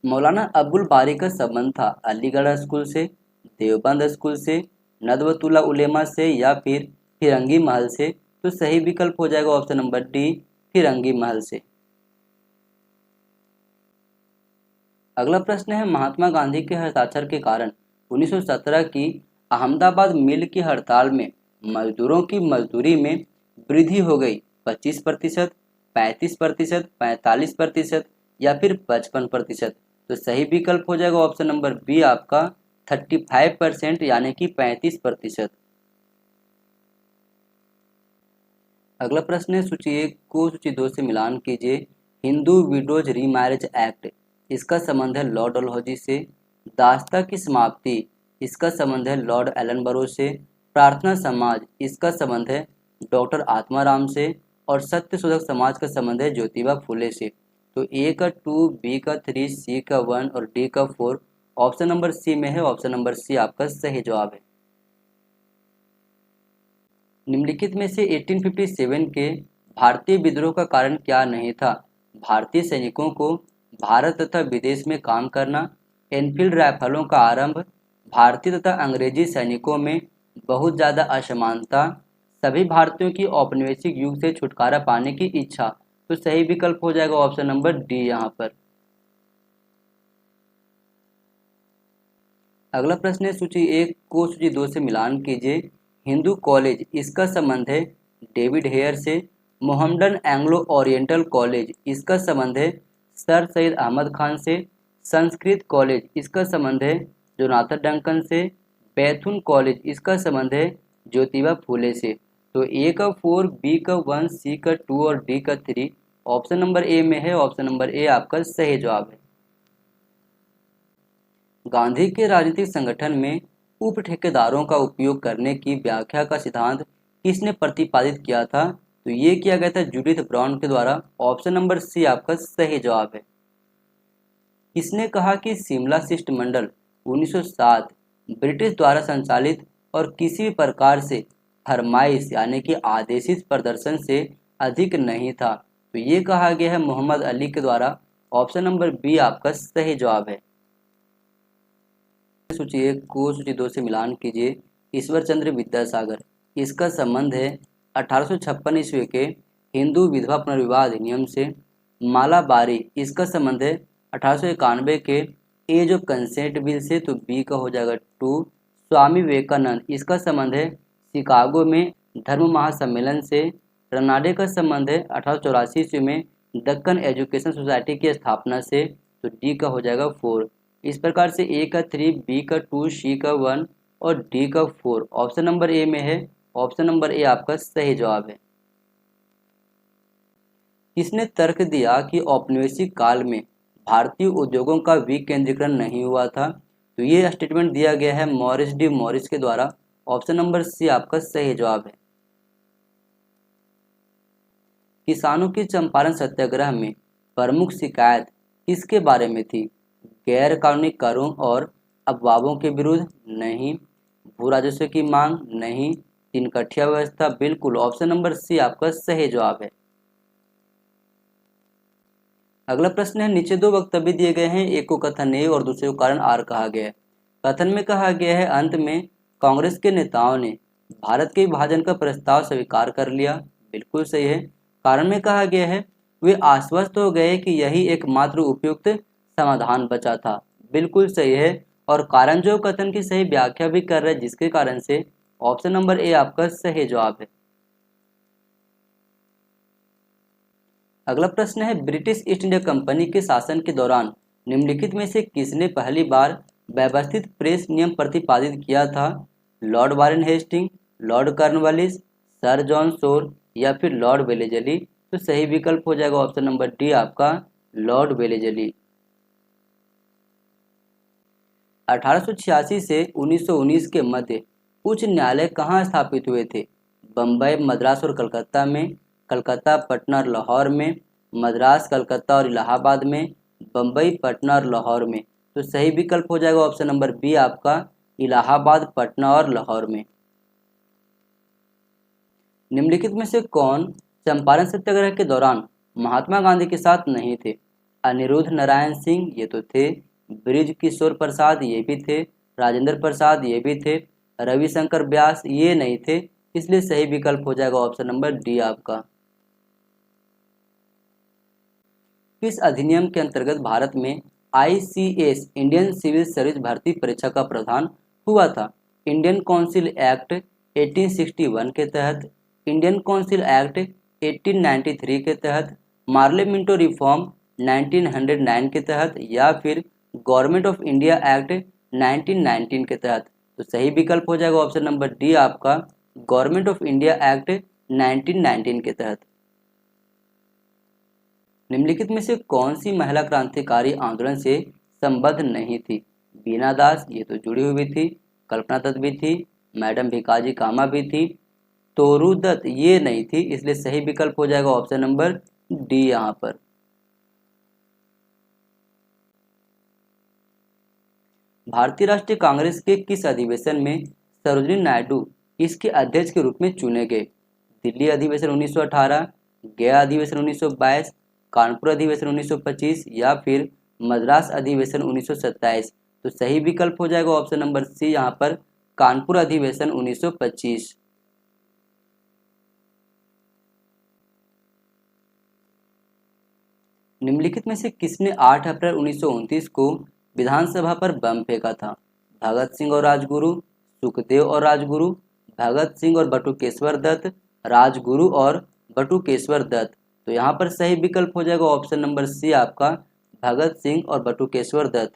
A: मौलाना अब्दुल बारी का संबंध था अलीगढ़ स्कूल से, देवबंद स्कूल से, नदवतुल्ला उलेमा से या फिर फिरंगी महल से? तो सही विकल्प हो जाएगा ऑप्शन नंबर डी फिरंगी महल से। अगला प्रश्न है, महात्मा गांधी के हस्ताक्षर के कारण 1917 की अहमदाबाद मिल की हड़ताल में मजदूरों की मजदूरी में वृद्धि हो गई 25%, 35%, 45% या फिर 55%। तो सही विकल्प हो जाएगा ऑप्शन नंबर बी आपका 35% यानी कि 35%। अगला प्रश्न है, सूची 1 को सूची 2 से मिलान कीजिए। हिंदू विडोज रीमैरिज एक्ट, इसका संबंध है लॉर्ड डलहौजी से। दास्ता की समाप्ति, इसका संबंध है लॉर्ड एलनबरो से। प्रार्थना समाज, इसका संबंध है डॉक्टर आत्माराम से। और सत्य शोधक समाज का संबंध है ज्योतिबा फुले से। तो ए का 2, बी का 3, सी का 1 और डी का 4 ऑप्शन नंबर सी में है। ऑप्शन नंबर सी आपका सही जवाब है। निम्नलिखित में से 1857 के भारतीय विद्रोह का कारण क्या नहीं था? भारतीय सैनिकों को भारत तथा विदेश में काम करना, एनफील्ड राइफलों का आरंभ, भारतीय तथा अंग्रेजी सैनिकों में बहुत ज़्यादा असमानता, सभी भारतीयों की औपनिवेशिक युग से छुटकारा पाने की इच्छा। तो सही विकल्प हो जाएगा ऑप्शन नंबर डी यहाँ पर। अगला प्रश्न है, सूची 1 को सूची 2 से मिलान कीजिए। हिंदू कॉलेज, इसका संबंध है डेविड हेयर से। मोहम्मडन एंग्लो ओरिएंटल कॉलेज, इसका संबंध है सर सैयद अहमद खान से। संस्कृत कॉलेज, इसका संबंध है जोनाथन डंकन से। बैथुन कॉलेज, इसका संबंध है ज्योतिबा फूले से। तो ए का 4, बी का 1, सी का 2 और डी का 3 ऑप्शन नंबर ए में है। ऑप्शन नंबर ए आपका सही जवाब है। गांधी के राजनीतिक संगठन में उप ठेकेदारों का उपयोग करने की व्याख्या का सिद्धांत किसने प्रतिपादित किया था? तो ये किया गया था जूडिथ ब्राउन के द्वारा। ऑप्शन नंबर सी आपका सही जवाब है। किसने कहा कि शिमला शिष्टमंडल 1907 ब्रिटिश द्वारा संचालित और किसी भी प्रकार से फरमाइश यानी कि आदेशित प्रदर्शन से अधिक नहीं था? तो ये कहा गया है मोहम्मद अली के द्वारा। ऑप्शन नंबर बी आपका सही जवाब है। सूची 1 को सूची 2 से मिलान कीजिए। ईश्वर चंद्र विद्यासागर, इसका संबंध है 1856 ईस्वी के हिंदू विधवा पुनर्विवाह अधिनियम से। माला बारी, इसका संबंध है 1891 के एज ऑफ कंसेंट बिल से। तो बी का हो जाएगा 2। स्वामी विवेकानंद, इसका संबंध है शिकागो में धर्म महासम्मेलन से। रनाडे का संबंध है 1884 ईस्वी में दक्कन एजुकेशन सोसाइटी की स्थापना से। तो डी का हो जाएगा 4। इस प्रकार से ए का 3, बी का 2, सी का 1 और डी का 4 ऑप्शन नंबर ए में है। ऑप्शन नंबर ए आपका सही जवाब है। किसने तर्क दिया कि औपनिवेशिक काल में भारतीय उद्योगों का विकेंद्रीकरण नहीं हुआ था? तो ये स्टेटमेंट दिया गया है मॉरिस डी मॉरिस के द्वारा। ऑप्शन नंबर सी आपका सही जवाब है। किसानों की चंपारण सत्याग्रह में प्रमुख शिकायत किसके बारे में थी? गैर कानूनी करों और अफवाहों के विरुद्ध? नहीं। भू राजस्व की मांग? नहीं। तीन कठिया व्यवस्था? बिल्कुल। ऑप्शन नंबर सी आपका सही जवाब है। अगला प्रश्न है, नीचे दो वक्तव्य दिए गए हैं, एक को कथन ए और दूसरे को कारण आर कहा गया है। कथन में कहा गया है अंत में कांग्रेस के नेताओं ने भारत के विभाजन का प्रस्ताव स्वीकार कर लिया। बिल्कुल सही है। कारण में कहा गया है वे आश्वस्त हो गए कि यही एकमात्र उपयुक्त समाधान बचा था। बिल्कुल सही है। और कारण जो कथन की सही व्याख्या भी कर रहे हैं, जिसके कारण से ऑप्शन नंबर ए आपका सही जवाब है। अगला प्रश्न है, ब्रिटिश ईस्ट इंडिया कंपनी के शासन के दौरान निम्नलिखित में से किसने पहली बार व्यवस्थित प्रेस नियम प्रतिपादित किया था? Lord Warren Hasting, Lord Cornwallis, Sir John Shore या फिर लॉर्ड वेलेजली? तो सही विकल्प हो जाएगा ऑप्शन नंबर डी आपका लॉर्ड वेलेजली। 1886 से 1919 के मध्य उच्च न्यायालय कहाँ स्थापित हुए थे? बम्बई, मद्रास और कलकत्ता में, कलकत्ता, पटना और लाहौर में, मद्रास, कलकत्ता और इलाहाबाद में, बम्बई, पटना और लाहौर में? तो सही विकल्प हो जाएगा ऑप्शन नंबर बी आपका इलाहाबाद, पटना और लाहौर में। निम्नलिखित में से कौन चंपारण सत्याग्रह के दौरान महात्मा गांधी के साथ नहीं थे? अनिरुद्ध नारायण सिंह, ये तो थे। ब्रिज किशोर प्रसाद, ये भी थे। राजेंद्र प्रसाद, ये भी थे। रविशंकर व्यास, ये नहीं थे। इसलिए सही विकल्प हो जाएगा ऑप्शन नंबर डी आपका। किस अधिनियम के अंतर्गत भारत में ICS इंडियन सिविल सर्विस भर्ती परीक्षा का प्रावधान हुआ था? इंडियन काउंसिल एक्ट 1861 के तहत, इंडियन काउंसिल एक्ट 1893 के तहत, पार्लियामेंटो रिफॉर्म 1909 के तहत, या फिर गवर्नमेंट ऑफ इंडिया एक्ट 1919 के तहत। तो सही विकल्प हो जाएगा ऑप्शन नंबर डी आपका, गवर्नमेंट ऑफ इंडिया एक्ट 1919 के तहत। निम्नलिखित में से कौन सी महिला क्रांतिकारी आंदोलन से संबद्ध नहीं थी? बीना दास, ये तो जुड़ी हुई थी। कल्पना दत्त भी थी, मैडम भिकाजी कामा भी थी, तोरू दत्त ये नहीं थी, इसलिए सही विकल्प हो जाएगा ऑप्शन नंबर डी यहाँ पर। भारतीय राष्ट्रीय कांग्रेस के किस अधिवेशन में सरोजिनी नायडू इसके अध्यक्ष के रूप में चुने गए? दिल्ली अधिवेशन 1918, गया अधिवेशन 1922, कानपुर अधिवेशन 1925, या फिर मद्रास अधिवेशन 1927। तो सही विकल्प हो जाएगा ऑप्शन नंबर सी यहाँ पर, कानपुर अधिवेशन 1925। निम्नलिखित में से किसने 8 अप्रैल 1929 को विधानसभा पर बम फेंका था? भगत सिंह और राजगुरु, सुखदेव और राजगुरु, भगत सिंह और बटुकेश्वर दत्त, राजगुरु और बटुकेश्वर दत्त। तो यहाँ पर सही विकल्प हो जाएगा ऑप्शन नंबर सी आपका, भगत सिंह और बटुकेश्वर दत्त।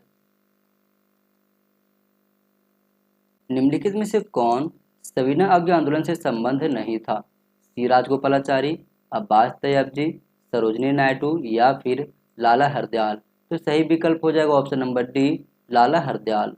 A: निम्नलिखित में से कौन सविनय अवज्ञा आंदोलन से संबंध नहीं था? सी राजगोपालाचारी, अब्बास तैयबजी, सरोजिनी नायडू, या फिर लाला हरदयाल। तो सही विकल्प हो जाएगा ऑप्शन नंबर डी, लाला हरदयाल।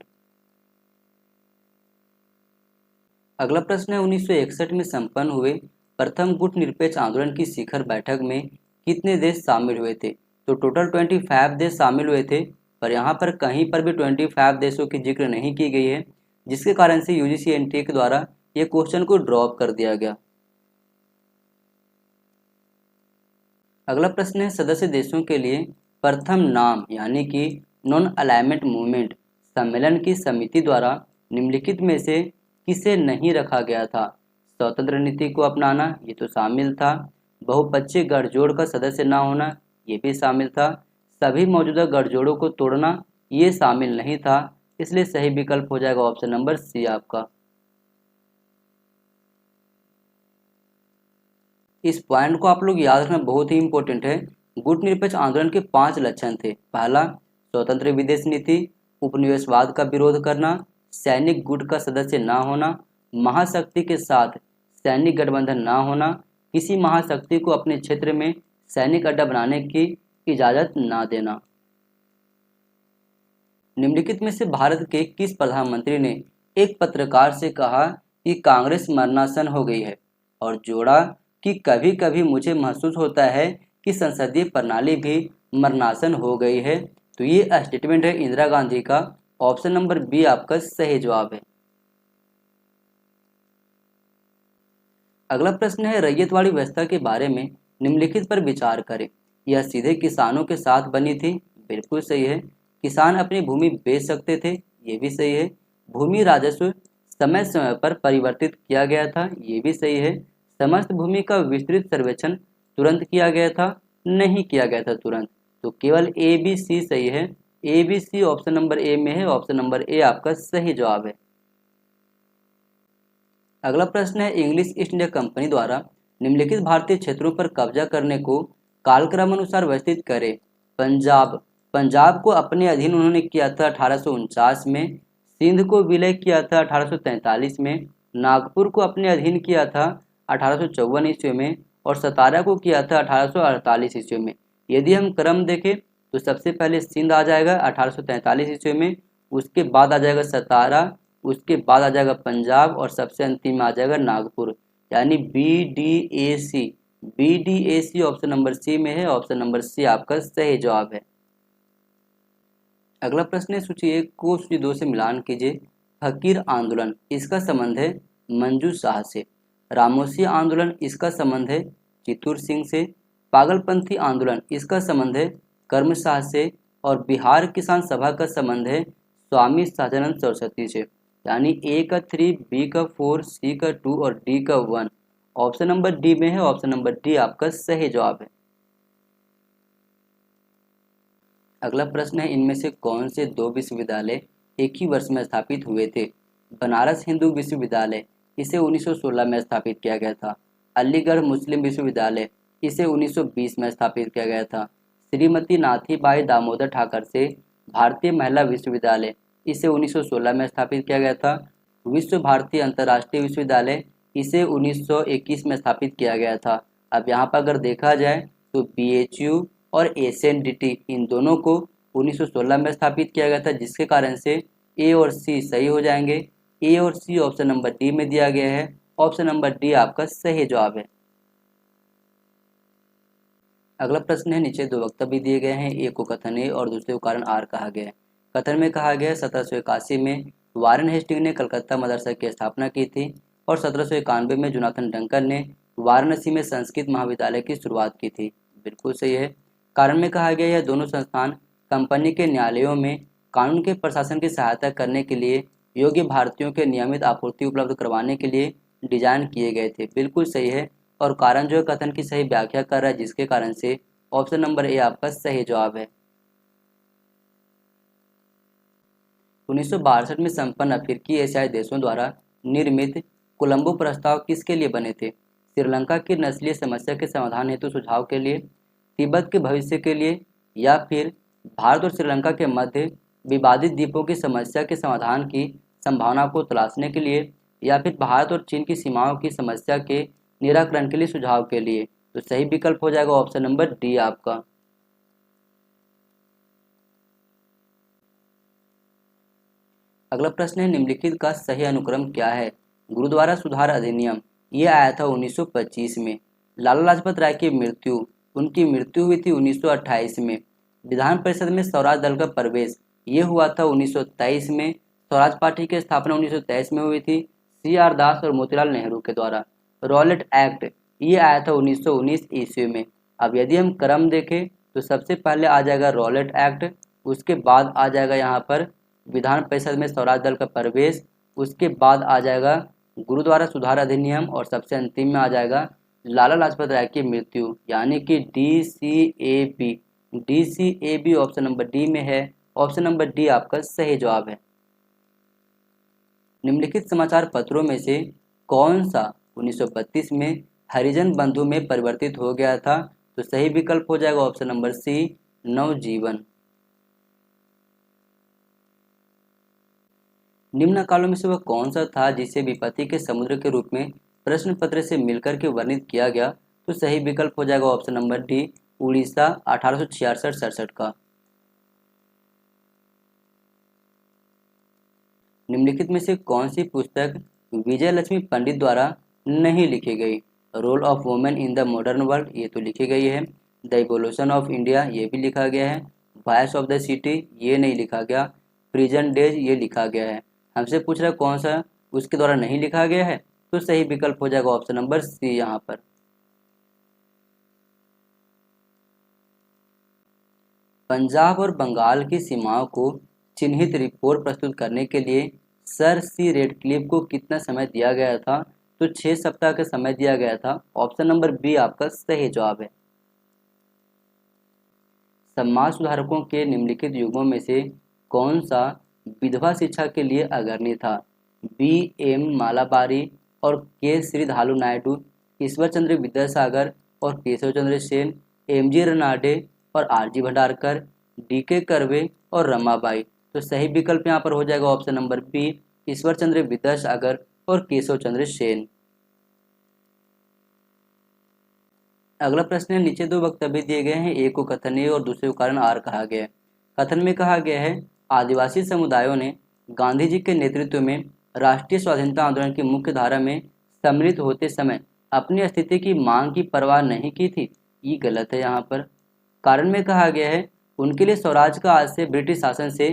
A: अगला प्रश्न है 1961 में संपन्न हुए प्रथम गुटनिरपेक्ष आंदोलन की शिखर बैठक में कितने देश शामिल हुए थे? तो टोटल 25 देश शामिल हुए थे, पर यहाँ पर कहीं पर भी 25 देशों की जिक्र नहीं की गई है, जिसके कारण से यूजीसी एनटीए के द्वारा ये क्वेश्चन को ड्रॉप कर दिया गया। अगला प्रश्न है सदस्य देशों के लिए प्रथम नाम यानी कि नॉन अलाइनमेंट मूवमेंट सम्मेलन की समिति द्वारा निम्नलिखित में से किसे नहीं रखा गया था? स्वतंत्र नीति को अपनाना, ये तो शामिल था। बहुपक्षीय गठजोड़ का सदस्य न होना, ये भी शामिल था। सभी मौजूदा गठजोड़ों को तोड़ना, ये शामिल नहीं था, इसलिए सही विकल्प हो जाएगा ऑप्शन नंबर सी आपका। इस पॉइंट को आप लोग याद रखना, बहुत ही इंपॉर्टेंट है। गुटनिरपेक्ष आंदोलन के 5 लक्षण थे। पहला, स्वतंत्र विदेश नीति, उपनिवेशवाद का विरोध करना, सैनिक गुट का सदस्य न होना, महाशक्ति के साथ सैनिक गठबंधन न होना, किसी महाशक्ति को अपने क्षेत्र में सैनिक अड्डा बनाने की इजाजत न देना। निम्नलिखित में से भारत के किस प्रधानमंत्री ने एक पत्रकार से कहा कि कांग्रेस मरणासन हो गई है, और जोड़ा कि कभी कभी मुझे महसूस होता है कि संसदीय प्रणाली भी मरणासन हो गई है? तो ये स्टेटमेंट है इंदिरा गांधी का। ऑप्शन नंबर बी आपका सही जवाब है। अगला प्रश्न है रैयतवाड़ी व्यवस्था के बारे में निम्नलिखित पर विचार करें। यह सीधे किसानों के साथ बनी थी, बिल्कुल सही है। किसान अपनी भूमि बेच सकते थे, ये भी सही है। भूमि राजस्व समय समय पर परिवर्तित किया गया था, ये भी सही है। समस्त भूमि का विस्तृत सर्वेक्षण तुरंत किया गया था, नहीं किया गया था तुरंत। तो केवल ए बी सी सही है। A B C option number A में है, ऑप्शन नंबर ए आपका सही जवाब है। अगला प्रश्न है इंग्लिश ईस्ट इंडिया कंपनी द्वारा निम्नलिखित भारतीय क्षेत्रों पर कब्जा करने को कालक्रम अनुसार व्यवस्थित करें। पंजाब को अपने अधीन उन्होंने किया था 1849 में, सिंध को विलय किया था 1843 में, नागपुर को अपने अधीन किया था 1854 ईस्वी में, और सतारा को किया था 1848 ईस्वी में। यदि हम क्रम देखें तो सबसे पहले सिंध आ जाएगा 1843 ईस्वी में, उसके बाद आ जाएगा सतारा, उसके बाद आ जाएगा पंजाब, और सबसे अंतिम में आ जाएगा नागपुर। यानी B D A C option number C में है, ऑप्शन नंबर सी आपका सही जवाब है। अगला प्रश्न है सूची 1 को सूची 2 से मिलान कीजिए। फकीर आंदोलन, इसका संबंध है मंजू शाह से। रामोसी आंदोलन, इसका संबंध है चित्तूर सिंह से। पागलपंथी आंदोलन, इसका संबंध है कर्म शाह से। और बिहार किसान सभा का संबंध है स्वामी सहजानंद सरस्वती से। यानी ए का 3, बी का 4, सी का 2 और डी का 1 ऑप्शन नंबर डी में है, ऑप्शन नंबर डी आपका सही जवाब है। अगला प्रश्न है, इनमें से कौन से दो विश्वविद्यालय एक ही वर्ष में स्थापित हुए थे? बनारस हिंदू विश्वविद्यालय, इसे 1916 में स्थापित किया गया था। अलीगढ़ मुस्लिम विश्वविद्यालय, इसे 1920 में स्थापित किया गया था। श्रीमती नाथीबाई दामोदर ठाकर से भारतीय महिला विश्वविद्यालय, इसे 1916 में स्थापित किया गया था। विश्व भारती अंतर्राष्ट्रीय विश्वविद्यालय, इसे 1921 में स्थापित किया गया था। अब यहाँ पर अगर देखा जाए तो BHU और SNDT इन दोनों को 1916 में स्थापित किया गया था, जिसके कारण से ए और सी सही हो जाएंगे। ए और सी ऑप्शन नंबर डी में दिया गया है। ऑप्शन नंबर डी आपका सही जवाब है। अगला प्रश्न है, नीचे दो वक्तव्य दिए गए हैं, एक को कथन ए और दूसरे को कारण आर कहा गया है। कथन में कहा गया है 1781 में वारेन हेस्टिंग ने कलकत्ता मदरसा की स्थापना की थी और 1791 में जोनाथन डंकन ने वाराणसी में संस्कृत महाविद्यालय की शुरुआत की थी। बिल्कुल सही है। कारण में कहा गया यह दोनों संस्थान कंपनी के न्यायालयों में कानून के प्रशासन की सहायता करने के लिए योग्य भारतीयों के नियमित आपूर्ति उपलब्ध करवाने के लिए डिजाइन किए गए थे। बिल्कुल सही है। और कारण जो है कथन की सही व्याख्या कर रहा है, जिसके कारण से ऑप्शन नंबर ए आपका सही जवाब है। 1962 में संपन्न अफ्रीकी एशियाई देशों द्वारा निर्मित कोलंबो प्रस्ताव किसके लिए बने थे? श्रीलंका की नस्लीय समस्या के समाधान हेतु सुझाव के लिए, तिब्बत के भविष्य के लिए, या फिर भारत और श्रीलंका के मध्य विवादित द्वीपों की समस्या के समाधान की संभावना को तलाशने के लिए, या फिर भारत और चीन की सीमाओं की समस्या के निराकरण के लिए सुझाव के लिए। तो सही विकल्प हो जाएगा ऑप्शन नंबर डी आपका। अगला प्रश्न है, निम्नलिखित का सही अनुक्रम क्या है? गुरुद्वारा सुधार अधिनियम ये आया था 1925 में। लाला लाजपत राय की मृत्यु, उनकी मृत्यु हुई थी 1928 में। विधान परिषद में स्वराज दल का प्रवेश ये हुआ था 1923 में। स्वराज पार्टी की स्थापना 1923 में हुई थी CR दास और मोतीलाल नेहरू के द्वारा। रॉलेट एक्ट ये आया था 1919 ईस्वी में। अब यदि हम क्रम देखें तो सबसे पहले आ जाएगा रॉलेट एक्ट, उसके बाद आ जाएगा यहाँ पर विधान परिषद में स्वराज दल का प्रवेश, उसके बाद आ जाएगा गुरुद्वारा सुधार अधिनियम और सबसे अंतिम में आ जाएगा लाला लाजपत राय की मृत्यु, यानी कि DCAB ऑप्शन नंबर डी में है। ऑप्शन नंबर डी आपका सही जवाब है। निम्नलिखित समाचार पत्रों में से कौन सा 1932 में हरिजन बंधु में परिवर्तित हो गया था? तो सही विकल्प हो जाएगा ऑप्शन नंबर सी, नवजीवन। निम्न कालों में से वह कौन सा था जिसे विपत्ति के समुद्र के रूप में प्रश्न पत्र से मिलकर के वर्णित किया गया? तो सही विकल्प हो जाएगा ऑप्शन नंबर डी, उड़ीसा 1866-67 का। निम्नलिखित में से कौन सी पुस्तक विजय लक्ष्मी पंडित द्वारा नहीं लिखी गई? Role of women in the modern world ये तो लिखी गई है। द इवोल्यूशन ऑफ इंडिया ये भी लिखा गया है। वॉइस ऑफ द सिटी ये नहीं लिखा गया। प्रिजन डेज ये लिखा गया है। हमसे पूछ रहा है कौन सा उसके द्वारा नहीं लिखा गया है? तो सही विकल्प हो जाएगा ऑप्शन नंबर सी यहाँ पर। पंजाब और बंगाल की सीमाओं को चिन्हित रिपोर्ट प्रस्तुत करने के लिए सर सी रेडक्लिफ को कितना समय दिया गया था? तो 6 सप्ताह का समय दिया गया था। ऑप्शन नंबर बी आपका सही जवाब है। समाज सुधारकों के निम्नलिखित युग्मों में से कौन सा विधवा शिक्षा के लिए अग्रणी था? BM मालाबारी और के श्रीधालु नायडू, ईश्वर चंद्र विद्यासागर और केशव चंद्र सेन, MG रनाडे और RG भंडारकर, DK कर्वे और रमाबाई। तो सही विकल्प यहाँ पर हो जाएगा ऑप्शन नंबर बी, ईश्वर चंद्र विद्यासागर और केशव चंद्र सेन। अगला प्रश्न है, नीचे दो वक्तव्य दिए गए हैं, एक को कथन ए और दूसरे को कारण आर कहा गया है। कथन में कहा गया है आदिवासी समुदायों ने गांधी जी के नेतृत्व में राष्ट्रीय स्वाधीनता आंदोलन की मुख्य धारा में सम्मिलित होते समय अपनी स्थिति की मांग की परवाह नहीं की थी। ये गलत है यहाँ पर। कारण में कहा गया है उनके लिए स्वराज का आज से ब्रिटिश शासन से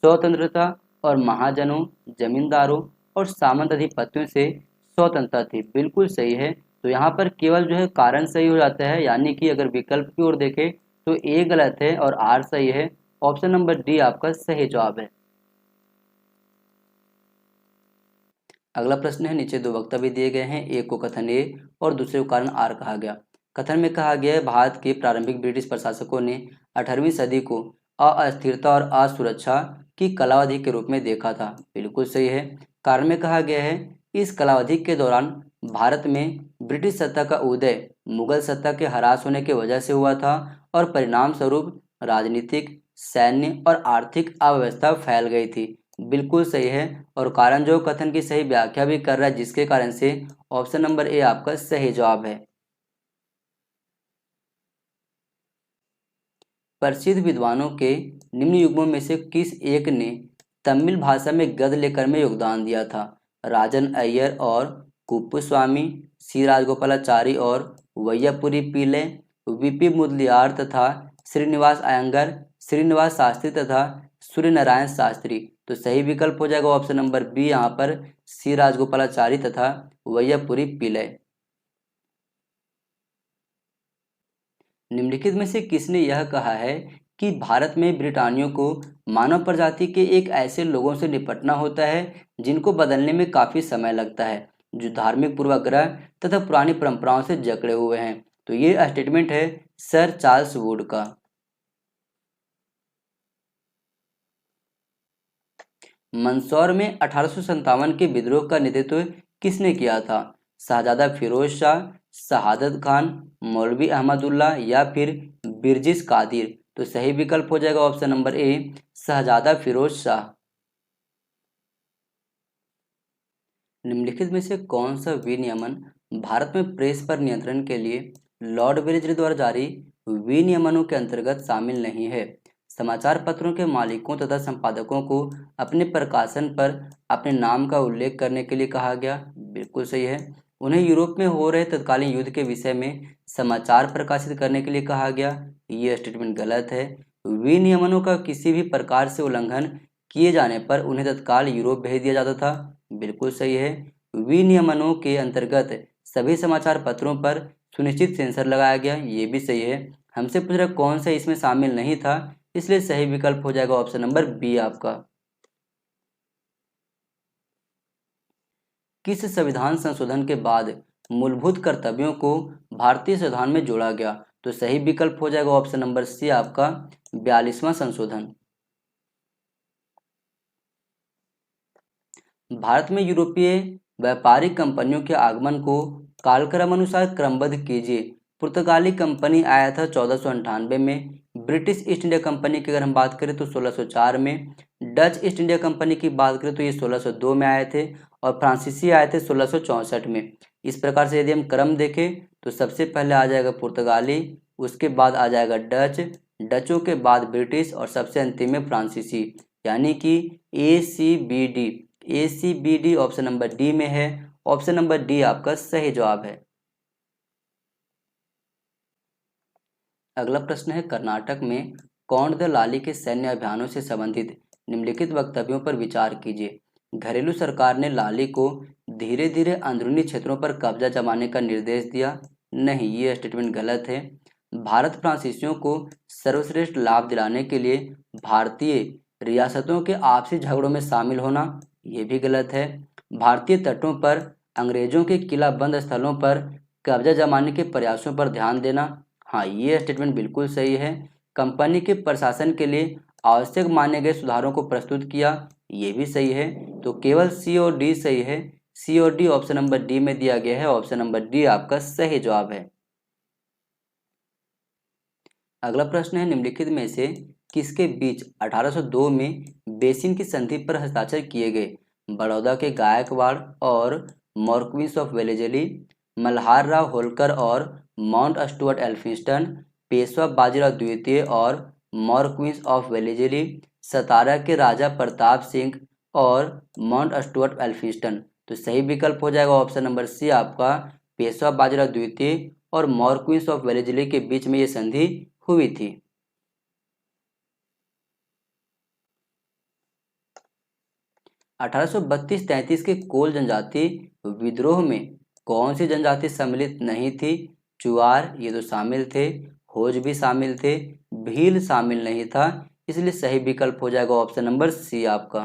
A: स्वतंत्रता और महाजनों, जमींदारों और सामंत अधिपत्यों से स्वतंत्रता थी। बिल्कुल सही है। तो यहाँ पर केवल जो है कारण सही हो जाता है, यानी कि अगर विकल्प की ओर देखें तो ए गलत है और आर सही है। ऑप्शन नंबर डी आपका सही जवाब है। अगला प्रश्न है, नीचे दो वक्तव्य दिए गए हैं, एक को कथन ए और दूसरे को कारण आर कहा गया। कथन में कहा गया है भारत के प्रारंभिक ब्रिटिश प्रशासकों ने 18वीं सदी को अस्थिरता और असुरक्षा की कालावधि के रूप में देखा था। बिल्कुल सही है। कारण में कहा गया है इस कालावधि के दौरान भारत में ब्रिटिश सत्ता का उदय मुगल सत्ता के हरास होने की वजह से हुआ था और परिणाम स्वरूप राजनीतिक, सैन्य और आर्थिक अव्यवस्था फैल गई थी। बिल्कुल सही है। और कारण जो कथन की सही व्याख्या भी कर रहा है, जिसके कारण से ऑप्शन नंबर ए आपका सही जवाब है। प्रसिद्ध विद्वानों के निम्न युग्मों में से किस एक ने तमिल भाषा में गद्य लेखन में योगदान दिया था? राजन अय्यर और कुप्पुस्वामी, सी राजगोपालाचारी और वैयापुरी पीले, वीपी मुदलियार तथा श्रीनिवास अयंगर, श्रीनिवास शास्त्री तथा सूर्य नारायण शास्त्री। तो सही विकल्प हो जाएगा ऑप्शन नंबर बी यहाँ पर, सी राजगोपालाचारी तथा वैयापुरी पीले। निम्नलिखित में से किसने यह कहा है कि भारत में ब्रिटानियों को मानव प्रजाति के एक ऐसे लोगों से निपटना होता है जिनको बदलने में काफी समय लगता है, जो धार्मिक पूर्वाग्रह तथा पुरानी परंपराओं से जकड़े हुए हैं? तो ये स्टेटमेंट है सर चार्ल्स वुड का। मंदसौर में 1857 के विद्रोह का नेतृत्व किसने किया था? शाहजादा फिरोज शाह, शहादत खान, मौलवी अहमदुल्ला या फिर बिरजिस कादिर? तो सही विकल्प हो जाएगा ऑप्शन नंबर ए, शहजादा फिरोज शाह। निम्नलिखित में से कौन सा विनियमन भारत में प्रेस पर नियंत्रण के लिए लॉर्ड वेलेस्ली द्वारा जारी विनियमनों के अंतर्गत शामिल नहीं है? समाचार पत्रों के मालिकों तथा संपादकों को अपने प्रकाशन पर अपने नाम का उल्लेख करने के लिए कहा गया। बिल्कुल सही है। उन्हें यूरोप में हो रहे तत्कालीन युद्ध के विषय में समाचार प्रकाशित करने के लिए कहा गया। ये स्टेटमेंट गलत है। विनियमनों का किसी भी प्रकार से उल्लंघन किए जाने पर उन्हें तत्काल यूरोप भेज दिया जाता था। बिल्कुल सही है। विनियमनों के अंतर्गत सभी समाचार पत्रों पर सुनिश्चित सेंसर लगाया गया। ये भी सही है। हमसे पूछ रहा कौन सा इसमें शामिल नहीं था, इसलिए सही विकल्प हो जाएगा ऑप्शन नंबर बी आपका। किस संविधान संशोधन के बाद मूलभूत कर्तव्यों को भारतीय संविधान में जोड़ा गया? तो सही विकल्प हो जाएगा ऑप्शन नंबर सी आपका, 42वां संशोधन। भारत में यूरोपीय व्यापारिक कंपनियों के आगमन को कालक्रम अनुसार क्रमबद्ध कीजिए। पुर्तगाली कंपनी आया था 1498 में, ब्रिटिश ईस्ट इंडिया कंपनी की अगर हम बात करें तो 1604 में, डच ईस्ट इंडिया कंपनी की बात करें तो ये 1602 में आए थे और फ्रांसीसी आए थे 1664 में। इस प्रकार से यदि हम क्रम देखें तो सबसे पहले आ जाएगा पुर्तगाली, उसके बाद आ जाएगा डच, डचों के बाद ब्रिटिश और सबसे अंतिम में फ्रांसीसी। यानी कि A C B D option number D में है। ऑप्शन नंबर डी आपका सही जवाब है। अगला प्रश्न है कर्नाटक में कौंड द लाली के सैन्य अभियानों से संबंधित निम्नलिखित वक्तव्यों पर विचार कीजिए। घरेलू सरकार ने लाली को धीरे धीरे अंदरूनी क्षेत्रों पर कब्जा जमाने का निर्देश दिया। नहीं, ये स्टेटमेंट गलत है। भारत फ्रांसीसियों को सर्वश्रेष्ठ लाभ दिलाने के लिए भारतीय रियासतों के आपसी झगड़ों में शामिल होना, ये भी गलत है। भारतीय तटों पर अंग्रेजों के किलाबंद स्थलों पर कब्जा जमाने के प्रयासों पर ध्यान देना, हाँ ये स्टेटमेंट बिल्कुल सही है। कंपनी के प्रशासन के लिए आवश्यक माने गए सुधारों को प्रस्तुत किया, ये भी सही है। तो केवल सी और डी सही है। सी और डी ऑप्शन नंबर डी में दिया गया है। ऑप्शन नंबर डी आपका सही जवाब है। अगला प्रश्न है निम्नलिखित में से किसके बीच 1802 में बेसिन की संधि पर हस्ताक्षर किए गए? बड़ौदा के गायकवाड़ और Marquis of Wellesley, Malhar Rao Holkar और Mount Stuart Elphinstone, Peshwa Bajirao द्वितीय और मार्क्विस ऑफ वेलेजली, सतारा के राजा प्रताप सिंह और माउंट स्टुअर्ट एल्फिंस्टन? तो सही विकल्प हो जाएगा ऑप्शन नंबर सी आपका, पेशवा बाजीराव द्वितीय और मार्क्विस ऑफ वेलेजली के बीच में ये संधि हुई थी। अठारह 32-33 के कोल जनजाति विद्रोह में कौन सी जनजाति सम्मिलित नहीं थी? चुआर ये तो शामिल थे, होज भी शामिल थे, भील शामिल नहीं था, इसलिए सही विकल्प हो जाएगा ऑप्शन नंबर सी आपका।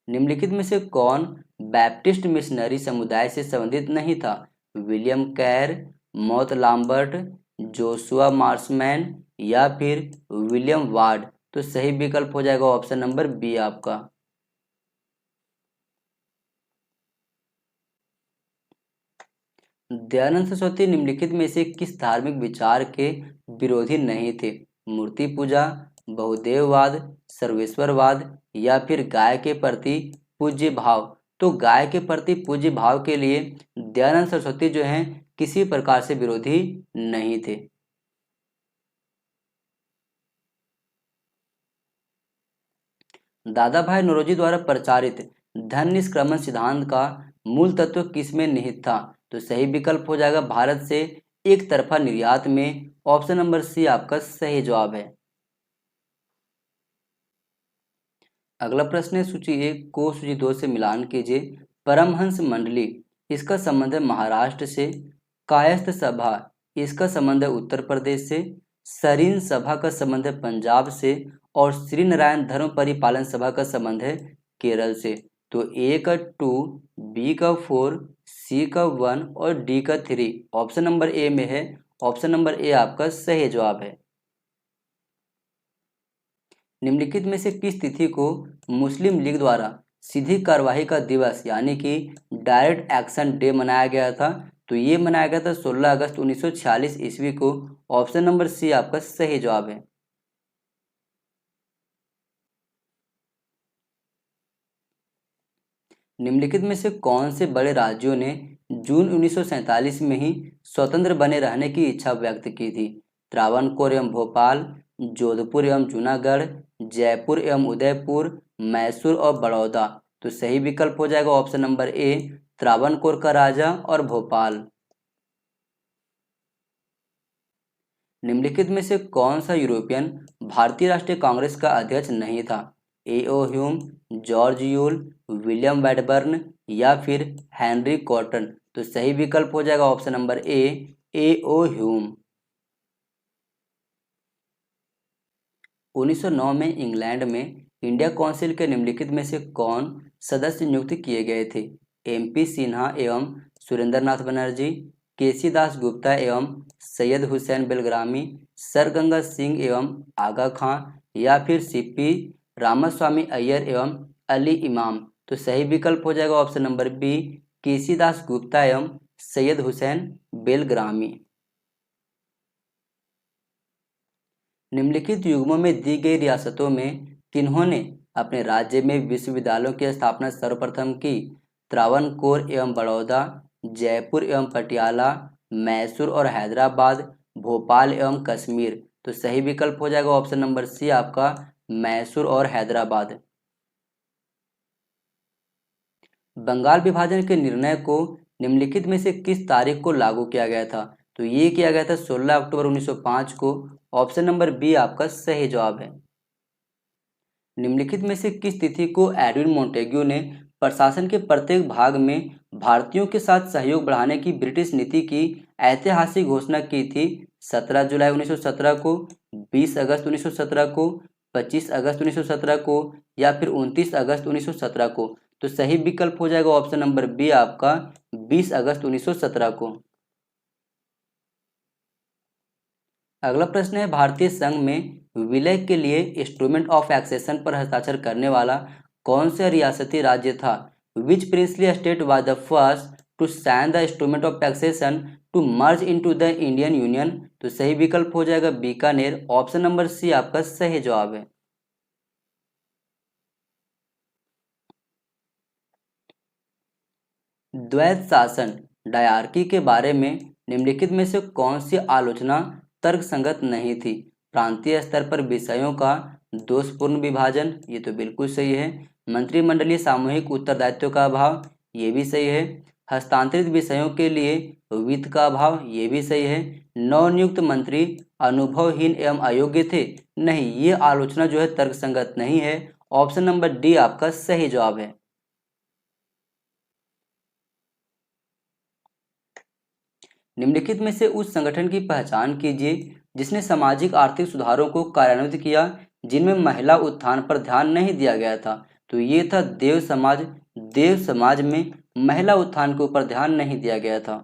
A: निम्नलिखित में से कौन बैप्टिस्ट मिशनरी समुदाय से संबंधित नहीं था? विलियम कैर, मौत लाम्बर्ट, जोशुआ मार्शमैन या फिर विलियम वार्ड। तो सही विकल्प हो जाएगा ऑप्शन नंबर बी आपका। दयानंद सरस्वती निम्नलिखित में से किस धार्मिक विचार के विरोधी नहीं थे? मूर्ति पूजा, बहुदेववाद, सर्वेश्वरवाद या फिर गाय के प्रति पूज्य भाव। तो गाय के प्रति पूज्य भाव के लिए दयानंद सरस्वती जो हैं किसी प्रकार से विरोधी नहीं थे। दादा भाई नौरोजी द्वारा प्रचारित धन निष्क्रमण सिद्धांत का मूल तत्व किसमें निहित था? तो सही विकल्प हो जाएगा भारत से एक तरफा निर्यात में। ऑप्शन नंबर सी आपका सही जवाब है। अगला प्रश्न है सूची 1 को सूची 2 से मिलान कीजिए। परमहंस मंडली इसका संबंध है महाराष्ट्र से। कायस्थ सभा इसका संबंध है उत्तर प्रदेश से। सरीन सभा का संबंध है पंजाब से। और श्री नारायण धर्म परिपालन सभा का संबंध है केरल से। तो ए का 2, बी का 4, सी का 1 और डी का 3 ऑप्शन नंबर ए में है। ऑप्शन नंबर ए आपका सही जवाब है। निम्नलिखित में से किस तिथि को मुस्लिम लीग द्वारा सीधी कार्यवाही का दिवस यानी कि डायरेक्ट एक्शन डे मनाया गया था? तो ये मनाया गया था 16 अगस्त 1946 ईस्वी को। ऑप्शन नंबर सी आपका सही जवाब है। निम्नलिखित में से कौन से बड़े राज्यों ने जून 1947 में ही स्वतंत्र बने रहने की इच्छा व्यक्त की थी? त्रावणकोर एवं भोपाल, जोधपुर एवं जूनागढ़, जयपुर एवं उदयपुर, मैसूर और बड़ौदा। तो सही विकल्प हो जाएगा ऑप्शन नंबर ए त्रावणकोर का राजा और भोपाल। निम्नलिखित में से कौन सा यूरोपियन भारतीय राष्ट्रीय कांग्रेस का अध्यक्ष नहीं था? A O. Hume, George Yule, William Wedderburn या फिर हेनरी कॉटन। तो सही विकल्प हो जाएगा ऑप्शन नंबर ए.ओ. ह्यूम। 1909 में इंग्लैंड में इंडिया काउंसिल के निम्नलिखित में से कौन सदस्य नियुक्त किए गए थे? एम.पी. सिन्हा एवं सुरेंद्रनाथ बनर्जी, केसी दास गुप्ता एवं सैयद हुसैन बेलग्रामी, सर गंगा सिंह एवं आगा खां या फिर सीपी रामास्वामी अय्यर एवं अली इमाम। तो सही विकल्प हो जाएगा ऑप्शन नंबर बी केसी दास गुप्ता एवं सैयद हुसैन बेलग्रामी। निम्नलिखित युग्मों में दी गई रियासतों में किन्होंने अपने राज्य में विश्वविद्यालयों की स्थापना सर्वप्रथम की? त्रावणकोर एवं बड़ौदा, जयपुर एवं पटियाला, मैसूर और हैदराबाद, भोपाल एवं कश्मीर। तो सही विकल्प हो जाएगा ऑप्शन नंबर सी आपका मैसूर और हैदराबाद। बंगाल विभाजन के निर्णय को निम्नलिखित में से किस तारीख को लागू किया गया था? तो ये किया गया था 16 अक्टूबर 1905 को। ऑप्शन नंबर बी आपका सही जवाब है। निम्नलिखित में से किस तिथि को एडविन मोंटेग्यू ने प्रशासन के प्रत्येक भाग में भारतीयों के साथ सहयोग बढ़ाने की ब्रिटिश नीति की ऐतिहासिक घोषणा की थी? 17 जुलाई 1917 को, 20 अगस्त 1917 को, 25 अगस्त 1917 को या फिर 29 अगस्त 1917 को? तो सही विकल्प हो जाएगा ऑप्शन नंबर बी आपका 20 अगस्त 1917 को। अगला प्रश्न है भारतीय संघ में विलय के लिए इंस्ट्रूमेंट ऑफ एक्सेशन पर हस्ताक्षर करने वाला कौन सा रियासती राज्य था? Which princely state was the first to sign the instrument of taxation to merge into the Indian union? तो सही विकल्प हो जाएगा बीकानेर। ऑप्शन नंबर सी आपका सही जवाब है। द्वैत शासन डायरकी के बारे में निम्नलिखित में से कौन सी आलोचना तर्कसंगत नहीं थी? प्रांतीय स्तर पर विषयों का दोषपूर्ण विभाजन, ये तो बिल्कुल सही है। मंत्रिमंडलीय सामूहिक उत्तरदायित्व का अभाव, ये भी सही है। हस्तांतरित विषयों के लिए वित्त का अभाव, ये भी सही है। नवनियुक्त मंत्री अनुभवहीन एवं अयोग्य थे, नहीं, ये आलोचना जो है तर्कसंगत नहीं है। ऑप्शन नंबर डी आपका सही जवाब है। निम्नलिखित में से उस संगठन की पहचान कीजिए जिसने सामाजिक आर्थिक सुधारों को कार्यान्वित किया जिनमें महिला उत्थान पर ध्यान नहीं दिया गया था? तो ये था देव समाज। देव समाज में महिला उत्थान के ऊपर ध्यान नहीं दिया गया था।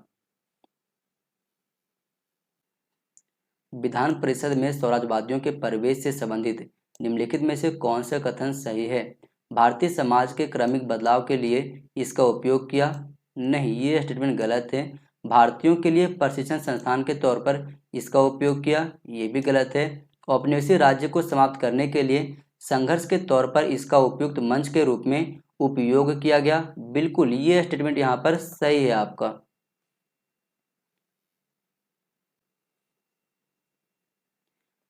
A: विधान परिषद में स्वराजवादियों के प्रवेश से संबंधित निम्नलिखित में से कौन सा कथन सही है? भारतीय समाज के क्रमिक बदलाव के लिए इसका उपयोग किया? नहीं, ये स्टेटमेंट गलत है। भारतीयों के लिए प्रशिक्षण संस्थान के तौर पर इसका उपयोग किया? ये भी गलत है। औपनिवेशिक राज्य को समाप्त करने के लिए संघर्ष के तौर पर इसका उपयुक्त मंच के रूप में उपयोग किया गया? बिल्कुल, ये स्टेटमेंट यहाँ पर सही है आपका।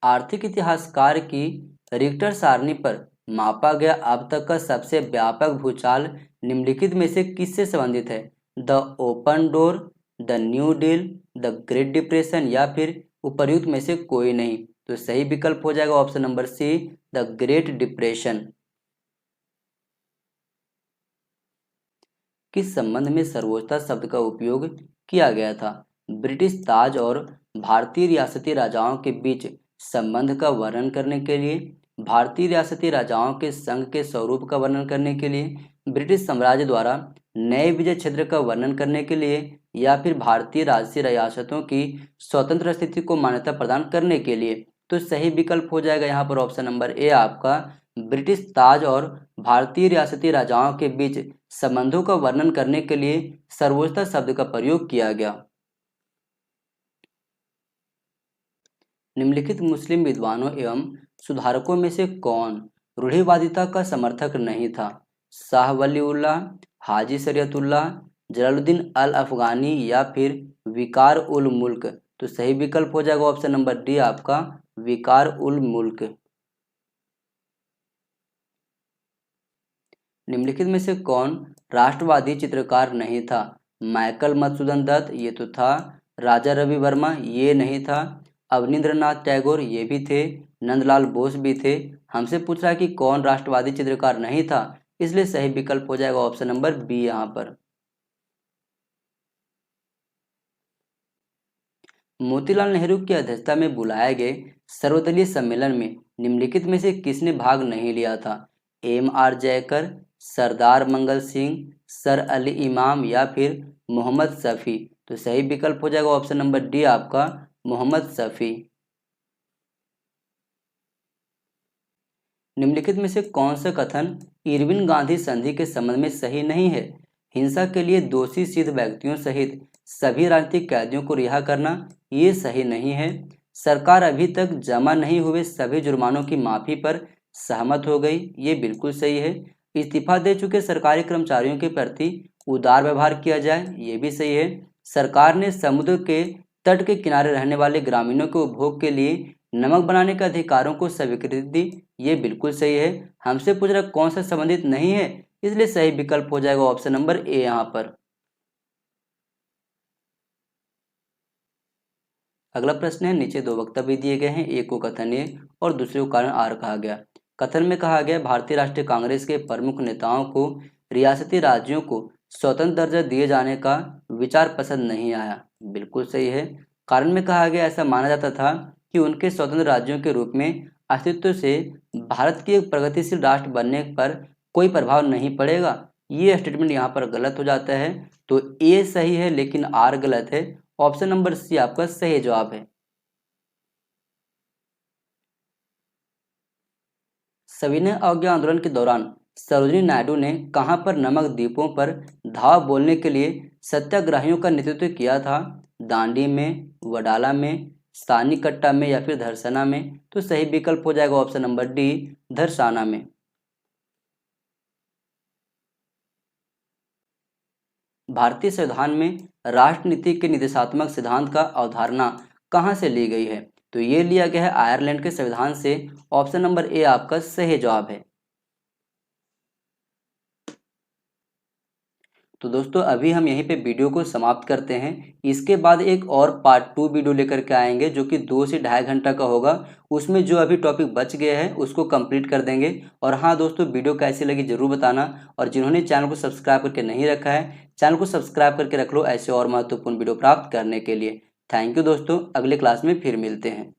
A: आर्थिक इतिहासकार की रिक्टर सारणी पर मापा गया अब तक का सबसे व्यापक भूचाल निम्नलिखित में से किससे संबंधित है? The open door, the new deal, the Great depression या फिर उपर्युक्त में से कोई नहीं। तो सही विकल्प हो जाएगा option number C, the Great Depression. किस संबंध में सर्वोच्चता शब्द का उपयोग किया गया था? ब्रिटिश ताज और भारतीय रियासती राजाओं के बीच संबंध का वर्णन करने के लिए, भारतीय रियासती राजाओं के संघ के स्वरूप का वर्णन करने के लिए, ब्रिटिश साम्राज्य द्वारा नए विजय क्षेत्र का वर्णन करने के लिए या फिर भारतीय राजसी रियासतों की स्वतंत्र स्थिति को मान्यता प्रदान करने के लिए। तो सही विकल्प हो जाएगा यहाँ पर ऑप्शन नंबर ए आपका, ब्रिटिश ताज और भारतीय रियासती राजाओं के बीच संबंधों का वर्णन करने के लिए सर्वोच्चता शब्द का प्रयोग किया गया। निम्नलिखित मुस्लिम विद्वानों एवं सुधारकों में से कौन रूढ़िवादिता का समर्थक नहीं था? शाह वलीउल्लाह, हाजी शरीयतुल्लाह, जलालुद्दीन अल अफगानी या फिर विकार उल मुल्क। तो सही विकल्प हो जाएगा ऑप्शन नंबर डी आपका, विकार उल मुल्क। निम्नलिखित में से कौन राष्ट्रवादी चित्रकार नहीं था? माइकल मधुसूदन दत्त, ये तो था। राजा रवि वर्मा, ये नहीं था। अवनींद्रनाथ टैगोर, ये भी थे। नंदलाल बोस भी थे। हमसे पूछ रहा है कि कौन राष्ट्रवादी चित्रकार नहीं था, इसलिए सही विकल्प हो जाएगा ऑप्शन नंबर बी यहाँ पर। मोतीलाल नेहरू की अध्यक्षता में बुलाए गए सर्वदलीय सम्मेलन में निम्नलिखित में से किसने भाग नहीं लिया था? M.R. जयकर, सरदार मंगल सिंह, सर अली इमाम या फिर मोहम्मद शफी। तो सही विकल्प हो जाएगा ऑप्शन नंबर डी आपका, मोहम्मद शफी। निम्नलिखित में से कौन सा कथन इरविन गांधी संधि के संबंध में सही नहीं है? हिंसा के लिए दोषी सिद्ध व्यक्तियों सहित सभी राजनीतिक कैदियों को रिहा करना, ये सही नहीं है। सरकार अभी तक जमा नहीं हुए सभी जुर्मानों की माफी पर सहमत हो गई, ये बिल्कुल सही है। इस्तीफा दे चुके सरकारी कर्मचारियों के प्रति उदार व्यवहार किया जाए, ये भी सही है। सरकार ने समुद्र के तट के किनारे रहने वाले ग्रामीणों के उपभोग के लिए नमक बनाने के अधिकारों को स्वीकृति दी, ये बिल्कुल सही है। हमसे पूछ रहा कौन सा संबंधित नहीं है, इसलिए सही विकल्प हो जाएगा ऑप्शन नंबर ए यहाँ पर। अगला प्रश्न है, नीचे दो वक्तव्य दिए गए हैं, एक को कथन ए और दूसरे को कारण आर कहा गया। कथन में कहा गया भारतीय राष्ट्रीय कांग्रेस के प्रमुख नेताओं को रियासती राज्यों को स्वतंत्र दर्जा दिए जाने का विचार पसंद नहीं आया, बिल्कुल सही है। कारण में कहा गया ऐसा माना जाता था कि उनके स्वतंत्र राज्यों के रूप में अस्तित्व से भारत के एक प्रगतिशील राष्ट्र बनने पर कोई प्रभाव नहीं पड़ेगा, ये स्टेटमेंट यहाँ पर गलत हो जाता है। तो ए सही है लेकिन आर गलत है, ऑप्शन नंबर सी आपका सही जवाब है। सविनय अवज्ञा आंदोलन के दौरान सरोजिनी नायडू ने कहां पर नमक द्वीपों पर धावा बोलने के लिए सत्याग्रहियों का नेतृत्व किया था? दांडी में, वडाला में, सानीकट्टा में या फिर धरसना में? तो सही विकल्प हो जाएगा ऑप्शन नंबर डी, धरसाना में। भारतीय संविधान में राष्ट्रनीति के निर्देशात्मक सिद्धांत का अवधारणा कहां से ली गई है? तो ये लिया गया है आयरलैंड के संविधान से, ऑप्शन नंबर ए आपका सही जवाब है। तो दोस्तों अभी हम यहीं पे वीडियो को समाप्त करते हैं। इसके बाद एक और पार्ट 2 वीडियो लेकर के आएंगे जो कि 2 से 2.5 घंटा का होगा। उसमें जो अभी टॉपिक बच गया है उसको कंप्लीट कर देंगे। और हाँ दोस्तों, वीडियो कैसी लगी जरूर बताना, और जिन्होंने चैनल को सब्सक्राइब करके नहीं रखा है चैनल को सब्सक्राइब करके रख लो ऐसे और महत्वपूर्ण वीडियो प्राप्त करने के लिए। थैंक यू दोस्तों, अगले क्लास में फिर मिलते हैं।